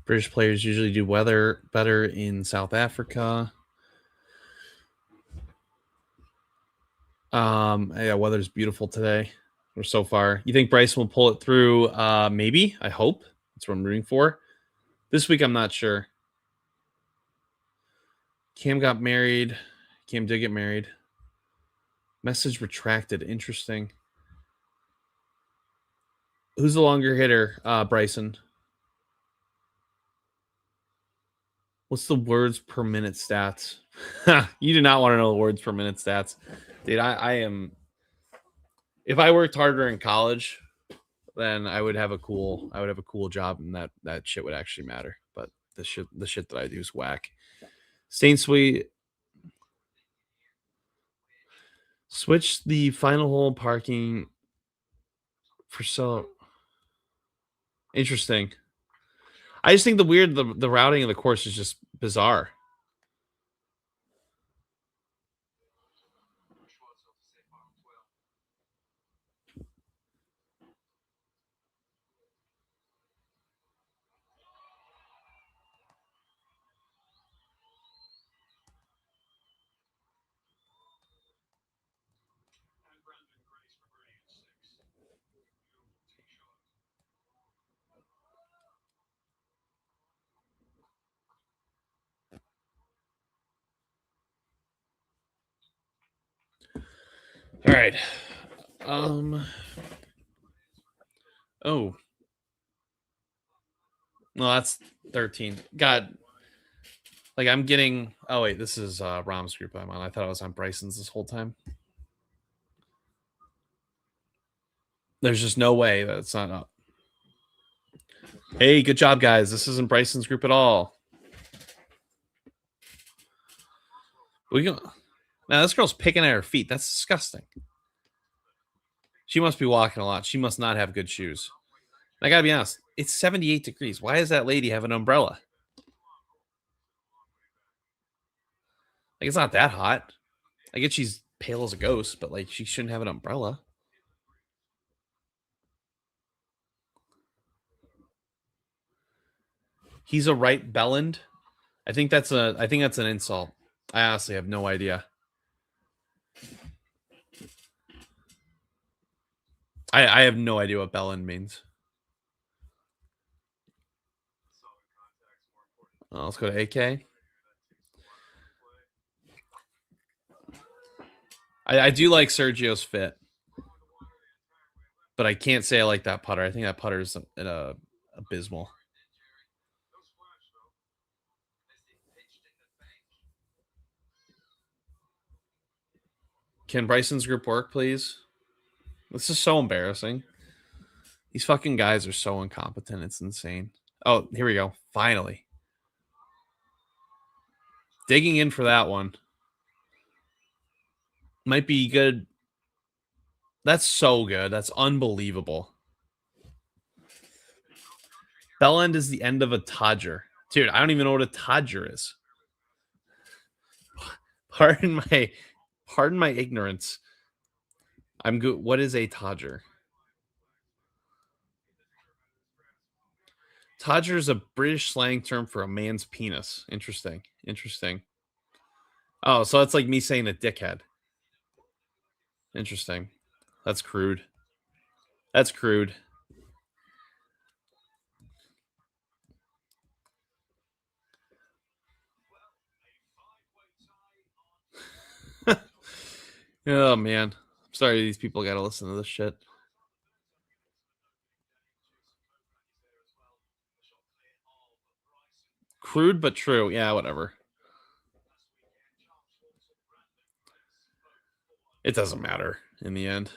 British players usually do weather better in South Africa. Yeah, weather's beautiful today, or so far. You think Bryson will pull it through? Maybe. I hope. That's what I'm rooting for. This week, I'm not sure. Cam got married. Cam did get married. Message retracted. Interesting. Who's the longer hitter? Bryson. What's the words per minute stats? You do not want to know the words per minute stats, dude. I am. If I worked harder in college, then I would have a cool job, and that shit would actually matter. But the shit that I do is whack. Saint Sweet. Switch the final hole parking for so interesting. I just think the routing of the course is just bizarre. All right. Oh. No, that's 13. God. Like I'm getting. Oh wait, this is Rom's group I'm on. I thought I was on Bryson's this whole time. There's just no way that it's not up. Hey, good job, guys. This isn't Bryson's group at all. We go. Now this girl's picking at her feet. That's disgusting. She must be walking a lot. She must not have good shoes. I gotta be honest. It's 78 degrees. Why does that lady have an umbrella? Like it's not that hot. I get she's pale as a ghost, but like she shouldn't have an umbrella. He's a right Belland. I think that's an insult. I honestly have no idea. I have no idea what Belland means. Let's go to AK. I do like Sergio's fit, but I can't say I like that putter. I think that putter is abysmal. Can Bryson's group work, please? This is so embarrassing. These fucking guys are so incompetent. It's insane. Oh, here we go. Finally. Digging in for that one. Might be good. That's so good. That's unbelievable. Bell end is the end of a Todger. Dude, I don't even know what a Todger is. Pardon my ignorance. I'm good. What is a Todger? Todger is a British slang term for a man's penis. Interesting. Interesting. Oh, so that's like me saying a dickhead. Interesting. That's crude. That's crude. Oh man. I'm sorry these people gotta listen to this shit. Crude but true. Yeah, whatever. It doesn't matter in the end.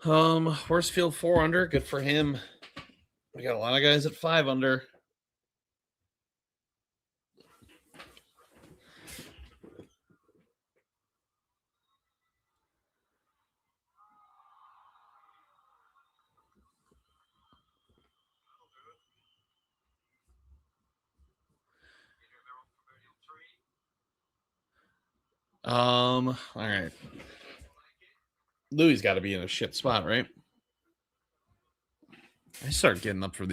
Horsfield 4 under. Good for him. We got a lot of guys at 5 under. All right. Louis got to be in a shit spot, right? I start getting up for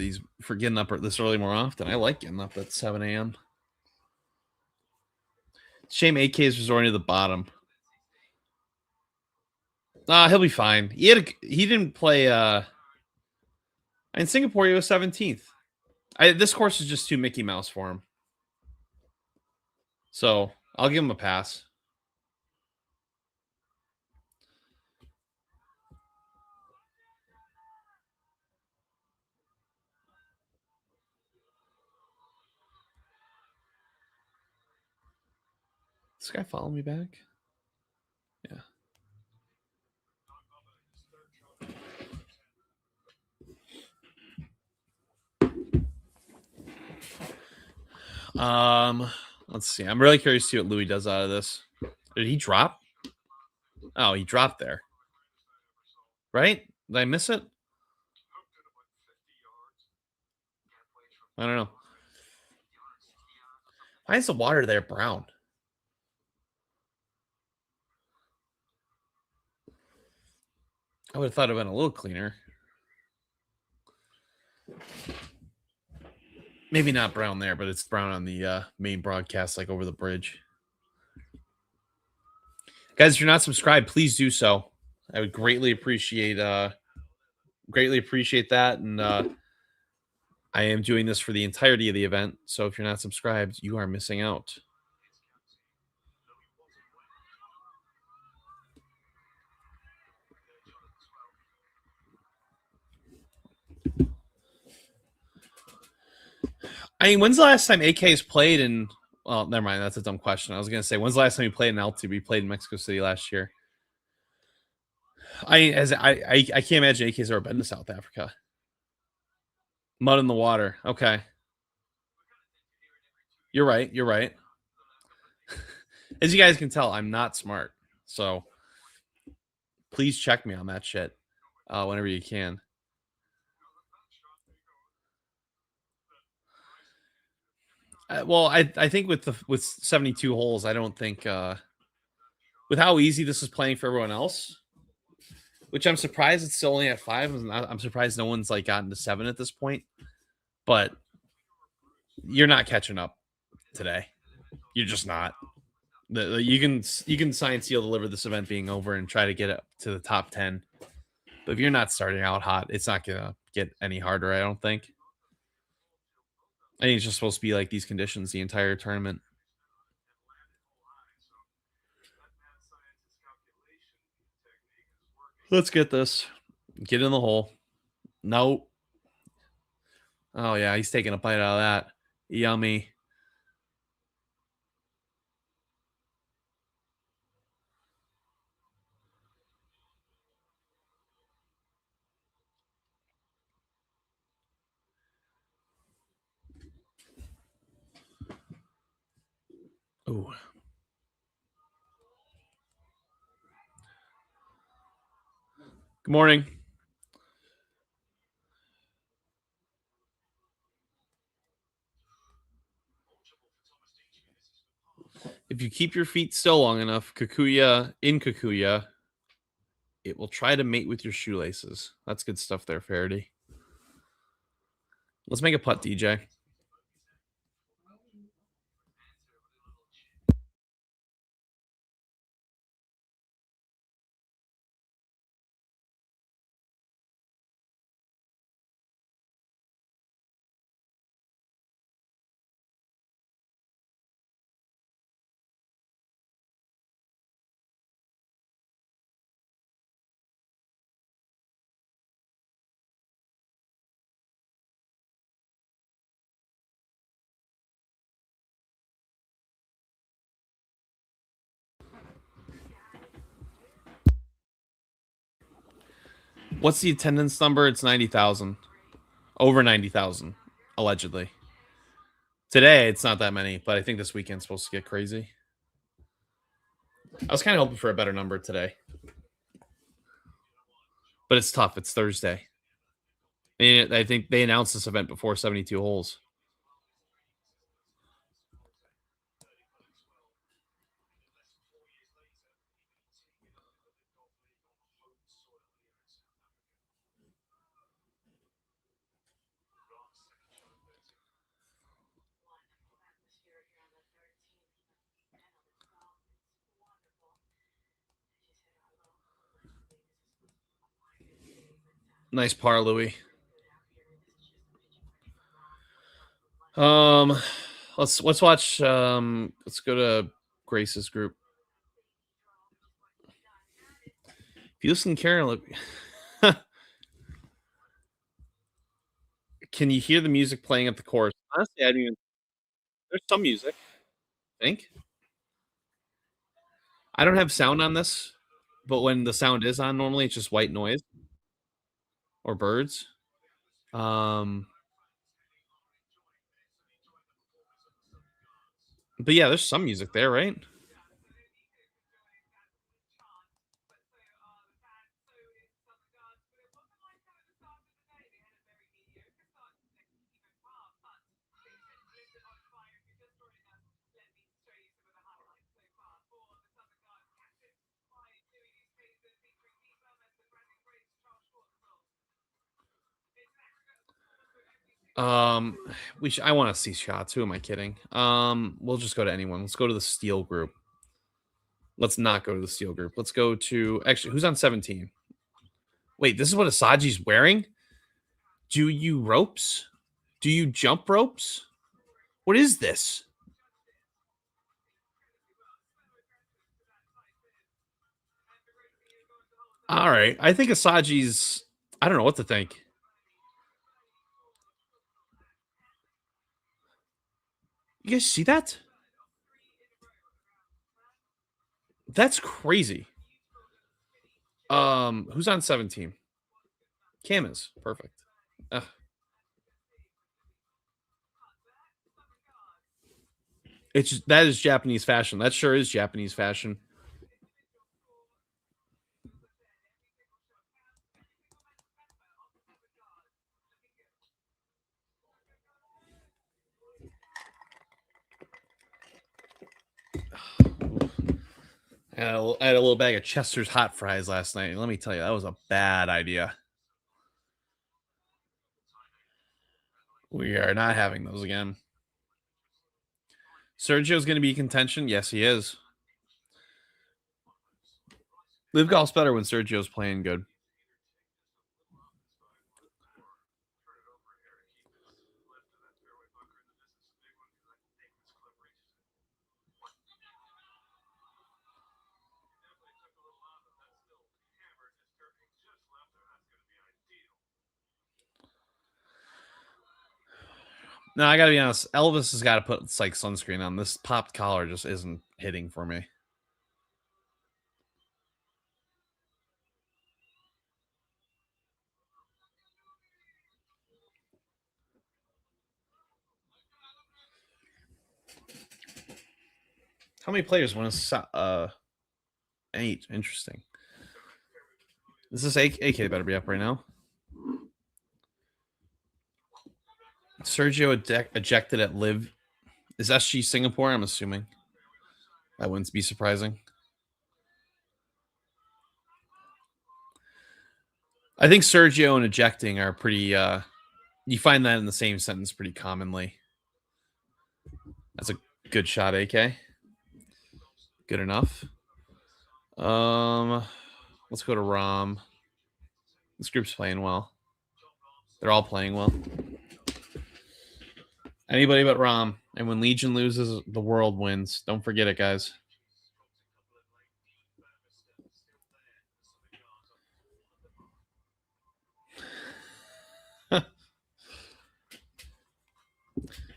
getting up this early more often. I like getting up at 7 a.m. Shame AK is resorting to the bottom. He'll be fine. He didn't play in Singapore. He was 17th. This course is just too Mickey Mouse for him. So I'll give him a pass. This guy follow me back? Yeah. Let's see. I'm really curious to see what Louis does out of this. Did he drop? Oh, he dropped there. Right? Did I miss it? I don't know. Why is the water there brown? I would have thought it would have been a little cleaner. Maybe not brown there, but it's brown on the main broadcast, like over the bridge. Guys, if you're not subscribed, please do so. I would greatly appreciate that. And I am doing this for the entirety of the event. So if you're not subscribed, you are missing out. I mean, when's the last time AK's played in? Well, never mind. That's a dumb question. I was going to say, when's the last time we played in altitude? We played in Mexico City last year. I can't imagine AK's ever been to South Africa. Mud in the water. Okay. You're right. You're right. As you guys can tell, I'm not smart. So please check me on that shit whenever you can. Well, I think with 72 holes, I don't think with how easy this is playing for everyone else, which I'm surprised it's still only at 5. I'm surprised no one's like gotten to 7 at this point. But you're not catching up today. You're just not. You can sign, seal, deliver this event being over and try to get up to the top 10. But if you're not starting out hot, it's not gonna get any harder. I don't think. I think it's just supposed to be like these conditions the entire tournament. Let's get this. Get in the hole. No. Oh yeah, he's taking a bite out of that. Yummy. Ooh. Good morning. If you keep your feet still long enough, Kikuya, it will try to mate with your shoelaces. That's good stuff there, Faraday. Let's make a putt, DJ. What's the attendance number? It's 90,000. Over 90,000, allegedly. Today, it's not that many, but I think this weekend's supposed to get crazy. I was kind of hoping for a better number today, but it's tough. It's Thursday. And I think they announced this event before 72 holes. Nice par, Louis. Um, let's watch. Let's go to Grace's group. If you listen, Karen, look. Can you hear the music playing at the course? Honestly, I didn't even. There's some music. I think I don't have sound on this, but when the sound is on, normally it's just white noise or birds. Um, but yeah, there's some music there, right? Um, I want to see shots. Who am I kidding? We'll just go to anyone. Let's go to the Steel group. Let's not go to the Steel group. Let's go to actually who's on 17. Wait, this is what Asaji's wearing? Do you ropes? Do you jump ropes? What is this? All right. I think Asaji's I don't know what to think. You guys see that? That's crazy. Who's on 17? Cam is perfect. Ugh. That is Japanese fashion. That sure is Japanese fashion. I had a little bag of Chester's hot fries last night. Let me tell you, that was a bad idea. We are not having those again. Sergio's going to be contention. Yes, he is. Live golf's better when Sergio's playing good. No, I gotta be honest. Elvis has got to put like sunscreen on. This popped collar just isn't hitting for me. How many players won a 8? Interesting. Is this AK better be up right now? Sergio ejected at LIV. Is SG Singapore? I'm assuming. That wouldn't be surprising. I think Sergio and ejecting are pretty. You find that in the same sentence pretty commonly. That's a good shot, AK. Good enough. Let's go to Rom. This group's playing well. They're all playing well. Anybody but Rom. And when Legion loses, the world wins. Don't forget it, guys.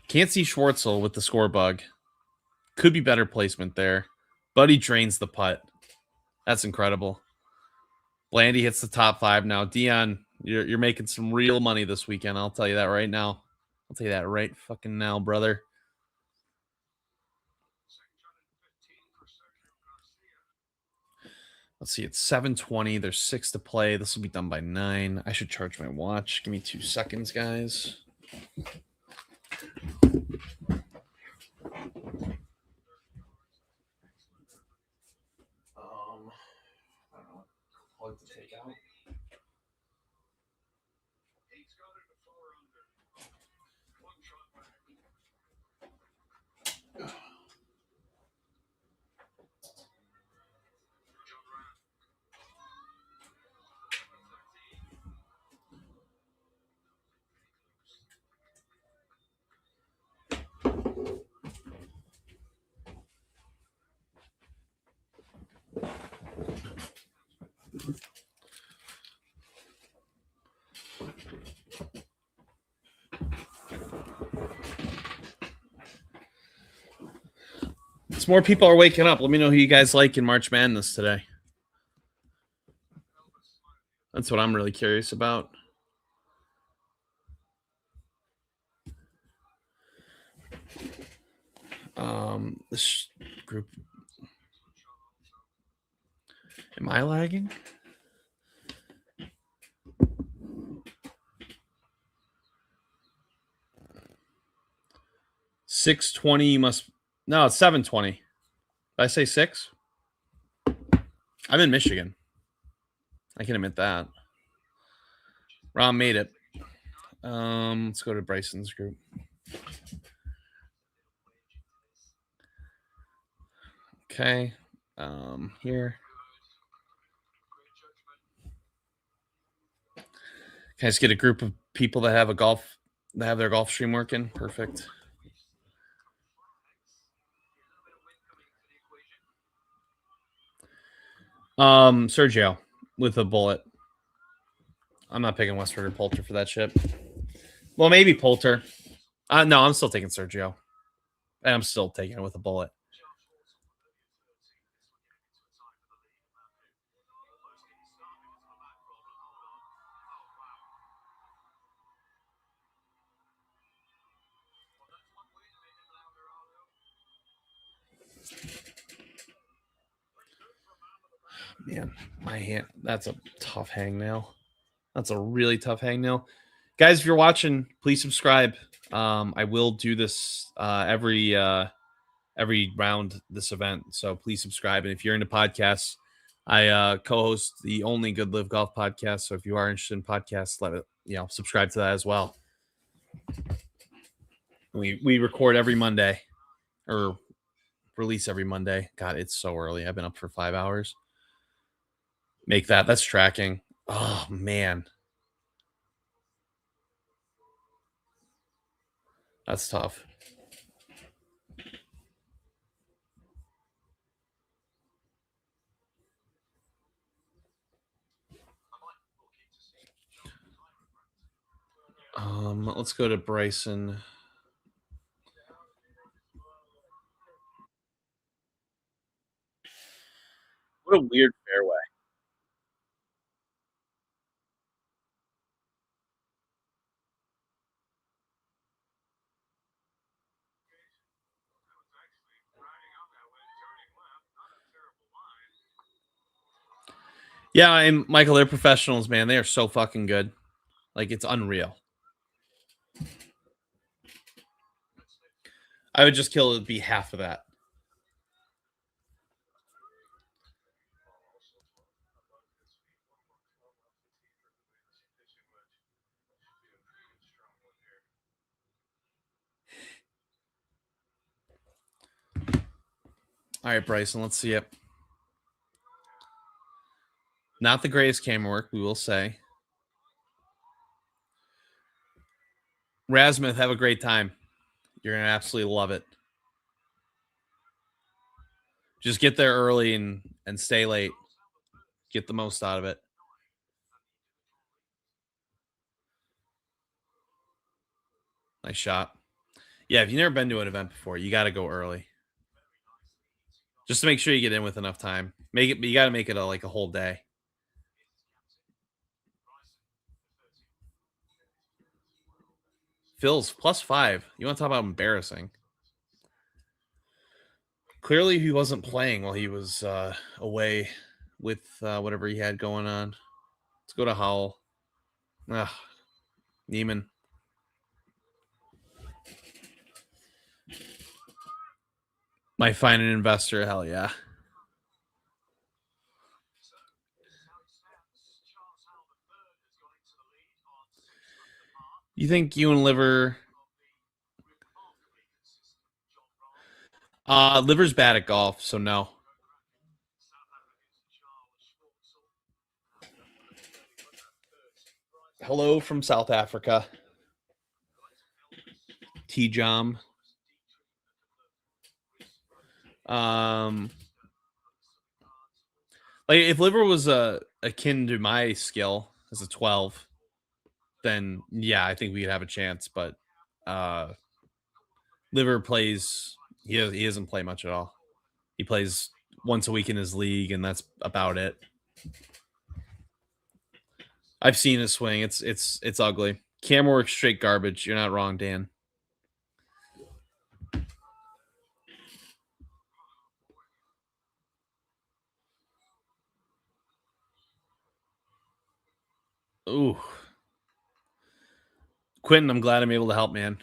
Can't see Schwartzel with the score bug. Could be better placement there. But he drains the putt. That's incredible. Blandy hits the top 5 now. Dion, you're making some real money this weekend. I'll tell you that right now. I'll tell you that right fucking now, brother. Let's see. It's 7:20. There's 6 to play. This will be done by 9. I should charge my watch. Give me 2 seconds, guys. I don't know what to take out. As more people are waking up, let me know who you guys like in March Madness today. That's what I'm really curious about. This group. Am I lagging? $6.20 must. No, it's 7:20. Did I say 6? I'm in Michigan. I can admit that. Ron made it. Let's go to Bryson's group. Okay. Here. Can I just get a group of people that have their golf stream working? Perfect. Sergio with a bullet. I'm not picking Westford or Poulter for that shit. Well, maybe Poulter. No, I'm still taking Sergio. And I'm still taking it with a bullet. Man, my hand. That's a tough hangnail. That's a really tough hangnail. Guys, if you're watching, please subscribe. I will do this every every round this event. So please subscribe. And if you're into podcasts, I co-host the only Good Live Golf podcast. So if you are interested in podcasts, let it, subscribe to that as well. We record every Monday or release every Monday. God, it's so early. I've been up for 5 hours. That's tracking. Oh man. That's tough. Let's go to Bryson. What a weird fairway. Yeah, and Michael, they're professionals, man. They are so fucking good. Like, it's unreal. I would just kill it to be half of that. All right, Bryson, let's see it. Not the greatest camera work, we will say. Rasmuth, have a great time. You're going to absolutely love it. Just get there early and stay late. Get the most out of it. Nice shot. Yeah, if you've never been to an event before, you got to go early. Just to make sure you get in with enough time. You got to make it a whole day. Phil's +5. You want to talk about embarrassing? Clearly, he wasn't playing while he was away with whatever he had going on. Let's go to Howell. Neiman. Might find an investor. Hell yeah. You think you and Liver? Liver's bad at golf, so no. Hello from South Africa. T-Jom. Like if Liver was akin to my skill as a 12, then yeah, I think we'd have a chance. But Liver plays. He doesn't play much at all. He plays once a week in his league, and that's about it. I've seen his swing. It's ugly. Camera work straight garbage. You're not wrong, Dan. Ooh. Quentin, I'm glad I'm able to help, man.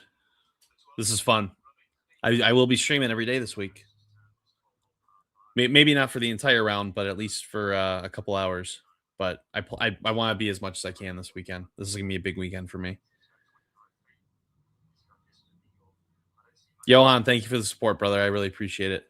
This is fun. I will be streaming every day this week. Maybe not for the entire round, but at least for a couple hours. But I want to be as much as I can this weekend. This is gonna be a big weekend for me. Johan, thank you for the support, brother. I really appreciate it.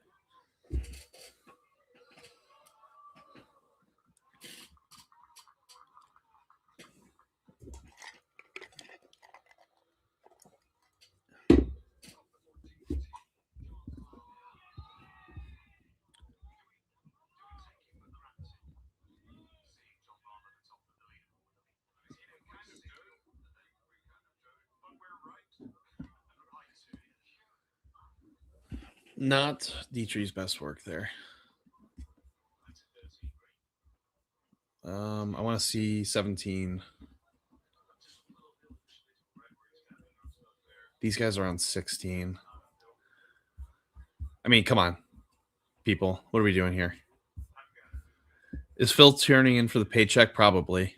Not Dietrich's best work there. I want to see 17. These guys are on 16. I mean, come on, people. What are we doing here? Is Phil turning in for the paycheck? Probably.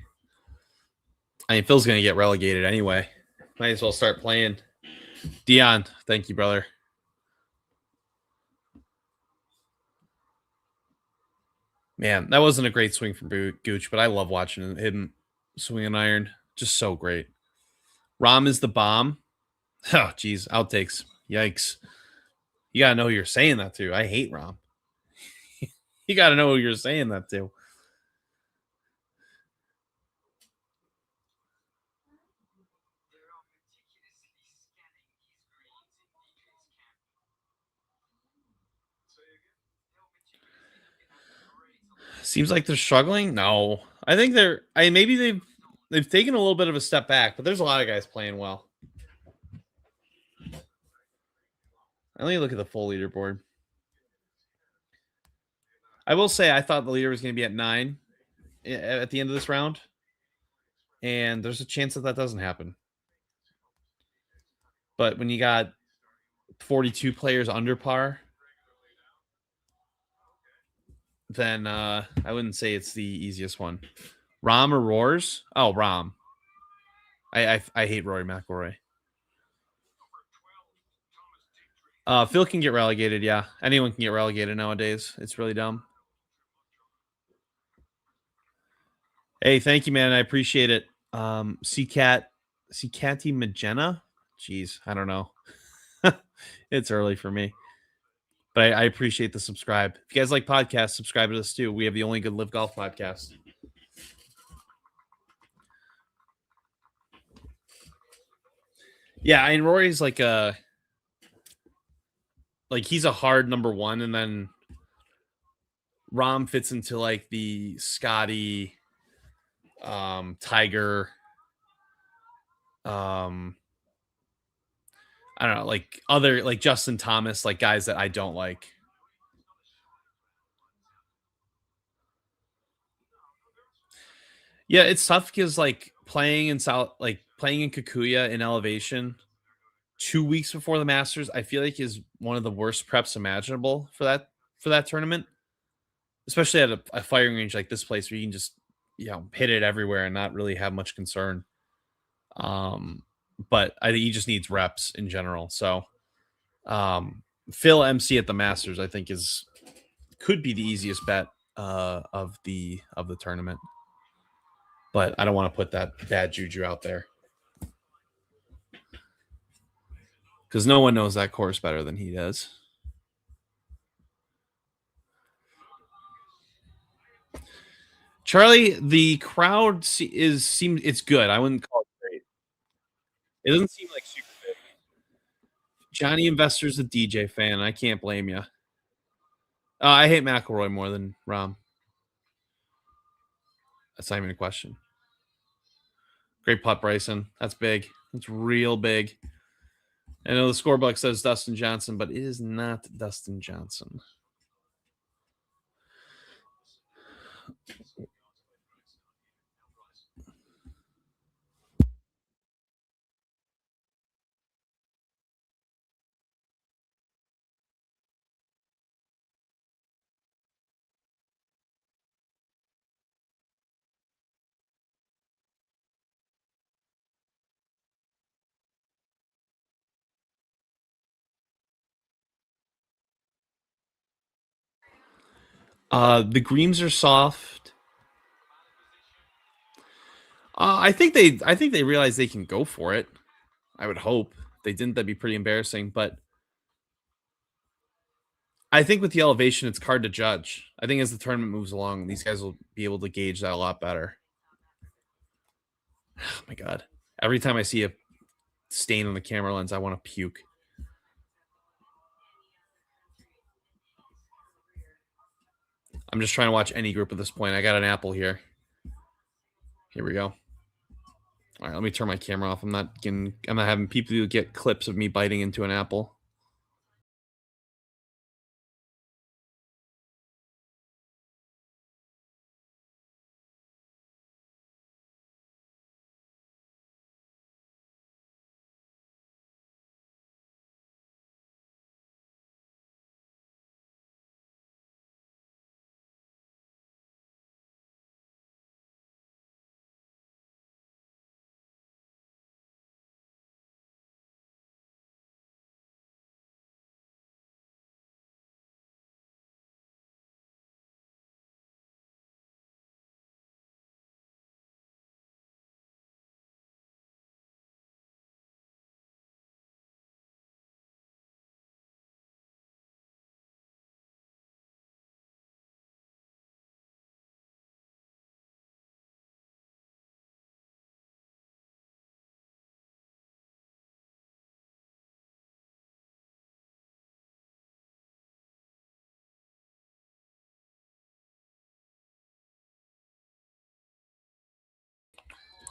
I mean, Phil's going to get relegated anyway. Might as well start playing. Dion, thank you, brother. Man, that wasn't a great swing from Gooch, but I love watching him swing an iron. Just so great. Rom is the bomb. Oh, geez, outtakes. Yikes. You gotta know who you're saying that to. I hate Rom. You gotta know who you're saying that to. Seems like they're struggling. No, I think they're. I maybe they've taken a little bit of a step back, but there's a lot of guys playing well. Let me look at the full leaderboard. I will say I thought the leader was going to be at 9 at the end of this round, and there's a chance that that doesn't happen. But when you got 42 players under par, then I wouldn't say it's the easiest one. Rom or Roars? Oh, Rom. I hate Rory McIlroy. Phil can get relegated. Yeah, anyone can get relegated nowadays. It's really dumb. Hey, thank you, man. I appreciate it. Catty Magena. Jeez, I don't know. It's early for me, but I appreciate the subscribe. If you guys like podcasts, subscribe to us too. We have the only good live golf podcast. Yeah, and Rory's like he's a hard number one, and then Rom fits into like the Scotty, Tiger, I don't know, like other like Justin Thomas, like guys that I don't like. Yeah, it's tough because like playing in Kikuya in elevation 2 weeks before the Masters, I feel like is one of the worst preps imaginable for that tournament, especially at a firing range like this place where you can just hit it everywhere and not really have much concern. Um, but I think he just needs reps in general. So Phil MC at the Masters, I think could be the easiest bet of the tournament. But I don't want to put that bad juju out there because no one knows that course better than he does. Charlie, the crowd seems it's good. I wouldn't call it great. It doesn't seem like super big. Johnny Investor's a DJ fan. I can't blame you. I hate McElroy more than Rom. That's not even a question. Great putt, Bryson. That's big. That's real big. I know the scorebook says Dustin Johnson, but it is not Dustin Johnson. The greens are soft. I think they realize they can go for it. I would hope. If they didn't, that'd be pretty embarrassing. But I think with the elevation, it's hard to judge. I think as the tournament moves along, these guys will be able to gauge that a lot better. Oh my god! Every time I see a stain on the camera lens, I want to puke. I'm just trying to watch any group at this point. I got an apple here. Here we go. All right, let me turn my camera off. I'm not having people get clips of me biting into an apple.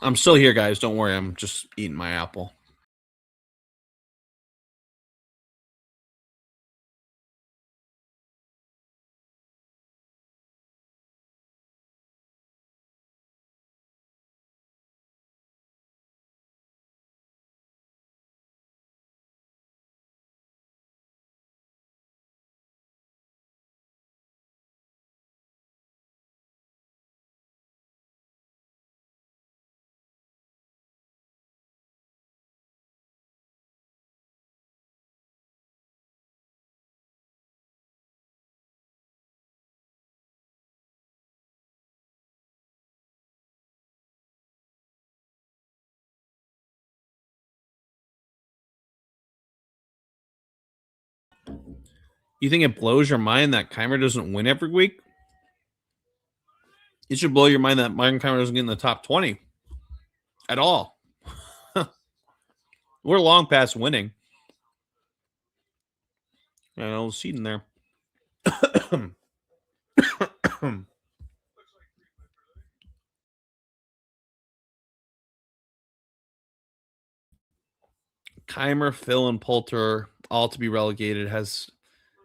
I'm still here, guys. Don't worry. I'm just eating my apple. You think it blows your mind that Keimer doesn't win every week? It should blow your mind that Martin Keimer doesn't get in the top 20 at all. We're long past winning. I know, seat in there. Keimer, Phil, and Poulter all to be relegated has.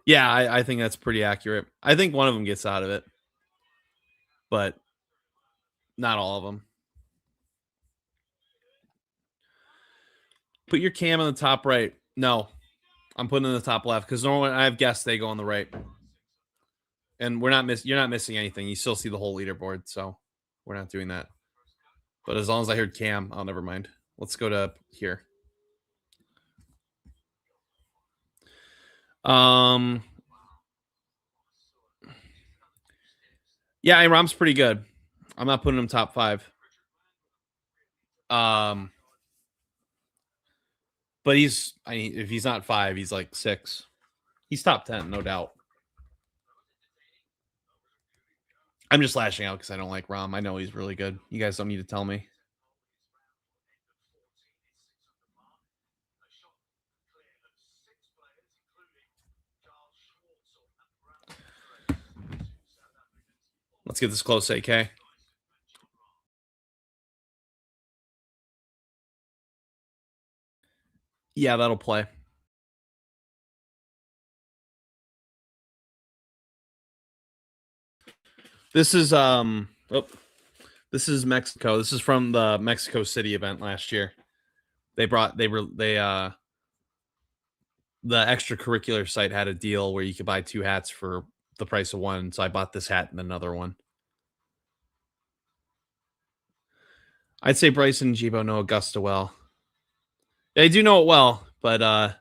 Yeah, I think that's pretty accurate. I think one of them gets out of it, but not all of them. Put your cam in the top right. No, I'm putting it in the top left because normally I have guests they go on the right, and we're not You're not missing anything. You still see the whole leaderboard, so we're not doing that. But as long as I heard cam, I'll never mind. Let's go to here. Yeah, Rom's pretty good. I'm not putting him top 5. But if he's not 5, he's like 6. He's top 10, no doubt. I'm just lashing out because I don't like Rom. I know he's really good. You guys don't need to tell me. Let's get this close, AK. Yeah, that'll play. This is this is Mexico. This is from the Mexico City event last year. The extracurricular site had a deal where you could buy 2 hats for the price of one. So I bought this hat and another one. I'd say Bryson and Jibo know Augusta well. They do know it well, but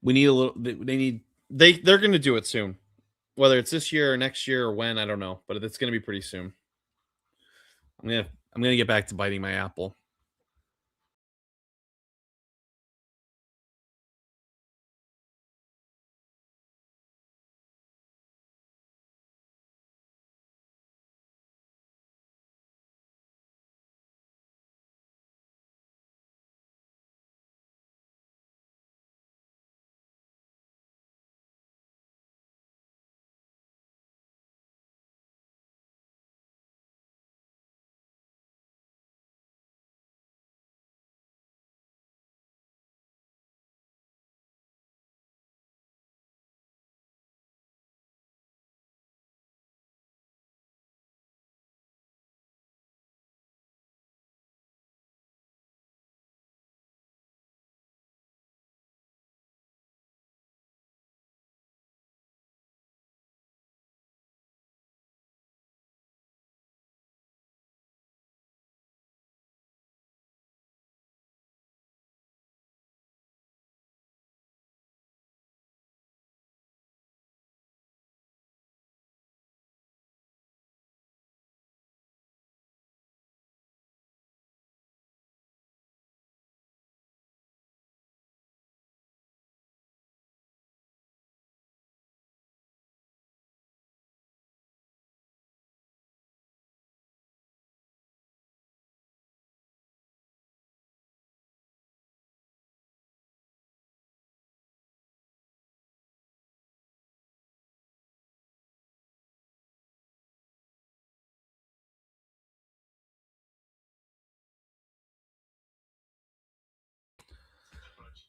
we need a little. They're going to do it soon, whether it's this year or next year or when, I don't know, but it's going to be pretty soon. I'm gonna get back to biting my apple.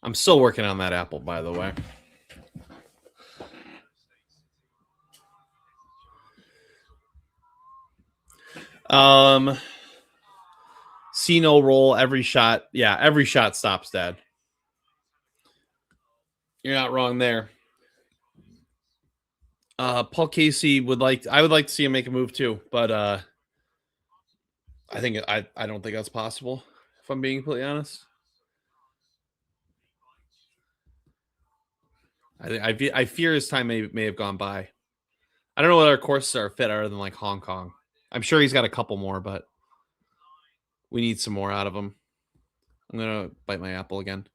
I'm still working on that apple, by the way. See no roll, every shot. Yeah, every shot stops dead. You're not wrong there. Paul Casey I would like to see him make a move too, but I don't think that's possible, if I'm being completely honest. I fear his time may have gone by. I don't know what other courses are fit other than like Hong Kong. I'm sure he's got a couple more, but we need some more out of him. I'm gonna bite my apple again.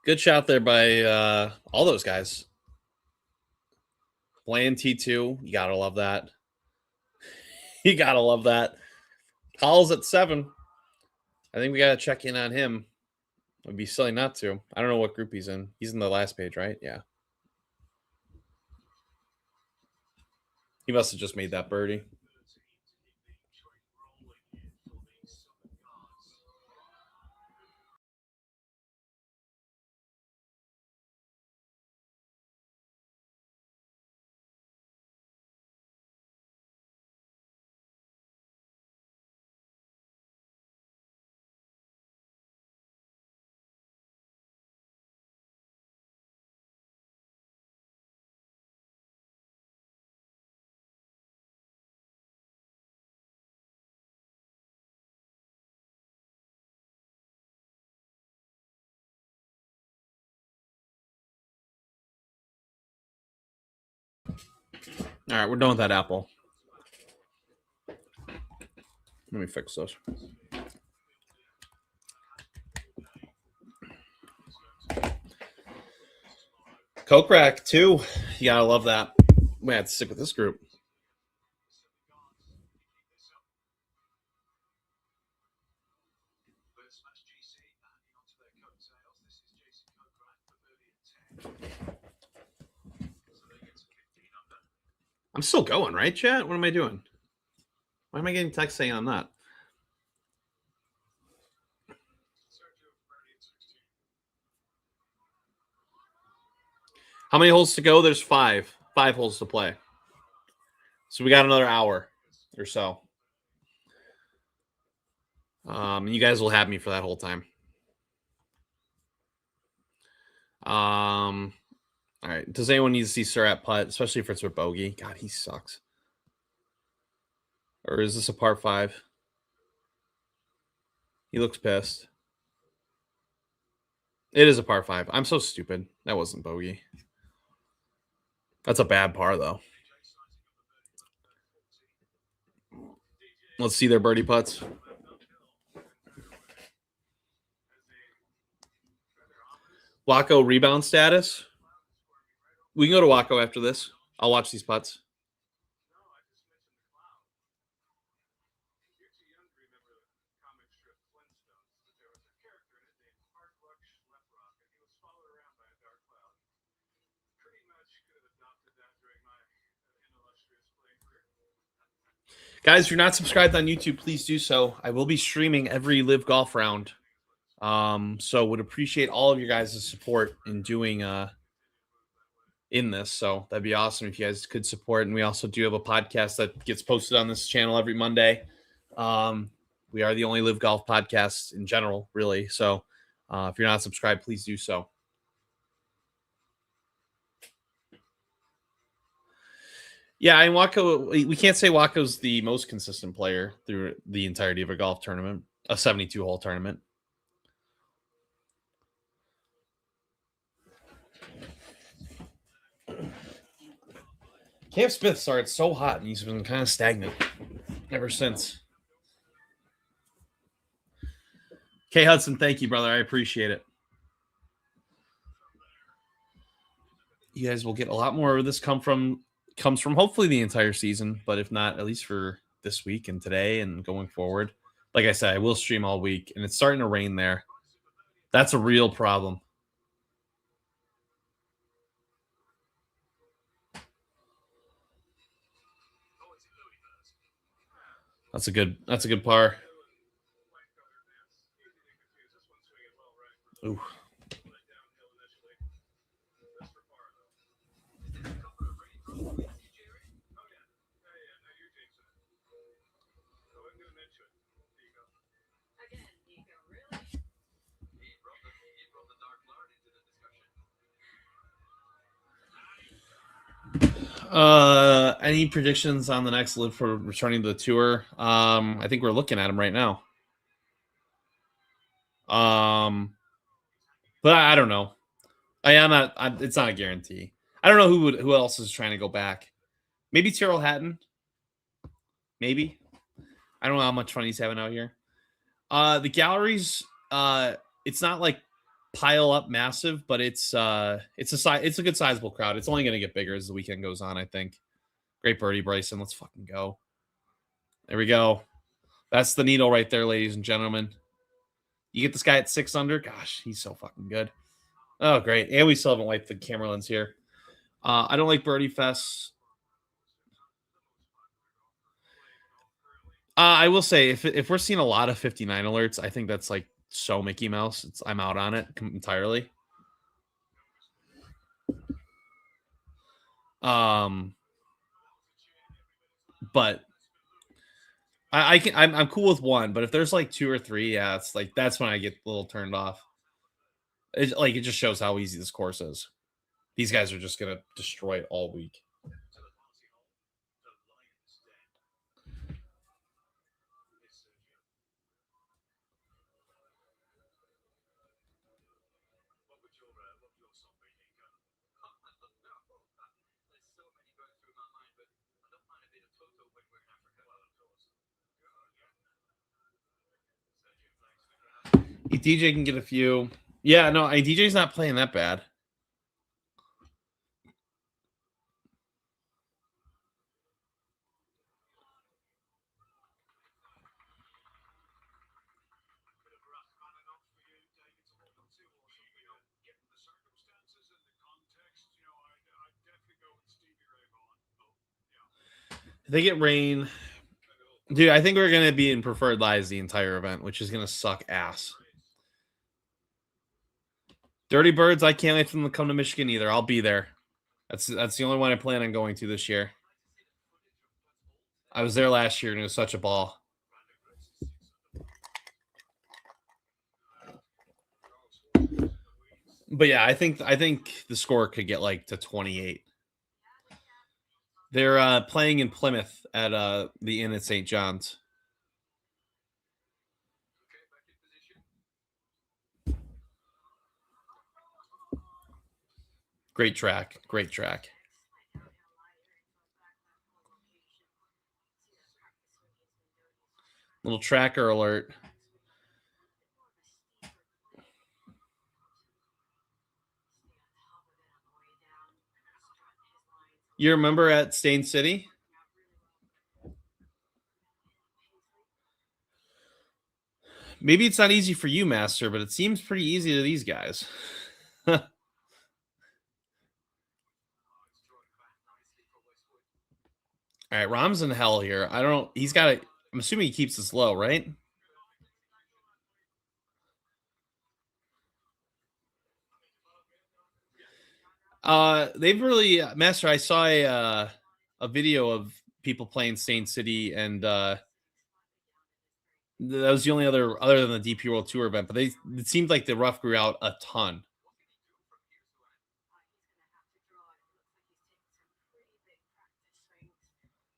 Good shot there by all those guys. Bland T2, you gotta love that. You gotta love that. Hall's at 7. I think we gotta check in on him. It'd be silly not to. I don't know what group he's in. He's in the last page, right? Yeah. He must have just made that birdie. All right, we're done with that apple. Let me fix those. Coke Rack 2. You gotta love that. We have to stick with this group. I'm still going, right, chat? What am I doing? Why am I getting text saying I'm not? How many holes to go? There's 5. 5 holes to play. So we got another hour or so. You guys will have me for that whole time. All right. Does anyone need to see Sir at putt, especially if it's with bogey? God, he sucks. Or is this a par 5? He looks pissed. It is a par 5. I'm so stupid. That wasn't bogey. That's a bad par, though. Let's see their birdie putts. Wacko rebound status. We can go to Wacko after this. I'll watch these putts. Guys, if you're not subscribed on YouTube, please do so. I will be streaming every live golf round. So would appreciate all of your guys' support in doing in this. So that'd be awesome if you guys could support. And we also do have a podcast that gets posted on this channel every Monday. We are the only live golf podcast in general, really. So if you're not subscribed, please do so. Yeah, and Wacko, we can't say Wacko's the most consistent player through the entirety of a golf tournament, a 72-hole tournament. Cam Smith started so hot, and he's been kind of stagnant ever since. Kay Hudson, thank you, brother. I appreciate it. You guys will get a lot more of this comes from hopefully the entire season, but if not, at least for this week and today and going forward. Like I said, I will stream all week, and it's starting to rain there. That's a real problem. That's a good par. Ooh. Any predictions on the next live for returning to the tour? I think we're looking at him right now. But I don't know. It's not a guarantee. I don't know who else is trying to go back. Maybe Tyrrell Hatton. Maybe. I don't know how much fun he's having out here. The galleries, it's not like pile up massive, but it's a good sizable crowd. It's only going to get bigger as the weekend goes on, I think. Great birdie, Bryson. Let's fucking go. There we go. That's the needle right there, ladies and gentlemen. You get this guy at 6 under. Gosh, he's so fucking good. Oh, great. And we still haven't wiped the camera lens here. I don't like birdie fests. I will say if we're seeing a lot of 59 alerts, I think that's like so Mickey Mouse. I'm out on it entirely. But I'm cool with one, but if there's like 2 or 3, yeah, it's like that's when I get a little turned off. It just shows how easy this course is. These guys are just gonna destroy it all week. DJ can get a few. Yeah, no, DJ's not playing that bad. If they get rain, dude, I think we're gonna be in preferred lies the entire event, which is gonna suck ass. Dirty Birds, I can't wait for them to come to Michigan either. I'll be there. That's the only one I plan on going to this year. I was there last year and it was such a ball. But yeah, I think the score could get like to 28. They're playing in Plymouth at the Inn at St. John's. Great track. Great track. Little tracker alert. You remember at Stain City? Maybe it's not easy for you, Master, but it seems pretty easy to these guys. All right, Rom's in hell here. I don't. He's got it. I'm assuming he keeps this low, right? They've really Master. I saw a video of people playing Stain City, and that was the only other than the DP World Tour event. But it seemed like the rough grew out a ton.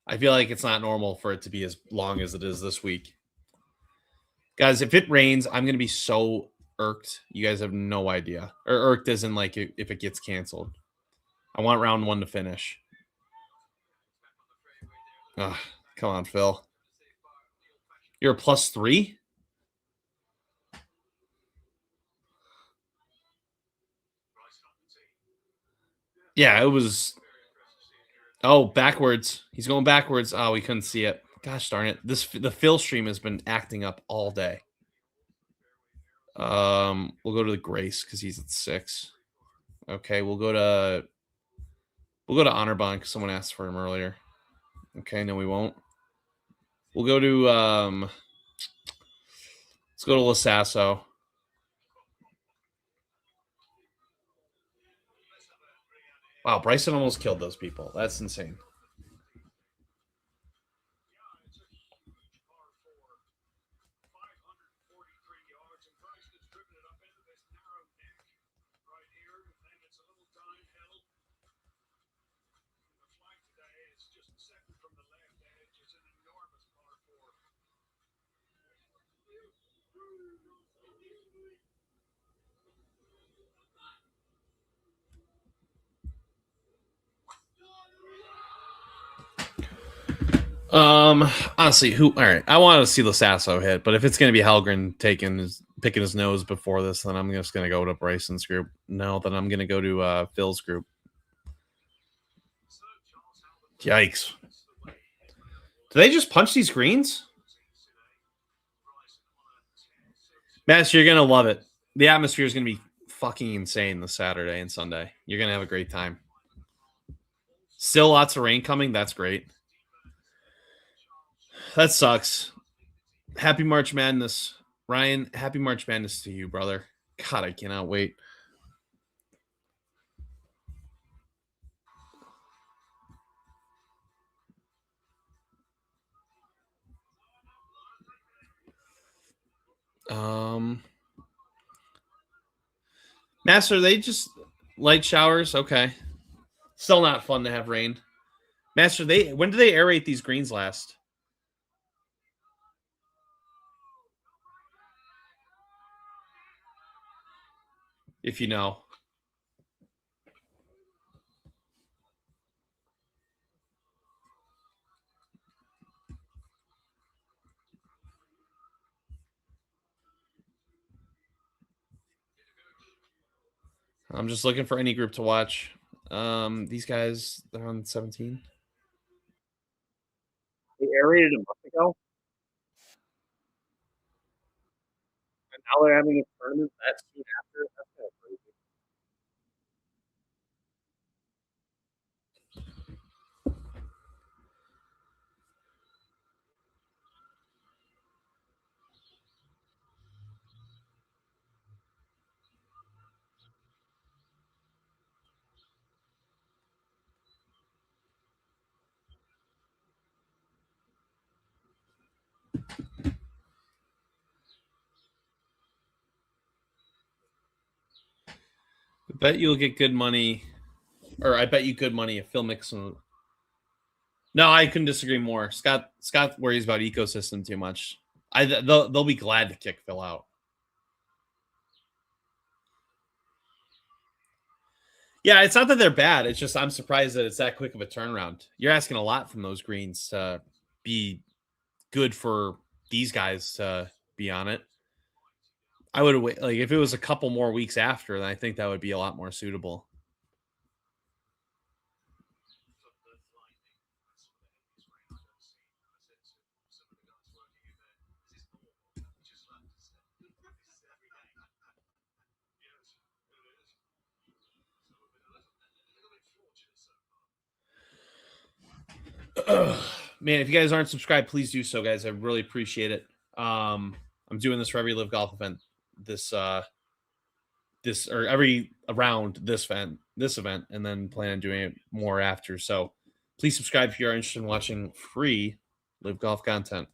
I feel like it's not normal for it to be as long as it is this week. Guys, if it rains, I'm going to be so irked. You guys have no idea. Or irked isn't like if it gets canceled. I want round one to finish. Ugh, come on, Phil. You're a +3? Yeah, it was. Oh, backwards. He's going backwards. Oh, we couldn't see it. Gosh darn it. The Phil stream has been acting up all day. We'll go to the Grace because he's at 6. Okay, we'll go to Honor Bond because someone asked for him earlier. Okay, no, we won't. We'll go to let's go to Lasasso. Wow, Bryson almost killed those people. That's insane. Honestly, who? All right, I want to see Lasasso hit, but if it's going to be Halgren picking his nose before this, then I'm just going to go to Bryson's group. No, then I'm going to go to Phil's group. Yikes! Do they just punch these greens? Master, you're going to love it. The atmosphere is going to be fucking insane this Saturday and Sunday. You're going to have a great time. Still lots of rain coming. That's great. That sucks. Happy March Madness. Ryan, happy March Madness to you, brother. God, I cannot wait. Master, they just light showers. Okay. Still not fun to have rain. Master, when do they aerate these greens last? If you know. I'm just looking for any group to watch. These guys, they're on 17. They aerated a month ago, and now they're having a tournament that soon after. That's kind of crazy. I bet you'll get good money, or I bet you good money if Phil Mixon. No, I couldn't disagree more. Scott worries about ecosystem too much. They'll be glad to kick Phil out. Yeah, it's not that they're bad. It's just I'm surprised that it's that quick of a turnaround. You're asking a lot from those greens to be good for these guys to be on it. I would wait, like if it was a couple more weeks after, then I think that would be a lot more suitable. Man, if you guys aren't subscribed, please do so, guys. I really appreciate it. I'm doing this for every live golf event this or every around this event, and then plan on doing it more after. So please subscribe if you are interested in watching free live golf content.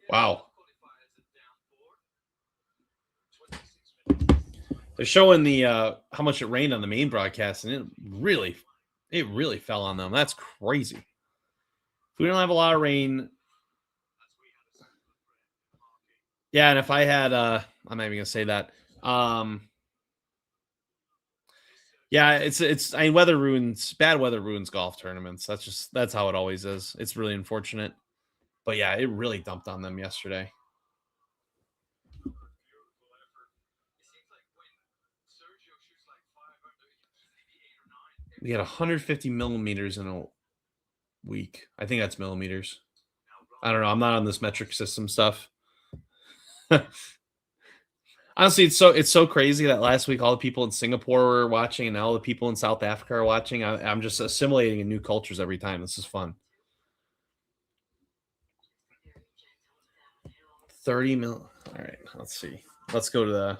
Wow. They're showing the how much it rained on the main broadcast, and it really fell on them. That's crazy. If we don't have a lot of rain, yeah, and if I had I'm not even gonna say that. Yeah, it's I mean bad weather ruins golf tournaments. That's how it always is. It's really unfortunate. But yeah, it really dumped on them yesterday. We had 150 millimeters in a week. I think that's millimeters. I don't know. I'm not on this metric system stuff. Honestly, it's so crazy that last week all the people in Singapore were watching, and now all the people in South Africa are watching. I'm just assimilating in new cultures every time. This is fun. 30 mil. All right, let's see. Let's go to the.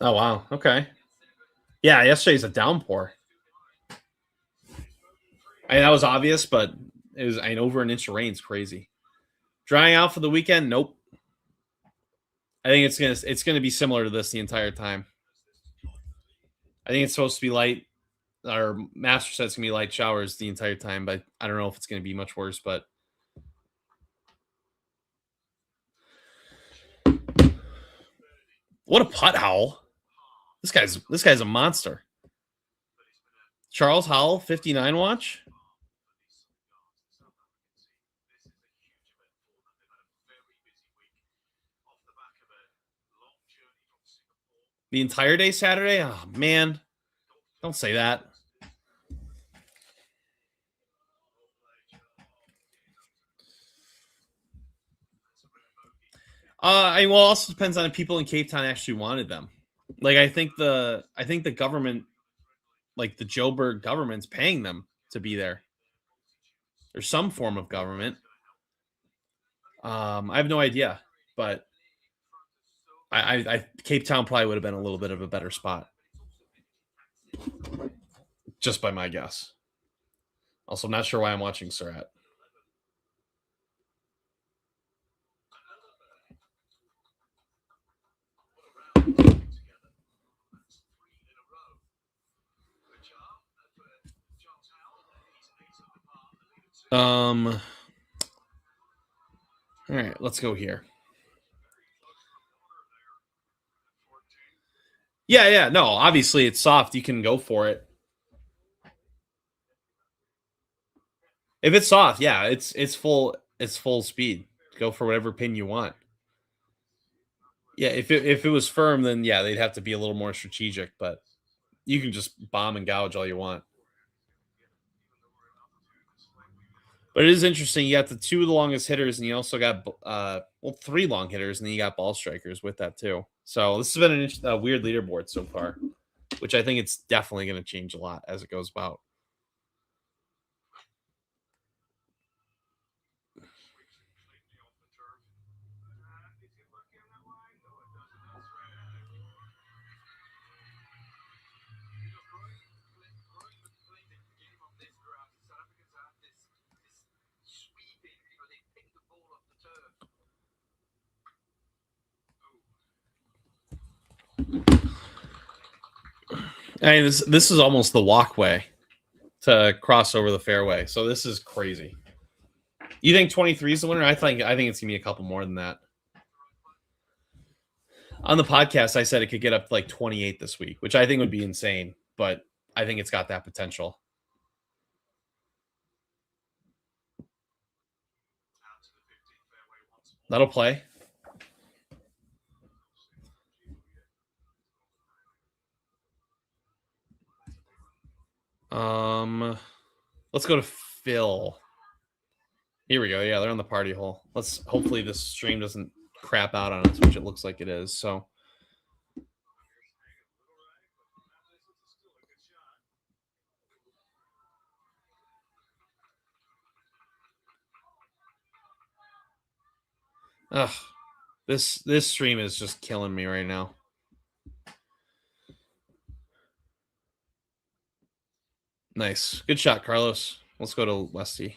Oh wow. Okay. Yeah, yesterday's a downpour. I mean, that was obvious, but it was. I mean, over an inch of rain is crazy. Drying out for the weekend? Nope. I think it's gonna be similar to this the entire time. I think it's supposed to be light. Our master says it's gonna be light showers the entire time, but I don't know if it's gonna be much worse. But what a putt, Howell! This guy's a monster. Charles Howell, 59 watch. The entire day Saturday? Oh man. Don't say that. I mean, well, it also depends on if people in Cape Town actually wanted them. Like, I think the government, like the Joburg government's paying them to be there. There's some form of government. I have no idea, but I Cape Town probably would have been a little bit of a better spot, just by my guess. Also, I'm not sure why I'm watching Surratt. All right, let's go here. Yeah. No, obviously it's soft. You can go for it. If it's soft, yeah, it's full speed. Go for whatever pin you want. Yeah, if it was firm, then yeah, they'd have to be a little more strategic. But you can just bomb and gouge all you want. But it is interesting. You got the two of the longest hitters, and you also got three long hitters, and then you got ball strikers with that too. So this has been a weird leaderboard so far, which I think it's definitely going to change a lot as it goes about. I mean, this is almost the walkway to cross over the fairway. So this is crazy. You think 23 is the winner? I think it's gonna be a couple more than that. On the podcast, I said it could get up to like 28 this week, which I think would be insane, but I think it's got that potential. That'll play. Let's go to Phil. Here we go. Yeah, they're on the party hole. Let's hopefully this stream doesn't crap out on us, which it looks like it is. So ugh, this stream is just killing me right now. Nice. Good shot, Carlos. Let's go to Westy.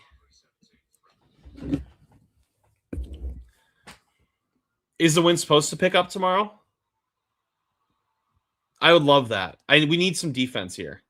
Is the wind supposed to pick up tomorrow? I would love that. We need some defense here.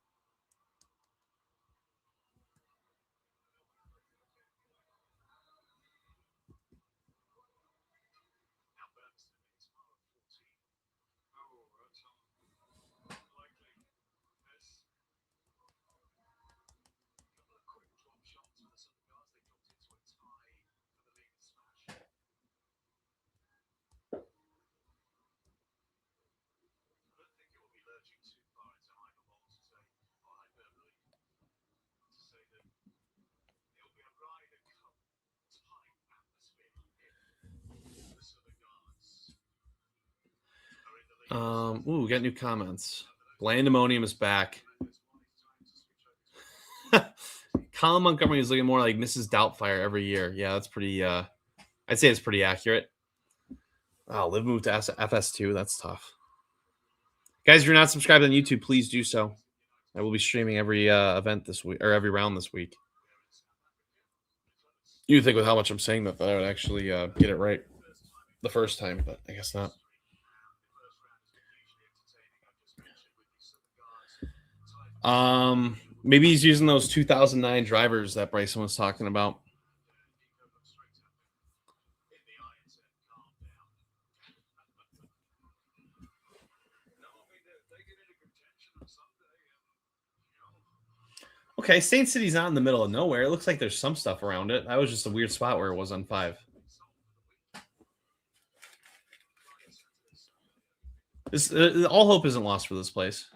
We got new comments. Bland Ammonium is back. Colin Montgomery is looking more like Mrs. Doubtfire every year. Yeah, that's pretty. I'd say it's pretty accurate. Oh, LIV moved to FS2. That's tough. Guys, if you're not subscribed on YouTube, please do so. I will be streaming every event this week or every round this week. You'd think with how much I'm saying that I would actually get it right the first time, but I guess not. Maybe he's using those 2009 drivers that Bryson was talking about. Okay, Saint City's not in the middle of nowhere. It looks like there's some stuff around it. That was just a weird spot where it was on 5. This all hope isn't lost for this place.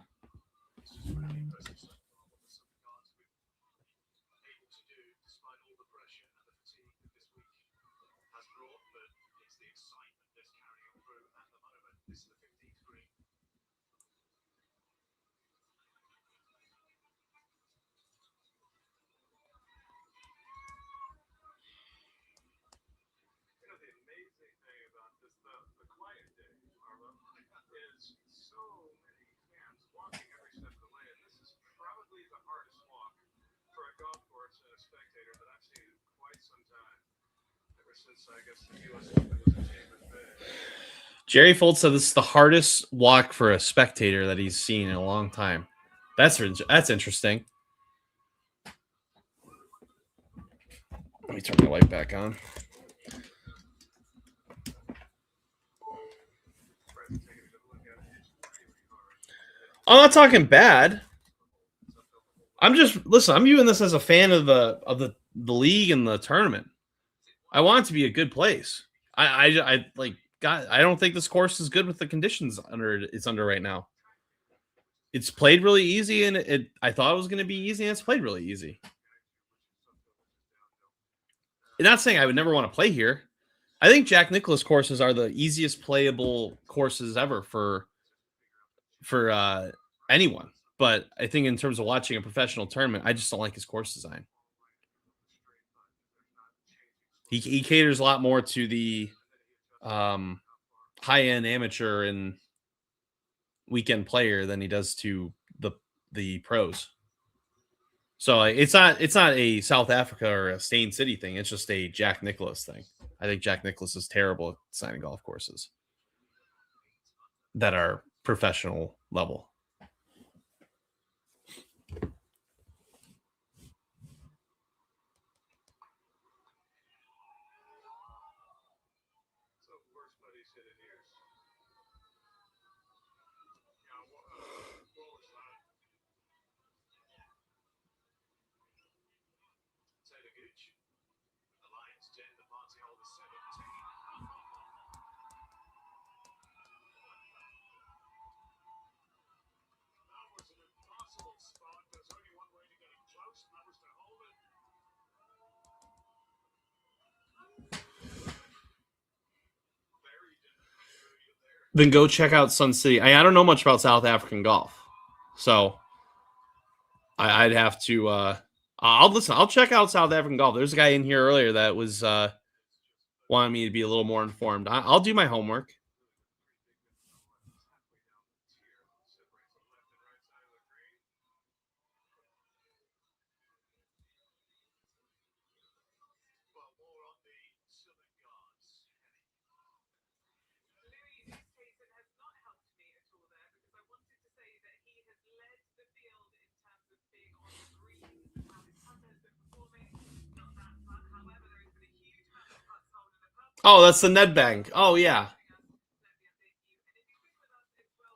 Jerry Foltz said this is the hardest walk for a spectator that he's seen in a long time. That's interesting. Let me turn my light back on. I'm not talking bad. I'm viewing this as a fan of the league and the tournament. I want it to be a good place. I don't think this course is good with the conditions it's under right now. It's played really easy, and I thought it was going to be easy, and it's played really easy. I'm not saying I would never want to play here. I think Jack Nicklaus courses are the easiest playable courses ever for anyone. But I think in terms of watching a professional tournament, I just don't like his course design. He caters a lot more to the high-end amateur and weekend player than he does to the pros. So it's not a South Africa or a Stain City thing. It's just a Jack Nicklaus thing. I think Jack Nicklaus is terrible at designing golf courses that are professional level. Then go check out Sun City. I don't know much about South African golf, so I'd have to. I'll listen. I'll check out South African golf. There's a guy in here earlier that was wanting me to be a little more informed. I'll do my homework. Oh, that's the Ned Bank. Oh yeah,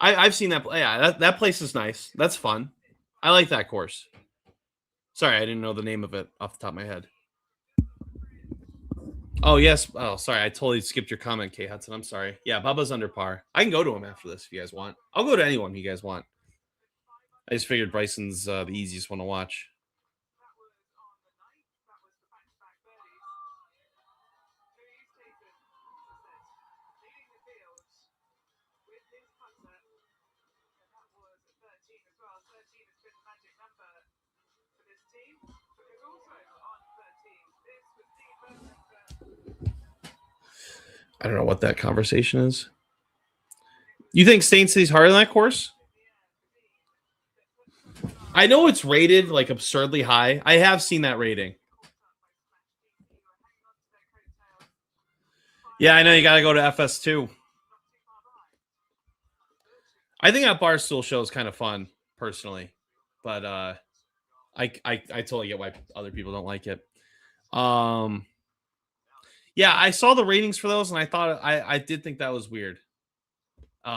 I've seen that. Yeah, that place is nice. That's fun. I like that course. Sorry, I didn't know the name of it off the top of my head. Oh yes. Oh, sorry, I totally skipped your comment, K Hudson. I'm sorry. Yeah, Bubba's under par. I can go to him after this if you guys want. I'll go to anyone you guys want. I just figured Bryson's the easiest one to watch. I don't know what that conversation is. You think Stain City's harder than that course? I know it's rated like absurdly high. I have seen that rating. Yeah, I know you got to go to FS2. I think that Barstool show is kind of fun, personally, but I totally get why other people don't like it. Yeah, I saw the ratings for those, and I thought I did think that was weird. You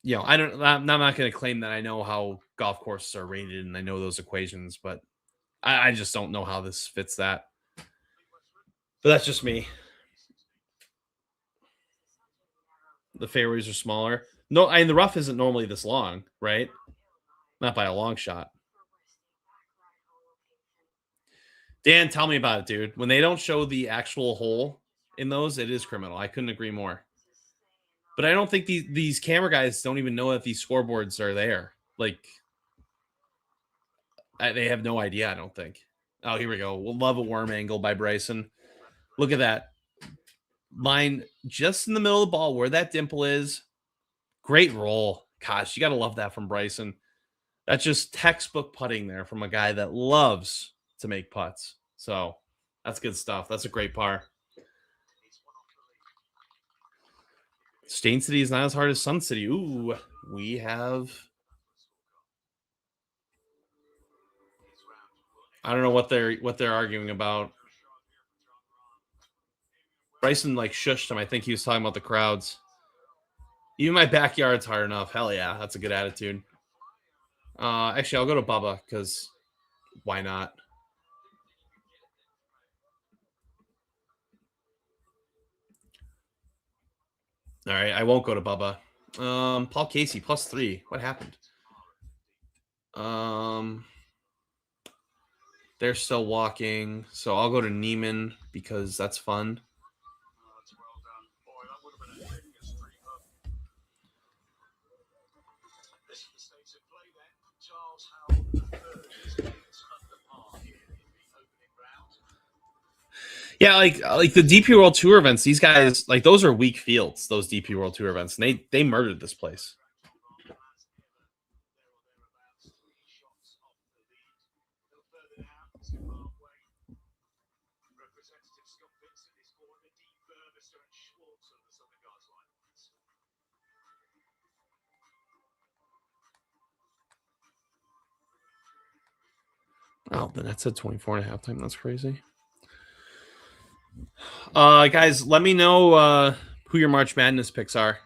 know, I'm not going to claim that I know how golf courses are rated and I know those equations, but I just don't know how this fits that. But that's just me. The fairways are smaller. No, I mean the rough isn't normally this long, right? Not by a long shot. Dan, tell me about it, dude. When they don't show the actual hole in those, it is criminal. I couldn't agree more. But I don't think these camera guys don't even know that these scoreboards are there. Like, they have no idea, I don't think. Oh, here we go. We'll love a worm angle by Bryson. Look at that. Line just in the middle of the ball where that dimple is. Great roll. Gosh, you got to love that from Bryson. That's just textbook putting there from a guy that loves to make putts. So that's good stuff. That's a great par. Stain City is not as hard as Sun City. Ooh, we have. I don't know what they're arguing about. Bryson like shushed him. I think he was talking about the crowds. Even my backyard's hard enough. Hell yeah, that's a good attitude. Actually, I'll go to Bubba because why not? All right, I won't go to Bubba. Paul Casey +3. What happened? They're still walking, so I'll go to Neiman because that's fun. Yeah, like the DP World Tour events, these guys like those are weak fields. Those DP World Tour events, and they murdered this place. Oh, the net said 24 and a half time. That's crazy. Guys, let me know who your March Madness picks are.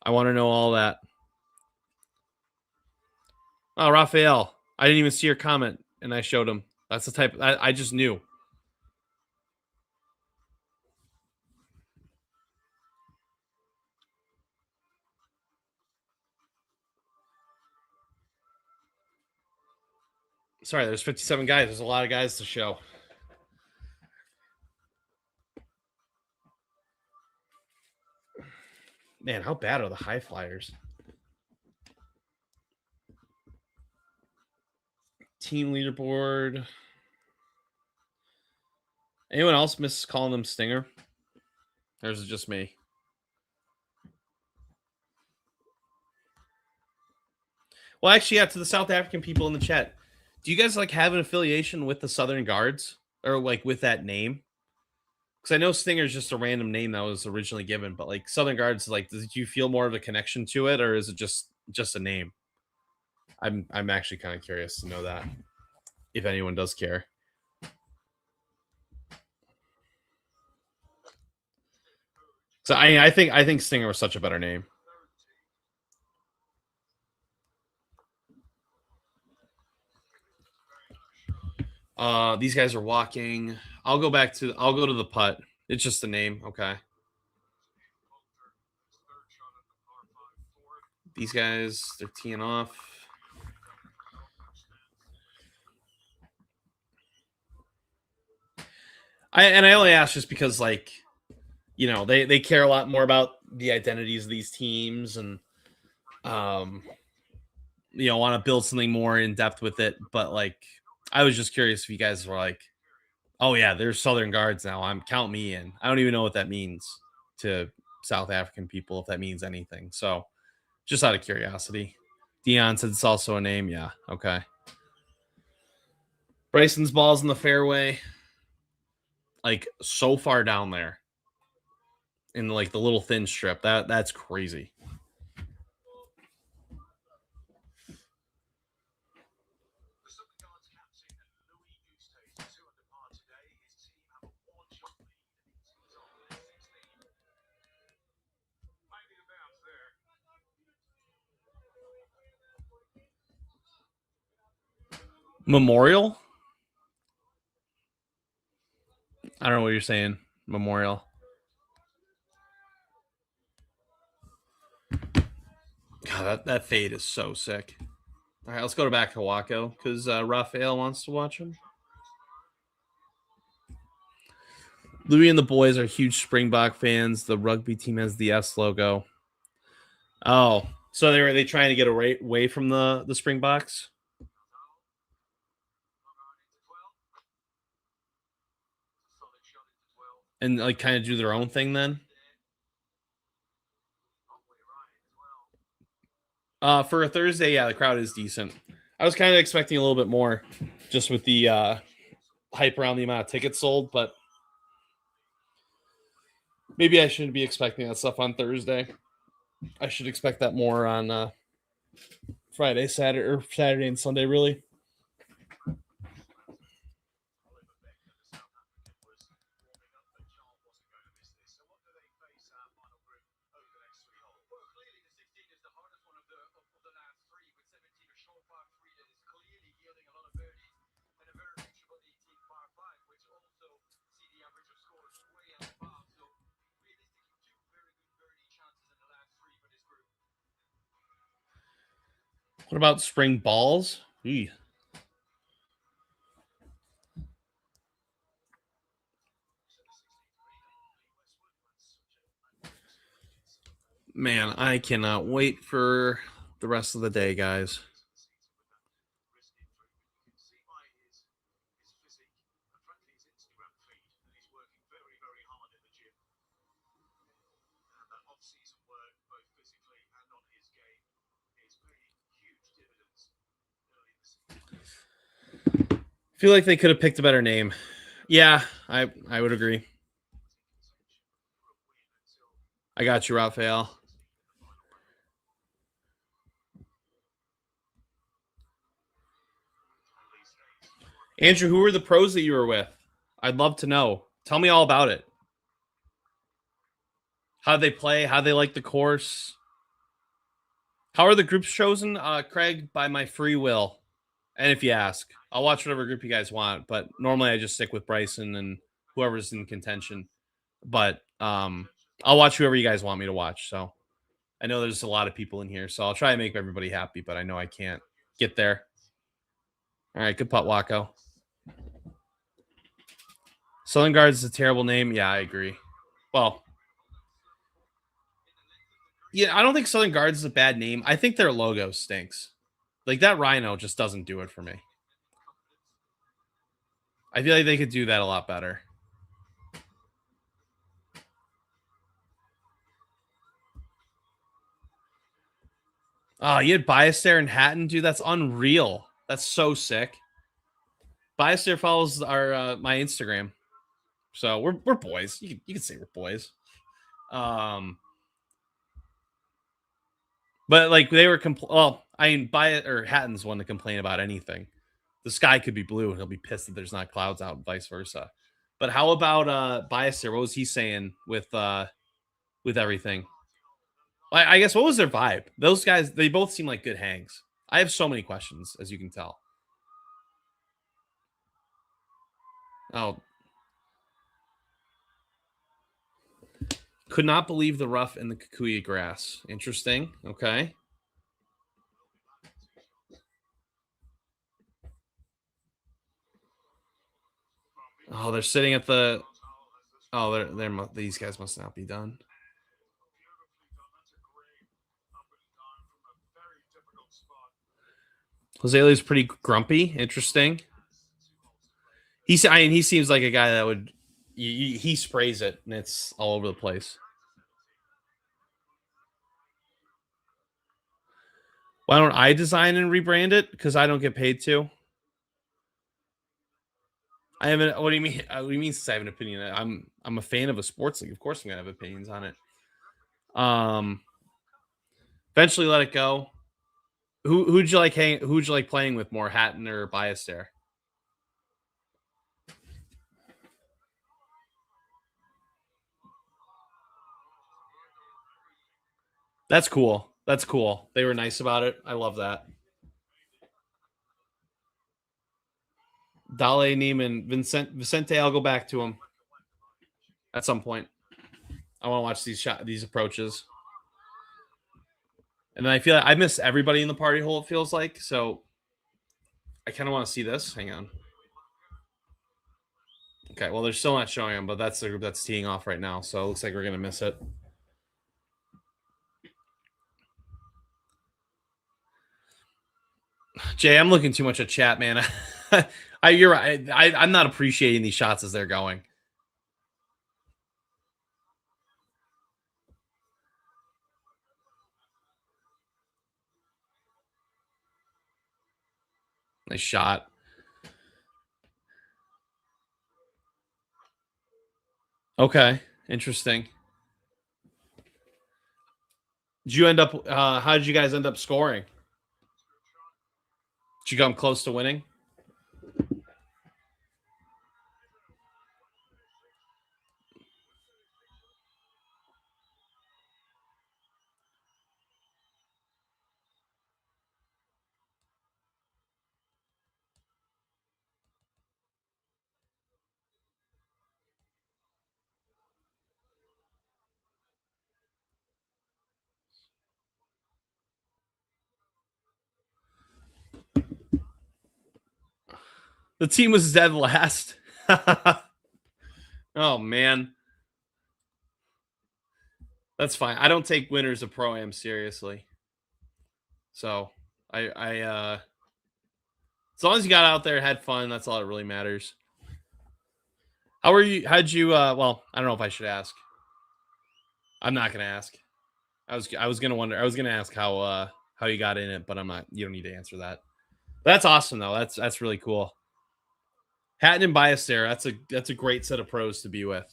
I want to know all that. Oh, Raphael. I didn't even see your comment, and I showed him. That's the type I just knew. Sorry, there's 57 guys. There's a lot of guys to show. Man, how bad are the high flyers? Team leaderboard. Anyone else miss calling them Stinger? Or is it just me? Well, actually, yeah, to the South African people in the chat, do you guys like have an affiliation with the Southern Guards or like with that name? Because I know Stinger is just a random name that was originally given, but like Southern Guards, like, did you feel more of a connection to it, or is it just a name? I'm actually kind of curious to know that if anyone does care. So I think Stinger was such a better name. These guys are walking. I'll go to the putt. It's just a name. Okay. These guys, they're teeing off. I only ask just because like, they care a lot more about the identities of these teams and um want to build something more in depth with it. But like, I was just curious if you guys were like, oh yeah, there's Southern Guards now. Count me in. I don't even know what that means to South African people, if that means anything. So just out of curiosity. Dion said it's also a name. Yeah. Okay. Bryson's ball's in the fairway, like so far down there in like the little thin strip. That's crazy. Memorial? I don't know what you're saying. Memorial. God, that fade is so sick. All right, let's go back to Waco because Raphael wants to watch him. Louis and the boys are huge Springbok fans. The rugby team has the S logo. Oh, so they trying to get away from the Springboks and like kind of do their own thing then. For a Thursday, yeah, the crowd is decent. I was kind of expecting a little bit more, just with the hype around the amount of tickets sold, but maybe I shouldn't be expecting that stuff on Thursday. I should expect that more on Friday, Saturday and Sunday, really. What about spring balls? Eey. Man, I cannot wait for the rest of the day, guys. I feel like they could have picked a better name. Yeah, I would agree. I got you, Raphael. Andrew, who were the pros that you were with? I'd love to know. Tell me all about it. How they play? How they like the course? How are the groups chosen? Craig, by my free will. And if you ask, I'll watch whatever group you guys want. But normally I just stick with Bryson and whoever's in contention. But I'll watch whoever you guys want me to watch. So I know there's a lot of people in here, so I'll try and make everybody happy, but I know I can't get there. All right, good putt, Waco. Southern Guards is a terrible name. Yeah, I agree. Well, Yeah, I don't think Southern Guards is a bad name. I think their logo stinks. Like that rhino just doesn't do it for me. I feel like they could do that a lot better. Oh, you had Bias there and Hatton, dude. That's unreal. That's so sick. Bias there follows our my Instagram, so we're boys. You can say we're boys. But like they were well, I mean, Bias or Hatton's one to complain about anything. The sky could be blue, and he'll be pissed that there's not clouds out, and vice versa. But how about Bias there? What was he saying with everything? I guess what was their vibe? Those guys, they both seem like good hangs. I have so many questions, as you can tell. Oh, could not believe the rough in the Kikuyu grass. Interesting. Okay. Oh, they're sitting at the. Oh, these guys must not be done. Jose's pretty grumpy. Interesting. He seems like a guy that would. He sprays it and it's all over the place. Why don't I design and rebrand it? Because I don't get paid to. I haven't. What do you mean? What do you mean? Since I have an opinion, I'm a fan of a sports league. Of course, I'm gonna have opinions on it. Eventually let it go. Who'd you like who'd you like playing with more, Hatton or Bias there? That's cool. That's cool. They were nice about it. I love that. Dale Neiman, Vicente, I'll go back to him at some point. I want to watch these approaches. And then I feel like I miss everybody in the party hole, it feels like. So I kind of want to see this. Hang on. Okay, well, they're still not showing them, but that's the group that's teeing off right now. So it looks like we're going to miss it. Jay, I'm looking too much at chat, man. You're right. I'm not appreciating these shots as they're going. Nice shot. Okay, interesting. Did you end up? How did you guys end up scoring? Did you come close to winning? The team was dead last. Oh man, that's fine. I don't take winners of pro am seriously, so I as long as you got out there and had fun, that's all that really matters. How are you? How'd you? Well, I don't know if I should ask. I'm not gonna ask. I was gonna wonder. I was gonna ask how you got in it, but I'm not. You don't need to answer that. That's awesome though. That's really cool. Hatton and Bias there. That's a great set of pros to be with.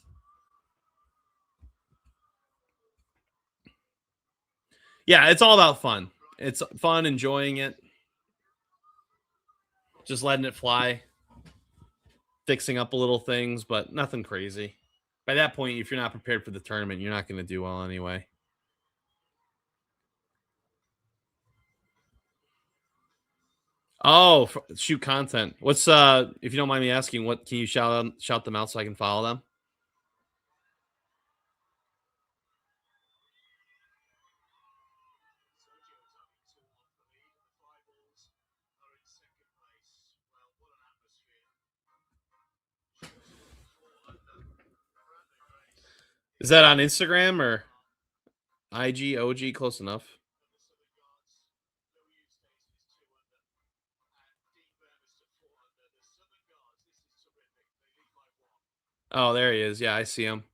Yeah, it's all about fun. It's fun, enjoying it, just letting it fly, fixing up a little things, but nothing crazy. By that point, if you're not prepared for the tournament, you're not going to do well anyway. Oh, shoot content. What's if you don't mind me asking, what can you shout them out so I can follow them? Is that on Instagram or IG, OG, close enough. Oh, there he is. Yeah, I see him.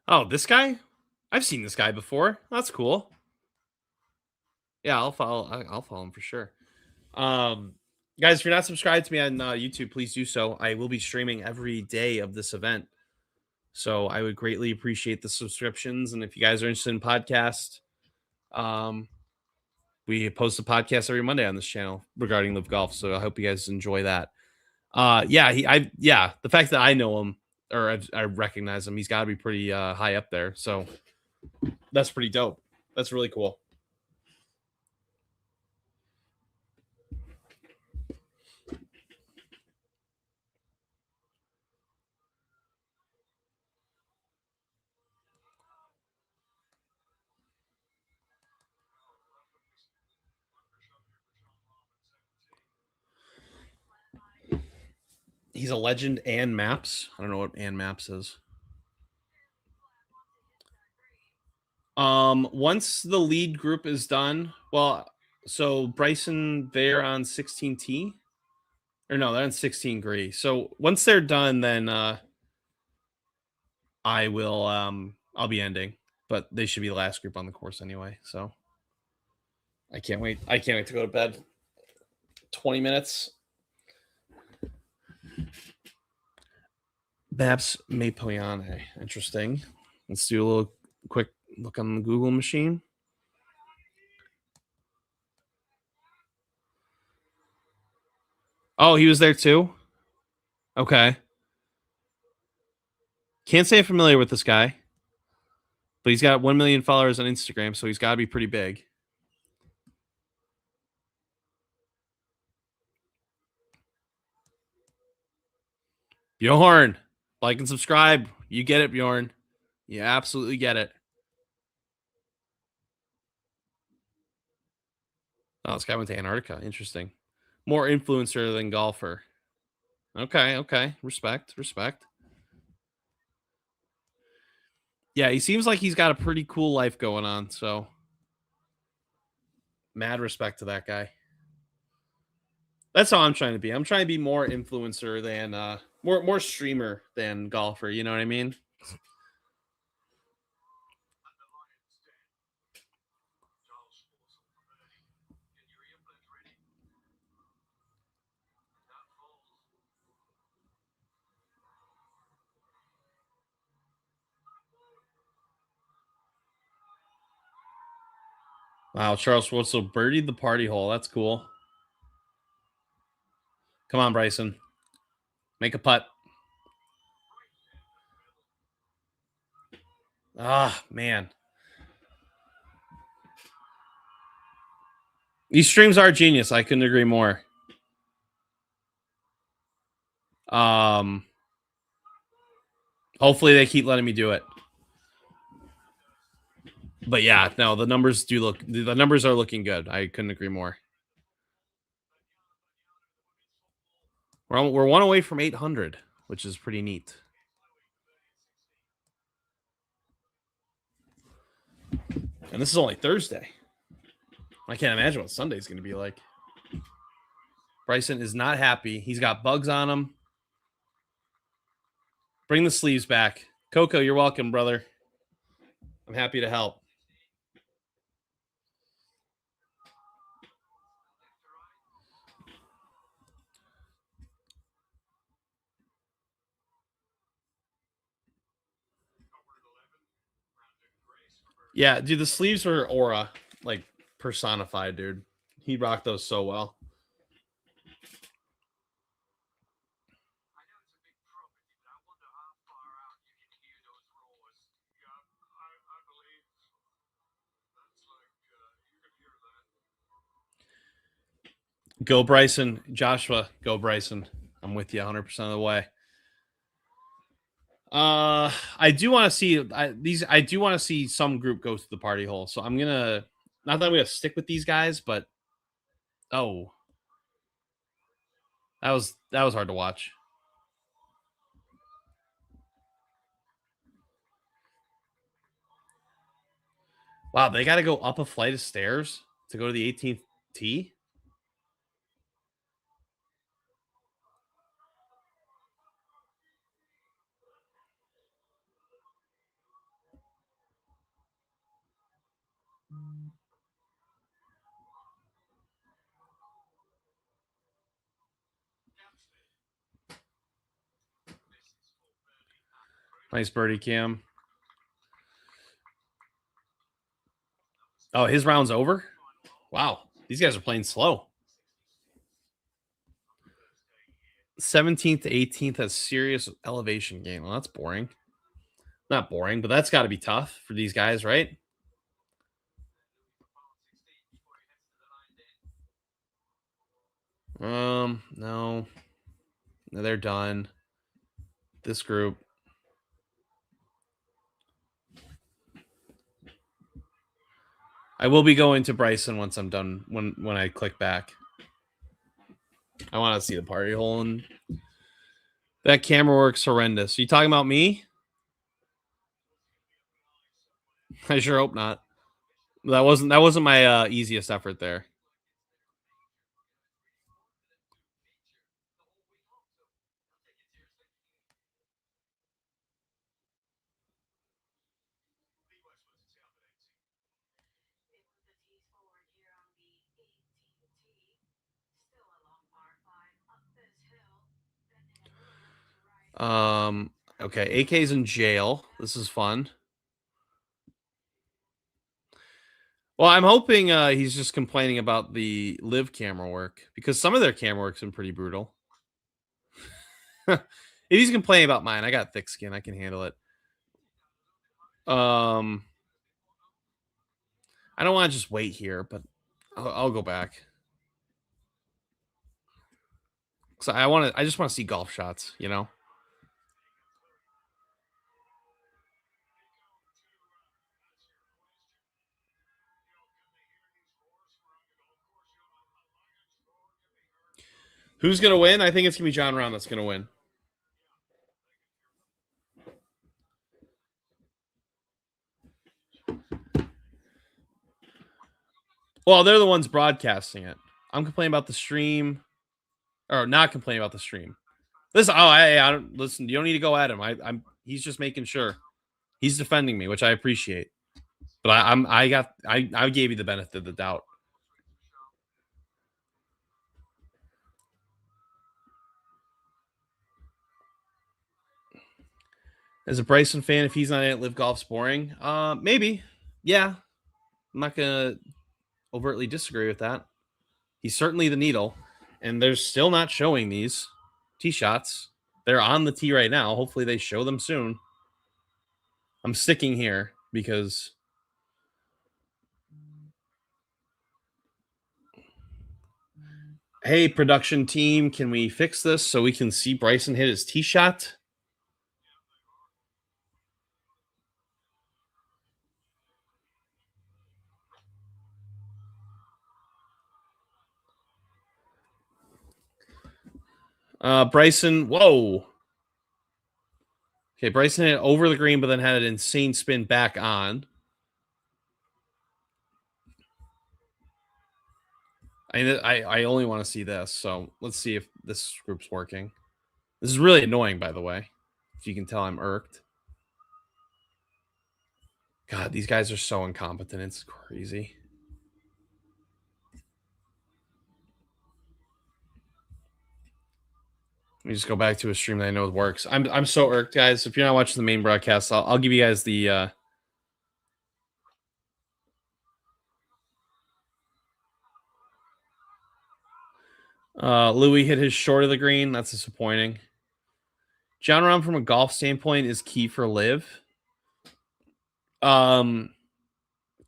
Oh, this guy? I've seen this guy before. That's cool. Yeah, I'll follow. I'll follow him for sure. Um, guys, if you're not subscribed to me on YouTube, please do so. I will be streaming every day of this event, so I would greatly appreciate the subscriptions. And if you guys are interested in podcast, um, we post a podcast every Monday on this channel regarding live golf. So I hope you guys enjoy that. The fact that I know him or I recognize him, he's got to be pretty high up there. So that's pretty dope. That's really cool. He's a legend and maps. I don't know what and maps is. Once the lead group is done, well, so Bryson, they're on 16T. Or no, they're on 16 Gree. So once they're done, then I'll be ending. But they should be the last group on the course anyway. So I can't wait. I can't wait to go to bed. 20 minutes. Babs Mapoyane. Interesting. Let's do a little quick look on the Google machine. Oh, he was there too? Okay. Can't say I'm familiar with this guy, but he's got 1 million followers on Instagram, so he's got to be pretty big. Bjorn, like and subscribe. You get it, Bjorn. You absolutely get it. Oh, this guy went to Antarctica. Interesting. More influencer than golfer. Okay, okay. Respect, respect. Yeah, he seems like he's got a pretty cool life going on, so mad respect to that guy. That's how I'm trying to be. I'm trying to be more influencer than more streamer than golfer, you know what I mean? Wow, Charles Schwartzel birdied the party hole. That's cool. Come on, Bryson. Make a putt. Ah, man. These streams are genius. I couldn't agree more. Um, hopefully they keep letting me do it. But yeah, no, the numbers are looking good. I couldn't agree more. We're one away from 800, which is pretty neat. And this is only Thursday. I can't imagine what Sunday's going to be like. Bryson is not happy. He's got bugs on him. Bring the sleeves back. Coco, you're welcome, brother. I'm happy to help. Yeah, dude, the sleeves were aura, like personified, dude. He rocked those so well. Go Bryson, Joshua, go Bryson. I'm with you 100% of the way. I do want to see I do want to see some group go to the party hole. So I'm gonna not that I'm gonna stick with these guys, but oh, that was hard to watch. Wow, they got to go up a flight of stairs to go to the 18th tee. Nice birdie, Cam. Oh, his round's over? Wow. These guys are playing slow. 17th to 18th has serious elevation gain. Well, that's boring. Not boring, but that's got to be tough for these guys, right? No. They're done. This group. I will be going to Bryson once I'm done when I click back. I want to see the party hole, and that camera works horrendous. Are you talking about me? I sure hope not. That wasn't my easiest effort there. Okay, AK's in jail. This is fun. Well, I'm hoping he's just complaining about the live camera work because some of their camera work's been pretty brutal. If he's complaining about mine, I got thick skin. I can handle it. I don't want to just wait here, but I'll go back. So I just want to see golf shots, you know. Who's gonna win? I think it's gonna be John Rahm that's gonna win. Well, they're the ones broadcasting it. I'm complaining about the stream, or not complaining about the stream. Listen, I don't listen. You don't need to go at him. He's just making sure. He's defending me, which I appreciate. But I gave you the benefit of the doubt. As a Bryson fan, if he's not in it, Live Golf's boring. Maybe. Yeah. I'm not gonna overtly disagree with that. He's certainly the needle, and they're still not showing these tee shots. They're on the tee right now. Hopefully they show them soon. I'm sticking here because hey, production team, can we fix this so we can see Bryson hit his tee shot? Bryson, whoa. Okay, Bryson hit over the green, but then had an insane spin back on. I only want to see this, so let's see if this group's working. This is really annoying, by the way. If you can tell, I'm irked. God, these guys are so incompetent. It's crazy. Let me just go back to a stream that I know works. I'm so irked, guys. If you're not watching the main broadcast, I'll give you guys the Louis hit his short of the green. That's disappointing. John Rahm, from a golf standpoint, is key for live.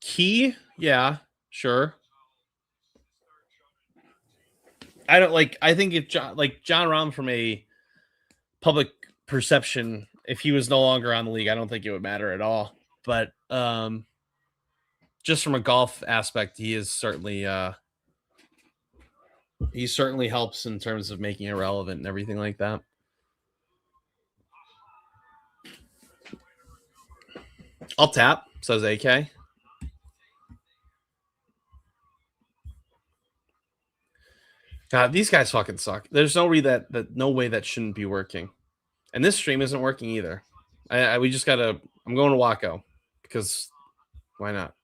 Key, yeah, sure. I don't like. I think if John Rahm, from a public perception, if he was no longer on the league, I don't think it would matter at all. But just from a golf aspect, he is certainly he certainly helps in terms of making it relevant and everything like that. I'll tap, says AK. God, these guys fucking suck. There's no no way that shouldn't be working, and this stream isn't working either. We just gotta. I'm going to Waco because why not?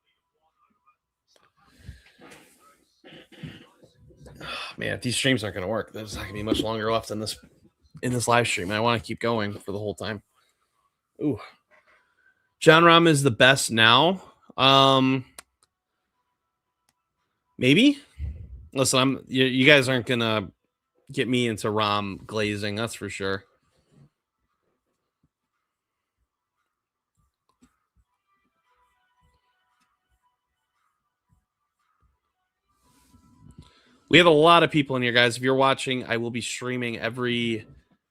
Man, if these streams aren't going to work, there's not going to be much longer left in this live stream. And I want to keep going for the whole time. Ooh, John Rahm is the best now. Maybe. Listen, you guys aren't gonna get me into Rahm glazing. That's for sure. We have a lot of people in here, guys. If you're watching, I will be streaming every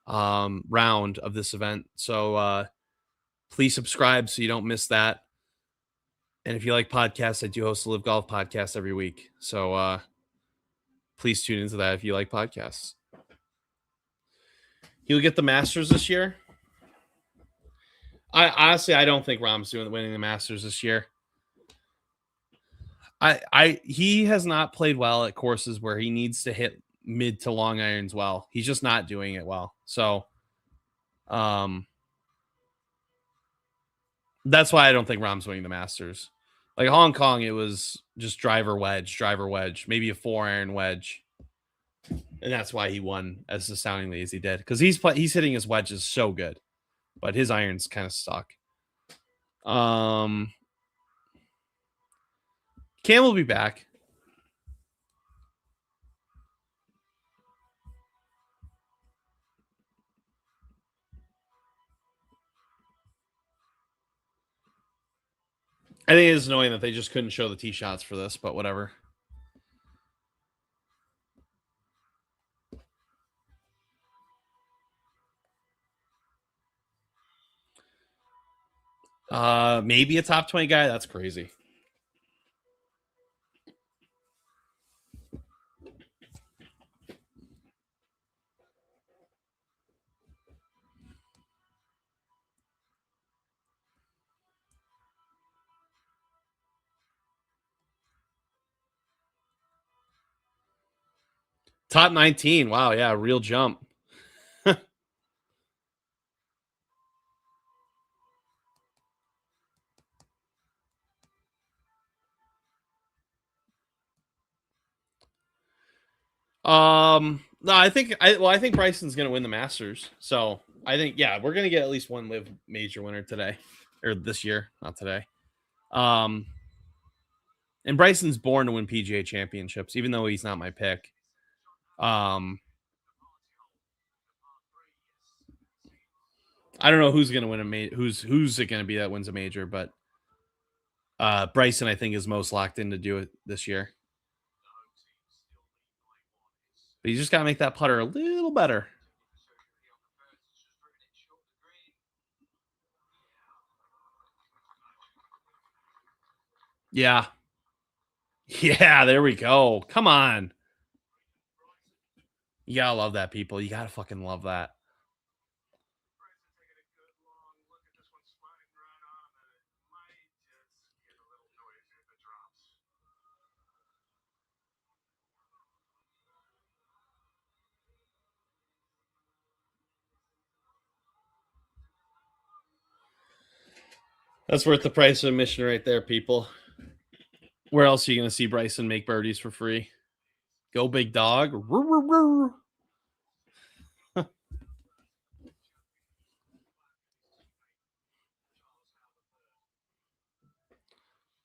round of this event. So please subscribe so you don't miss that. And if you like podcasts, I do host a Live Golf podcast every week. So please tune into that if you like podcasts. He'll get the Masters this year. I honestly, I don't think Rahm's winning the Masters this year. He has not played well at courses where he needs to hit mid to long irons well. He's just not doing it well. So that's why I don't think Rahm's winning the Masters. Like Hong Kong, it was just driver wedge, maybe a 4-iron wedge. And that's why he won as astoundingly as he did. Because he's hitting his wedges so good. But his irons kind of suck. Cam will be back. I think it's annoying that they just couldn't show the tee shots for this, but whatever. Maybe a top 20 guy. That's crazy. Top 19. Wow, yeah, real jump. No, I think Bryson's gonna win the Masters. So I think we're gonna get at least one live major winner today or this year, not today. And Bryson's born to win PGA championships, even though he's not my pick. I don't know who's gonna win who's it gonna be that wins a major, but Bryson I think is most locked in to do it this year. But you just gotta make that putter a little better. Yeah. Yeah, there we go. Come on. You gotta love that, people. You gotta fucking love that. That's worth the price of admission right there, people. Where else are you going to see Bryson make birdies for free? Go big dog.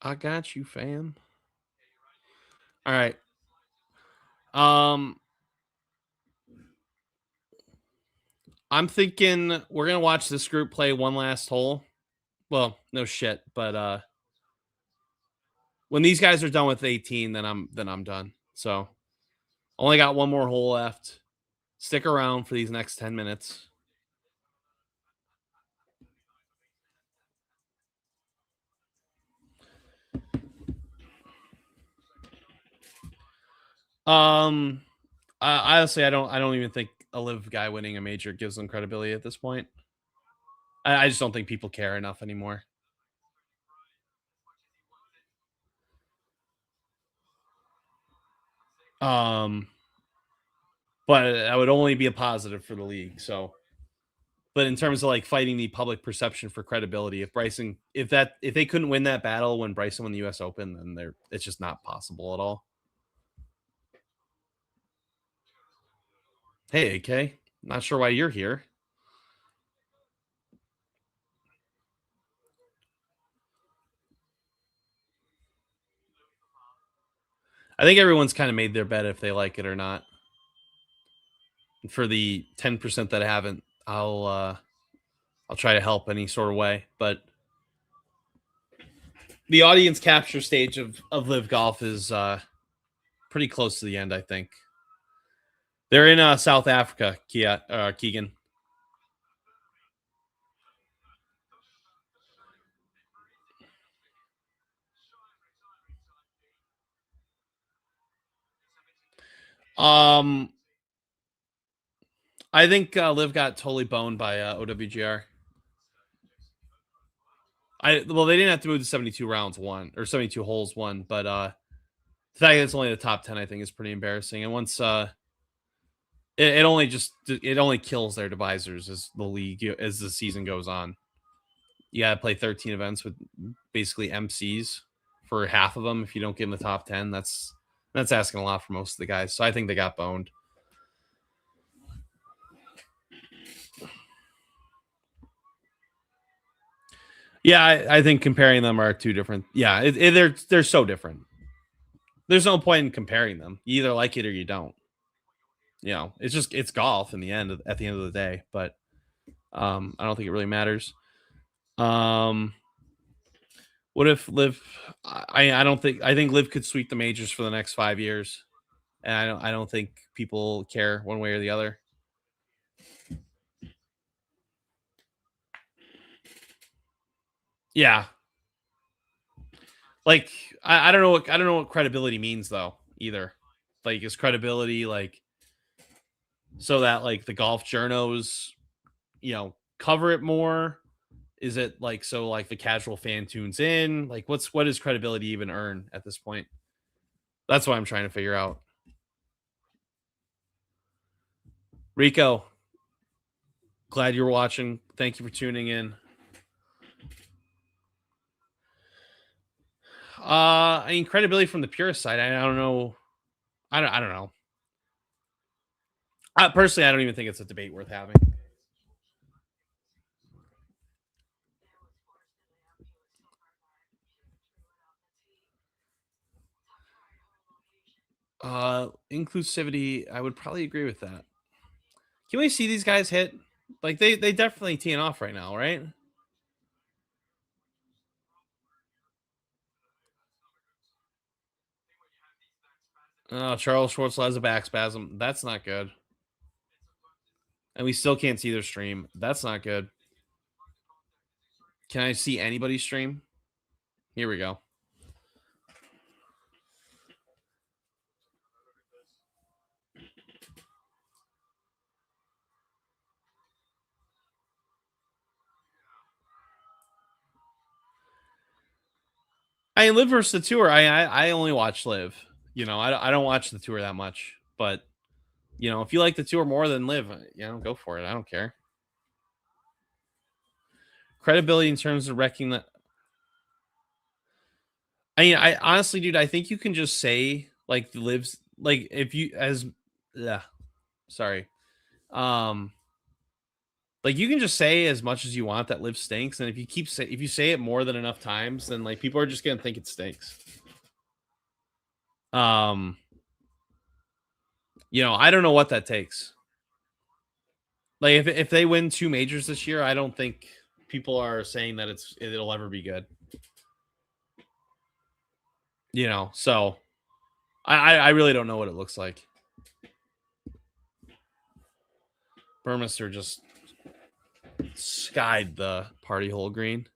I got you, fam. All right. I'm thinking we're going to watch this group play one last hole. Well, no shit, but when these guys are done with 18, then I'm done. So, only got one more hole left. Stick around for these next 10 minutes. Honestly, I don't even think a live guy winning a major gives them credibility at this point. I just don't think people care enough anymore. but that would only be a positive for the league. So, but in terms of like fighting the public perception for credibility, if they couldn't win that battle when Bryson won the U.S. Open, then it's just not possible at all. Hey, AK, not sure why you're here. I think everyone's kind of made their bet if they like it or not. And for the 10% that haven't, I'll try to help any sort of way. But the audience capture stage of Live Golf is pretty close to the end, I think. They're in South Africa, Keegan. Um, I think Liv got totally boned by OWGR. Well, they didn't have to move to 72 rounds one or 72 holes one, but the fact that it's only the top 10, I think, is pretty embarrassing. And once it only kills their divisors as the season goes on. You got to play 13 events with basically MCs for half of them. If you don't get in the top 10, that's asking a lot for most of the guys. So I think they got boned. Yeah, I think comparing them are two different. Yeah, they're so different. There's no point in comparing them. You either like it or you don't. It's golf in the end at the end of the day. But I don't think it really matters. What if Liv? I don't think I think Liv could sweep the majors for the next 5 years, and I don't think people care one way or the other. Yeah, like I don't know what credibility means though either. Like is credibility like so that like the golf journos cover it more? Is it like so like the casual fan tunes in? Like what does credibility even earn at this point? That's what I'm trying to figure out. Rico, glad you're watching. Thank you for tuning in. I mean credibility from the purist side. I don't know. I don't know. Personally, I don't even think it's a debate worth having. Inclusivity, I would probably agree with that. Can we see these guys hit? Like they definitely teeing off right now, right? Oh, Charles Schwartzel has a back spasm. That's not good. And we still can't see their stream. That's not good. Can I see anybody's stream? Here we go. I Live versus the tour. I only watch Live. I don't watch the tour that much. But if you like the tour more than Live, go for it. I don't care. Credibility in terms of wrecking the. I mean, I honestly, dude, I think you can just say like Lives like if you as yeah, sorry. Um like you can just say as much as you want that Live stinks, and if you say it more than enough times, then like people are just gonna think it stinks. Um I don't know what that takes. Like if they win 2 majors this year, I don't think people are saying that it'll ever be good. So I really don't know what it looks like. Burmester just skied the party hole green.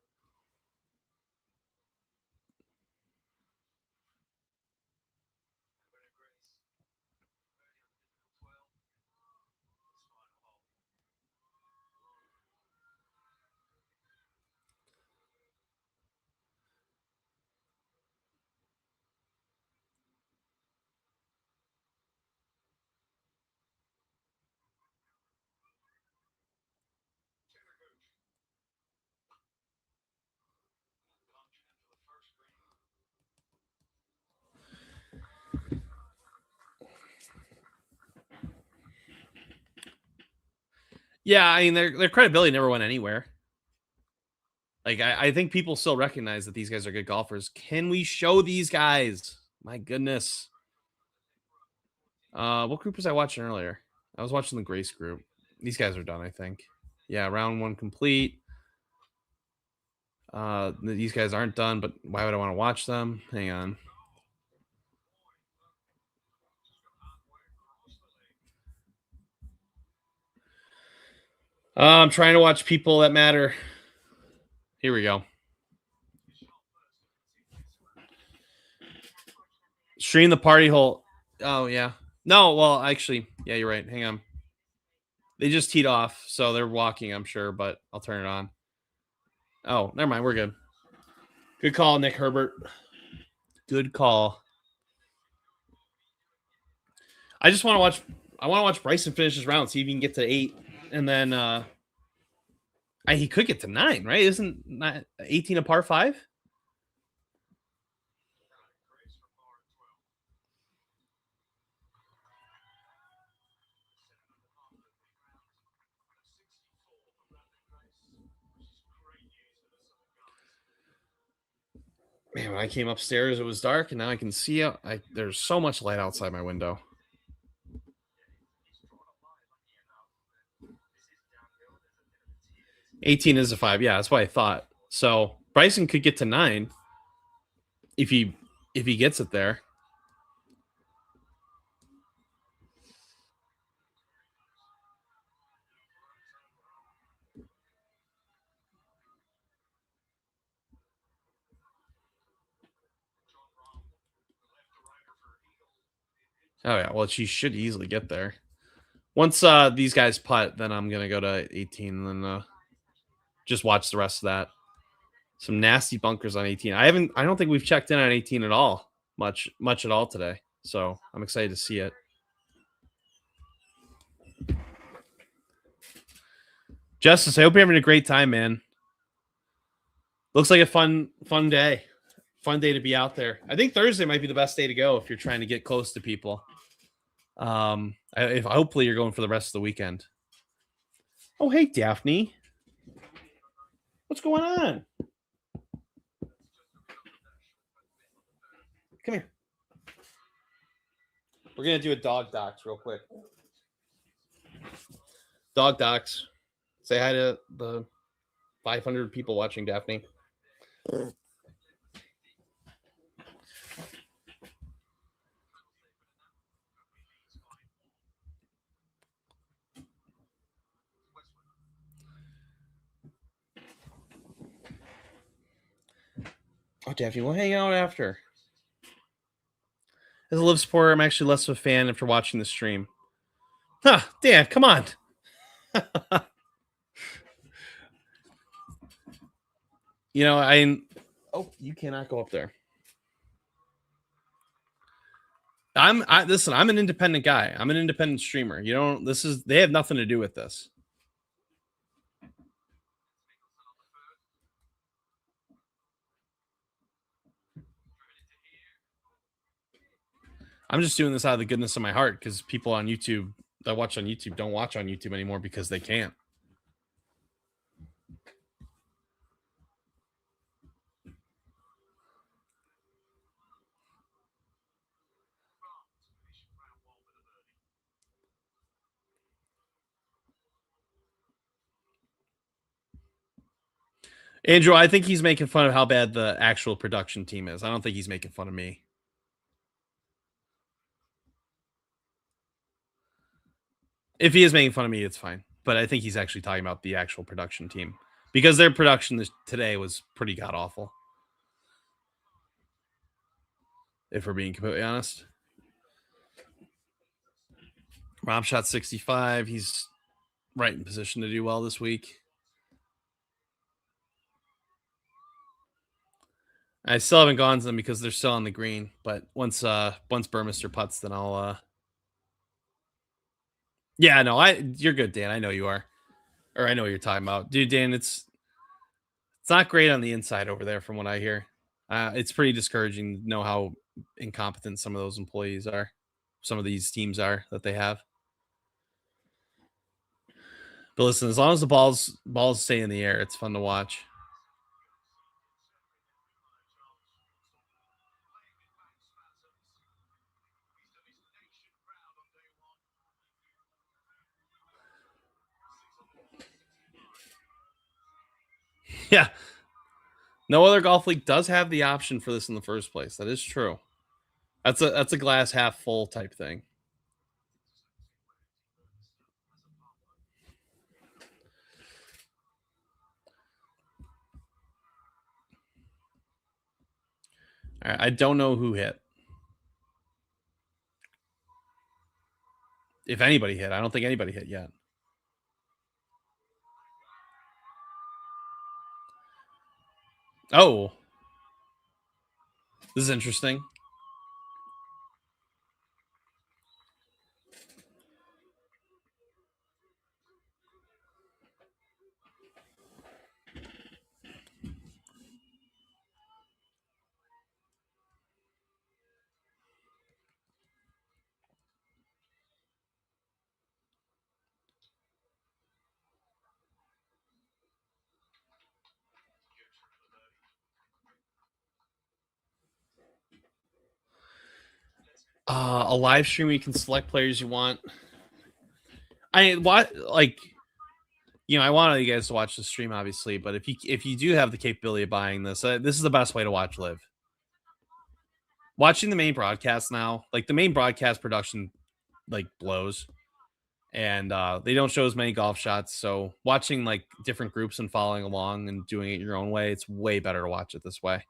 Yeah, I mean their credibility never went anywhere. Like I think people still recognize that these guys are good golfers. Can we show these guys? My goodness. What group was I watching earlier? I was watching the Grace group. These guys are done, I think. Yeah, round one complete. These guys aren't done, but why would I want to watch them? Hang on. I'm trying to watch people that matter. Here we go. Stream the party hole. Oh yeah. No, well, actually, yeah, you're right. Hang on. They just teed off, so they're walking, I'm sure, but I'll turn it on. Oh, never mind. We're good. Good call, Nick Herbert. Good call. I just want to watch. I want to watch Bryson finish his round, see if he can get to 8, and then he could get to 9, right? Isn't not 18 a par 5? Man, when I came upstairs, it was dark, and now I can see out. There's so much light outside my window. $18 is a 5. Yeah, that's what I thought. So Bryson could get to 9 if he gets it there. Oh yeah, well she should easily get there. Once these guys putt, then I'm gonna go to 18 and then just watch the rest of that. Some nasty bunkers on 18. I don't think we've checked in on 18 at all, much at all today. So I'm excited to see it. Justice, I hope you're having a great time, man. Looks like a fun day. Fun day to be out there. I think Thursday might be the best day to go if you're trying to get close to people. If hopefully you're going for the rest of the weekend. Oh, hey, Daphne. What's going on? Come here. We're gonna do a dog docs real quick. Dog docs. Say hi to the 500 people watching, Daphne. Oh, Daphne, we'll hang out after. As a LIV supporter, I'm actually less of a fan after watching the stream. Huh, Dan, come on. You know, you cannot go up there. Listen, I'm an independent guy. I'm an independent streamer. They have nothing to do with this. I'm just doing this out of the goodness of my heart because people on YouTube that watch on YouTube don't watch on YouTube anymore because they can't. Andrew, I think he's making fun of how bad the actual production team is. I don't think he's making fun of me. If he is making fun of me, it's fine. But I think he's actually talking about the actual production team because their production today was pretty god awful. If we're being completely honest, Rob shot 65. He's right in position to do well this week. I still haven't gone to them because they're still on the green. But once Burmester putts, then I'll. Yeah, no, you're good, Dan. I know you are, or I know what you're talking about, dude. Dan, it's not great on the inside over there, from what I hear. It's pretty discouraging to know how incompetent some of those employees are, some of these teams are that they have. But listen, as long as the balls stay in the air, it's fun to watch. Yeah. No other golf league does have the option for this in the first place. That is true. That's a glass half full type thing. All right, I don't know who hit. If anybody hit, I don't think anybody hit yet. Oh, this is interesting. A live stream where you can select players you want. I what like I wanted you guys to watch the stream, obviously, but if you do have the capability of buying this, this is the best way to watch live. Watching the main broadcast now, like the main broadcast production, like blows, and they don't show as many golf shots. So watching like different groups and following along and doing it your own way, it's way better to watch it this way.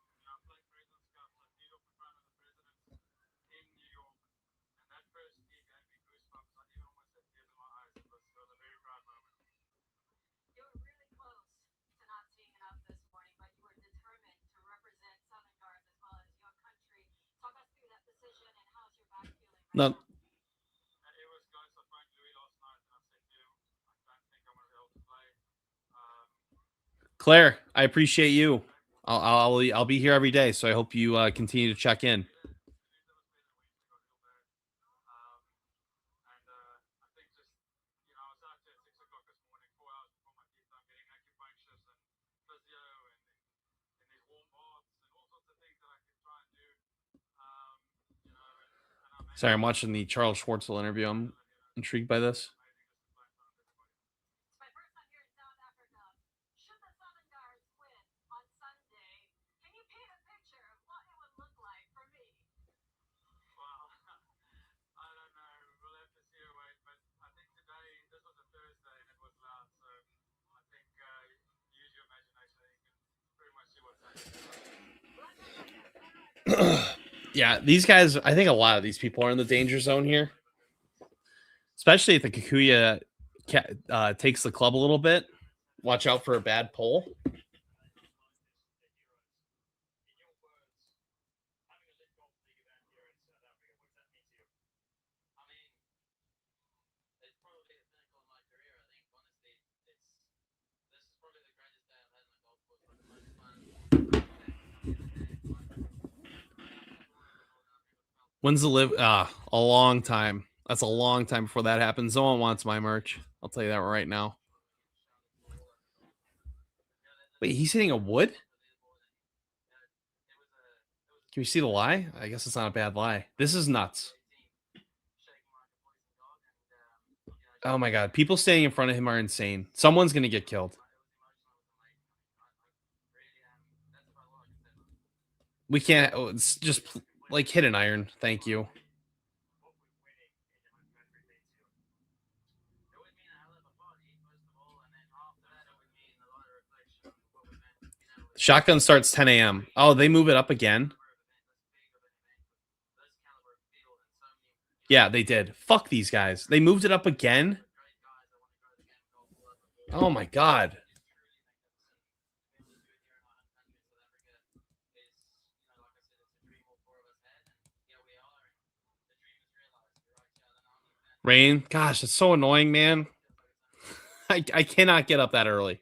No, Claire, I appreciate you. I'll be here every day, so I hope you continue to check in. Sorry, I'm watching the Charles Schwartzel interview. I'm intrigued by this. Yeah, these guys, I think a lot of these people are in the danger zone here, especially if the Kikuya takes the club a little bit. Watch out for a bad pull. When's the live? A long time. That's a long time before that happens. No one wants my merch. I'll tell you that right now. Wait, he's hitting a wood? Can you see the lie? I guess it's not a bad lie. This is nuts. Oh my god, people standing in front of him are insane. Someone's gonna get killed. We can't. Oh, it's just like hit an iron. Thank you. Shotgun starts 10 a.m. Oh, they move it up again. Yeah, they did. Fuck these guys. They moved it up again. Oh my god. Rain. Gosh, it's so annoying, man. I cannot get up that early.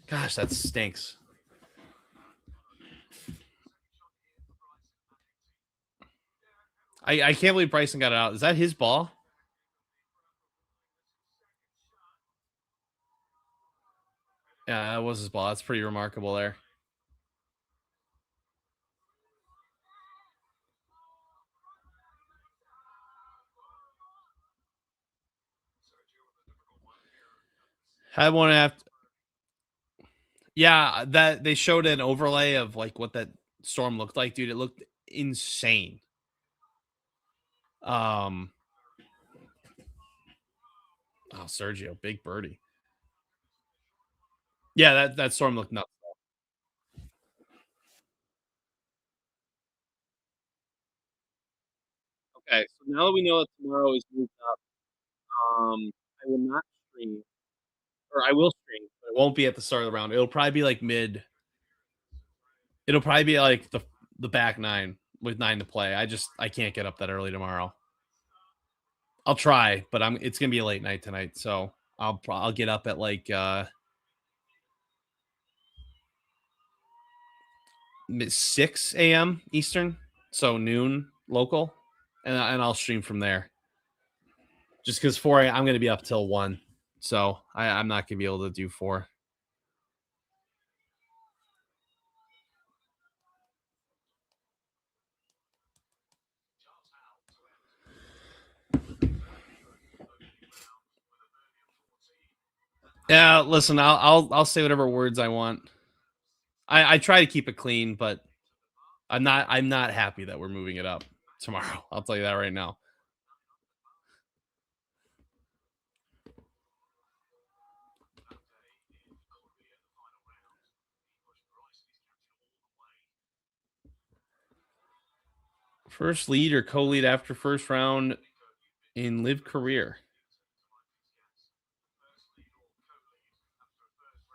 Gosh, that stinks. I can't believe Bryson got it out. Is that his ball? Yeah, that was his ball. That's pretty remarkable there. Had one after. Yeah, that they showed an overlay of like what that storm looked like, dude. It looked insane. Um, oh, Sergio, big birdie. Yeah, that storm looked nuts. Okay, so now that we know that tomorrow is moved up, I will not stream, or I will stream, but It won't be at the start of the round. It'll probably be like mid. It'll probably be like the back nine with 9 to play. I can't get up that early tomorrow. I'll try, but it's gonna be a late night tonight, so I'll get up at like 6 a.m. Eastern, so noon local, and I'll stream from there. Just because 4 I'm gonna be up till 1, so I'm not gonna be able to do 4. Yeah, listen, I'll say whatever words I want. I try to keep it clean, but I'm not happy that we're moving it up tomorrow. I'll tell you that right now. First lead or co-lead after first round in live career.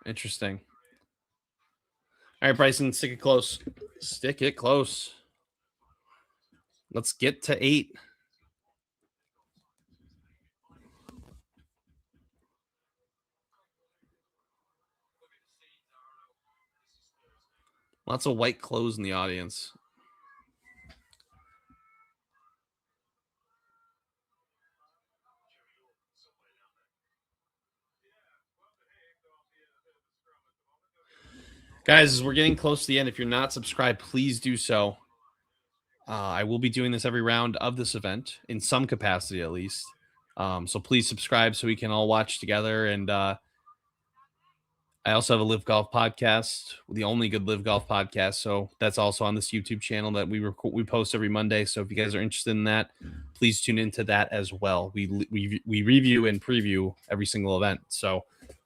Interesting. All right, Bryson, stick it close. Stick it close. Let's get to 8. Lots of white clothes in the audience. Guys, as we're getting close to the end, if you're not subscribed, please do so. I will be doing this every round of this event in some capacity, at least. So please subscribe so we can all watch together. And I also have a Live Golf podcast, the only good Live Golf podcast. So that's also on this YouTube channel that we post every Monday. So if you guys are interested in that, please tune into that as well. We review and preview every single event. So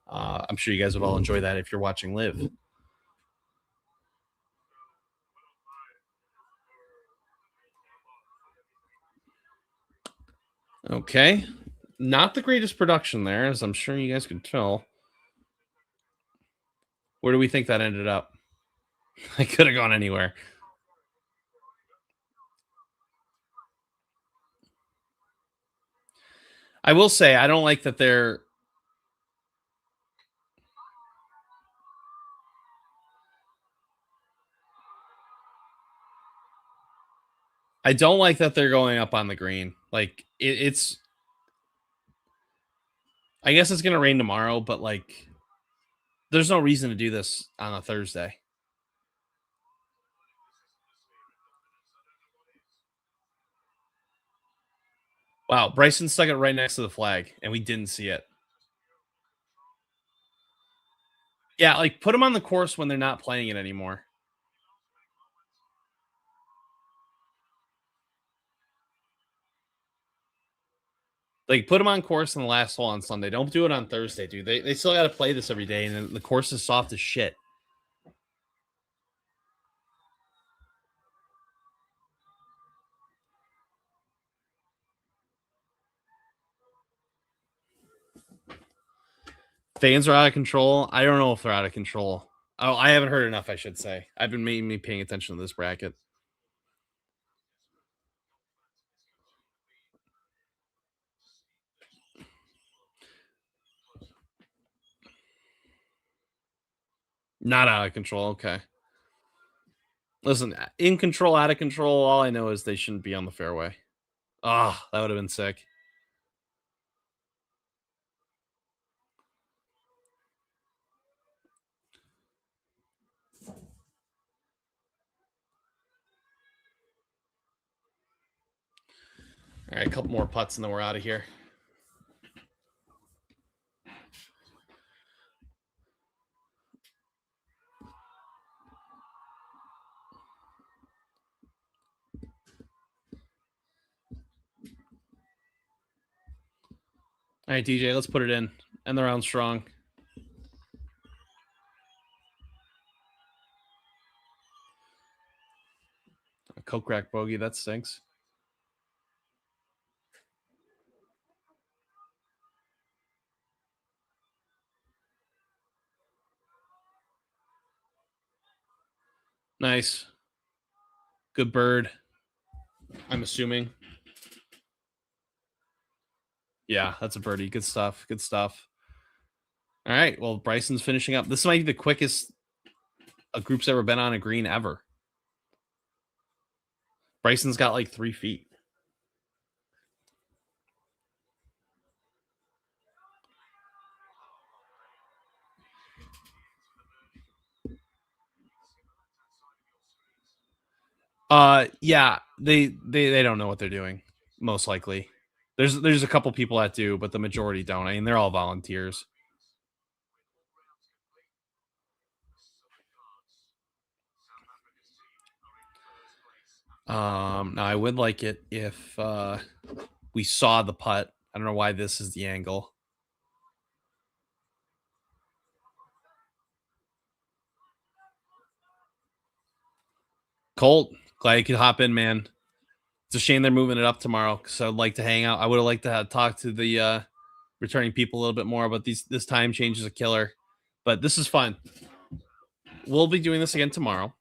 I'm sure you guys would all enjoy that if you're watching Live. Okay. Not the greatest production there, as I'm sure you guys can tell. Where do we think that ended up? I could have gone anywhere. I will say I don't like that they're I don't like that they're going up on the green. Like it's I guess it's gonna rain tomorrow, but like there's no reason to do this on a Thursday. Wow, Bryson stuck it right next to the flag, and we didn't see it. Yeah, like put them on the course when they're not playing it anymore. Like put them on course in the last hole on Sunday. Don't do it on Thursday, dude. They still got to play this every day, and the course is soft as shit. Fans are out of control. I don't know if they're out of control. Oh, I haven't heard enough, I should say. I've been mainly paying attention to this bracket. Not out of control. Okay. Listen, in control, out of control, all I know is they shouldn't be on the fairway. Oh, that would have been sick. All right, a couple more putts and then we're out of here. All right, DJ, let's put it in. End the round strong. A coke rack bogey, that stinks. Nice. Good bird. I'm assuming. Yeah, that's a birdie. Good stuff. Good stuff. All right. Well, Bryson's finishing up. This might be the quickest a group's ever been on a green ever. Bryson's got like 3 feet. Yeah, they don't know what they're doing, most likely. There's a couple people that do, but the majority don't. I mean, they're all volunteers. Now I would like it if we saw the putt. I don't know why this is the angle. Colt, glad you could hop in, man. It's a shame they're moving it up tomorrow because I'd like to hang out. I would have liked to have talk to the returning people a little bit more, but this time change is a killer. But this is fun. We'll be doing this again tomorrow.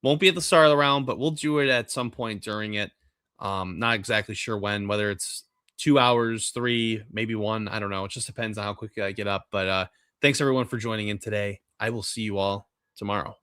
Won't be at the start of the round, but we'll do it at some point during it. Not exactly sure when, whether it's 2 hours, 3, maybe 1. I don't know. It just depends on how quickly I get up. But thanks everyone for joining in today. I will see you all tomorrow.